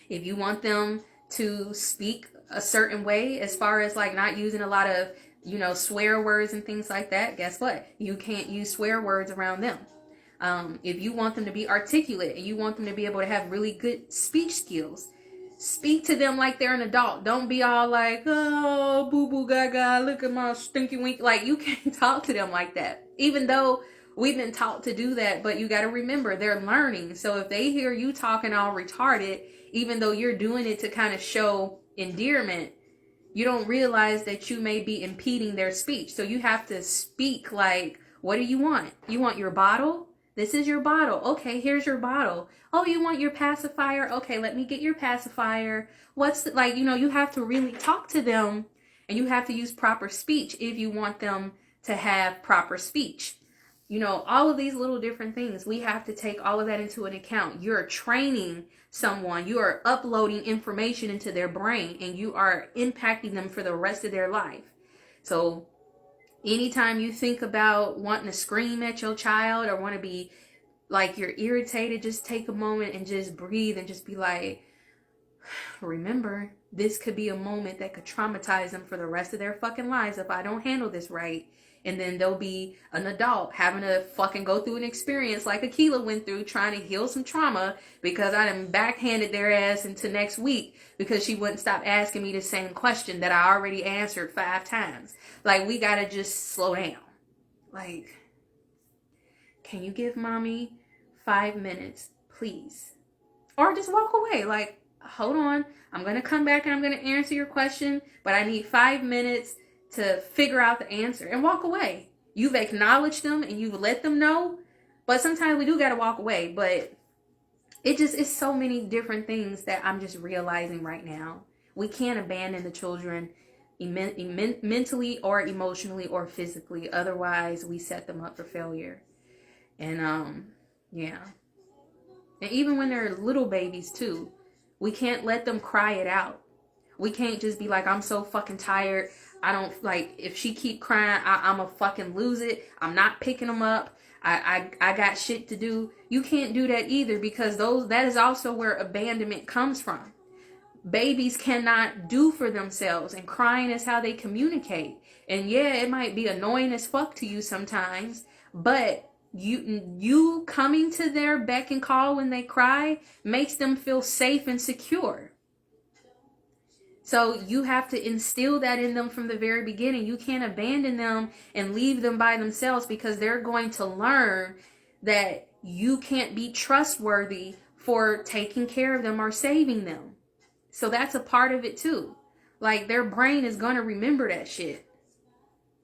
If you want them to speak a certain way, as far as like not using a lot of, swear words and things like that, guess what? You can't use swear words around them. If you want them to be articulate and you want them to be able to have really good speech skills, speak to them like they're an adult. Don't be all like, oh, boo boo gaga, look at my stinky wink. Like, you can't talk to them like that. Even though we've been taught to do that, but you got to remember, they're learning. So if they hear you talking all retarded, even though you're doing it to kind of show endearment, you don't realize that you may be impeding their speech. So you have to speak like, what do you want? You want your bottle? This is your bottle. Okay, here's your bottle. Oh, you want your pacifier? Okay, let me get your pacifier. You have to really talk to them, and you have to use proper speech if you want them to have proper speech. All of these little different things, we have to take all of that into an account. You're training someone, you are uploading information into their brain, and you are impacting them for the rest of their life. So anytime you think about wanting to scream at your child or want to be like you're irritated, just take a moment and just breathe and just be like, remember, this could be a moment that could traumatize them for the rest of their fucking lives if I don't handle this right. And then they'll be an adult having to fucking go through an experience like Akila went through, trying to heal some trauma because I done backhanded their ass into next week because she wouldn't stop asking me the same question that I already answered 5 times. Like, we gotta just slow down. Like, can you give mommy 5 minutes, please? Or just walk away. Like, hold on, I'm gonna come back and I'm gonna answer your question, but I need 5 minutes to figure out the answer, and walk away. You've acknowledged them and you've let them know, but sometimes we do got to walk away. But it's so many different things that I'm just realizing right now. We can't abandon the children mentally or emotionally or physically. Otherwise, we set them up for failure. And yeah. And even when they're little babies too, we can't let them cry it out. We can't just be like, I'm so fucking tired. I don't, like, if she keep crying, I'm a fucking lose it. I'm not picking them up. I got shit to do. You can't do that either, because that is also where abandonment comes from. Babies cannot do for themselves, and crying is how they communicate. And yeah, it might be annoying as fuck to you sometimes, but you coming to their beck and call when they cry makes them feel safe and secure. So you have to instill that in them from the very beginning. You can't abandon them and leave them by themselves, because they're going to learn that you can't be trustworthy for taking care of them or saving them. So that's a part of it too. Like, their brain is going to remember that shit.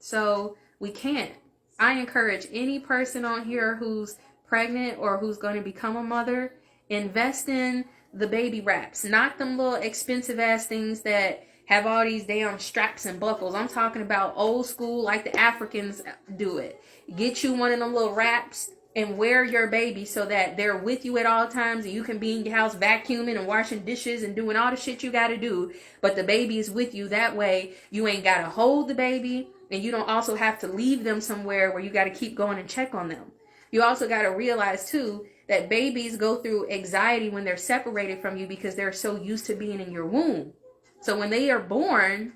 So we can't. I encourage any person on here who's pregnant or who's going to become a mother, invest in the baby wraps, not them little expensive ass things that have all these damn straps and buckles. I'm talking about old school, like the Africans do it. Get you one of them little wraps and wear your baby so that they're with you at all times, and you can be in your house vacuuming and washing dishes and doing all the shit you got to do, but the baby is with you. That way you ain't got to hold the baby, and you don't also have to leave them somewhere where you got to keep going and check on them. You also got to realize too that babies go through anxiety when they're separated from you, because they're so used to being in your womb. So when they are born,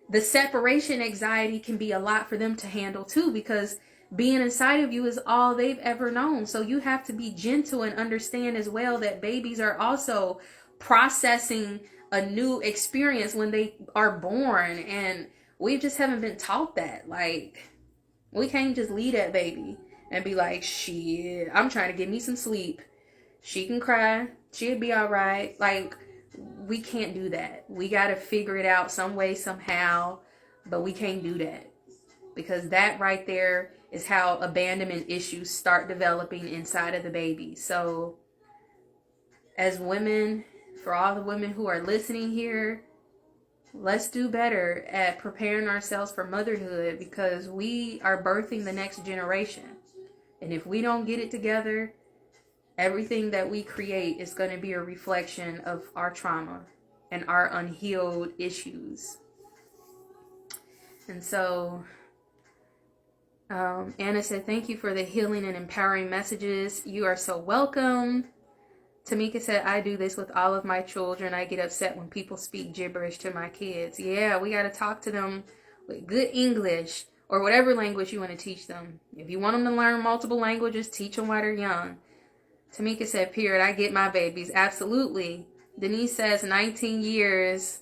the separation anxiety can be a lot for them to handle too, because being inside of you is all they've ever known. So you have to be gentle and understand as well that babies are also processing a new experience when they are born. And we just haven't been taught that. Like, we can't just leave that baby and be like, shit, I'm trying to get me some sleep. She can cry. She'll be all right. Like, we can't do that. We got to figure it out some way, somehow. But we can't do that, because that right there is how abandonment issues start developing inside of the baby. So as women, for all the women who are listening here, let's do better at preparing ourselves for motherhood, because we are birthing the next generation. And if we don't get it together, everything that we create is going to be a reflection of our trauma and our unhealed issues. And so, Anna said, thank you for the healing and empowering messages. You are so welcome. Tamika said, I do this with all of my children. I get upset when people speak gibberish to my kids. Yeah, we got to talk to them with good English, or whatever language you want to teach them. If you want them to learn multiple languages, teach them while they're young. Tamika said, period, I get my babies. Absolutely. Denise says 19 years.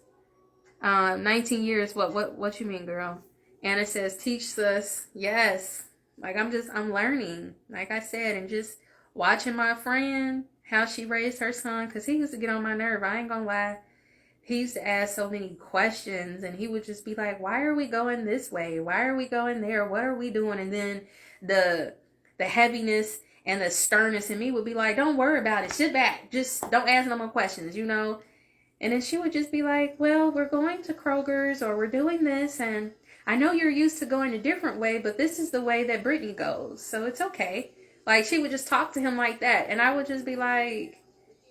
19 years, what you mean, girl? Anna says, teach us. Yes. Like, I'm learning. Like I said, and just watching my friend, how she raised her son, because he used to get on my nerve. I ain't gonna lie. He used to ask so many questions, and he would just be like, why are we going this way? Why are we going there? What are we doing? And then the heaviness and the sternness in me would be like, don't worry about it. Sit back. Just don't ask no more questions, you know? And then she would just be like, well, we're going to Kroger's, or we're doing this, and I know you're used to going a different way, but this is the way that Brittany goes, so it's okay. Like, she would just talk to him like that, and I would just be like,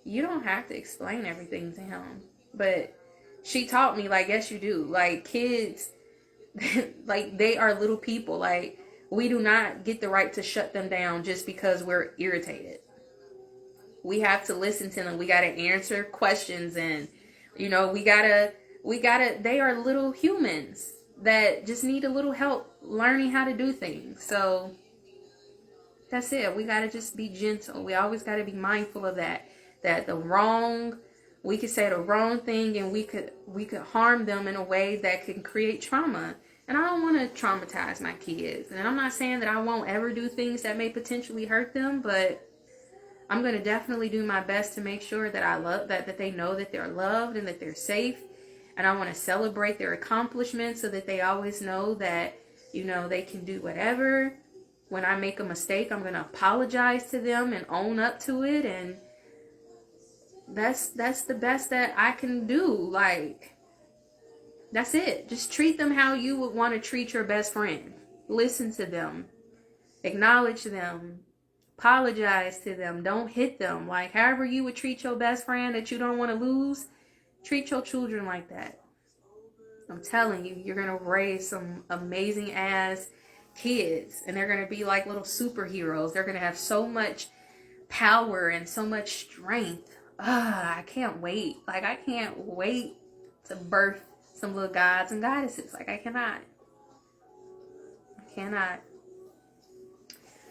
you don't have to explain everything to him. But she taught me, like, yes, you do. Like, kids, like, they are little people. Like, we do not get the right to shut them down just because we're irritated. We have to listen to them. We got to answer questions, and, you know, we gotta, they are little humans that just need a little help learning how to do things. So that's it. We got to just be gentle. We always got to be mindful of that we could say the wrong thing, and we could harm them in a way that can create trauma. And I don't want to traumatize my kids. And I'm not saying that I won't ever do things that may potentially hurt them, but I'm going to definitely do my best to make sure that I love that they know that they're loved and that they're safe. And I want to celebrate their accomplishments so that they always know that, you know, they can do whatever. When I make a mistake, I'm going to apologize to them and own up to it. And that's the best that I can do. Like, that's it. Just treat them how you would want to treat your best friend. Listen to them. Acknowledge them. Apologize to them. Don't hit them. Like, however you would treat your best friend that you don't want to lose, treat your children like that. I'm telling you, you're going to raise some amazing ass kids, and they're going to be like little superheroes. They're going to have so much power and so much strength. I can't wait. Like, I can't wait to birth some little gods and goddesses. Like, I cannot.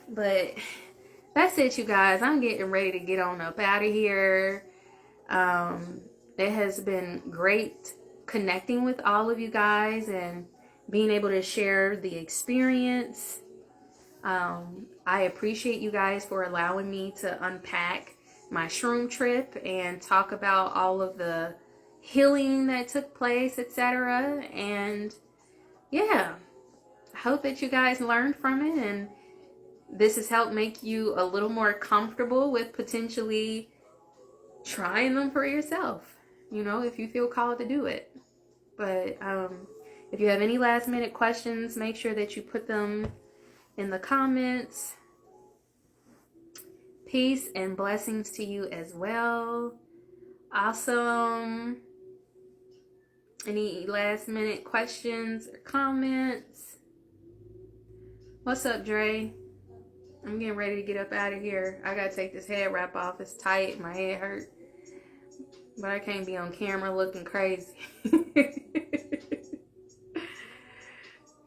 But that's it, you guys. I'm getting ready to get on up out of here. It has been great connecting with all of you guys and being able to share the experience. I appreciate you guys for allowing me to unpack my shroom trip and talk about all of the healing that took place, etc. And yeah, I hope that you guys learned from it, and this has helped make you a little more comfortable with potentially trying them for yourself, you know, if you feel called to do it. But if you have any last minute questions, make sure that you put them in the comments. Peace and blessings to you as well. Awesome. Any last minute questions or comments? What's up, Dre? I'm getting ready to get up out of here. I gotta take this head wrap off. It's tight. My head hurt. But I can't be on camera looking crazy.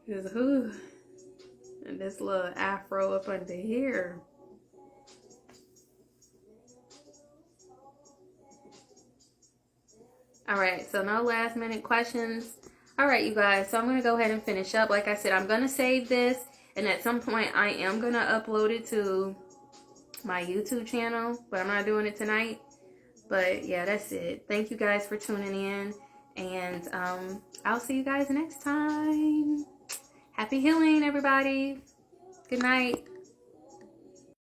And this little afro up under here. Alright, so no last minute questions. Alright, you guys, so I'm going to go ahead and finish up. Like I said, I'm going to save this, and at some point I am going to upload it to my YouTube channel, but I'm not doing it tonight. But yeah, that's it. Thank you guys for tuning in, And I'll see you guys next time. Happy healing, everybody. Good night.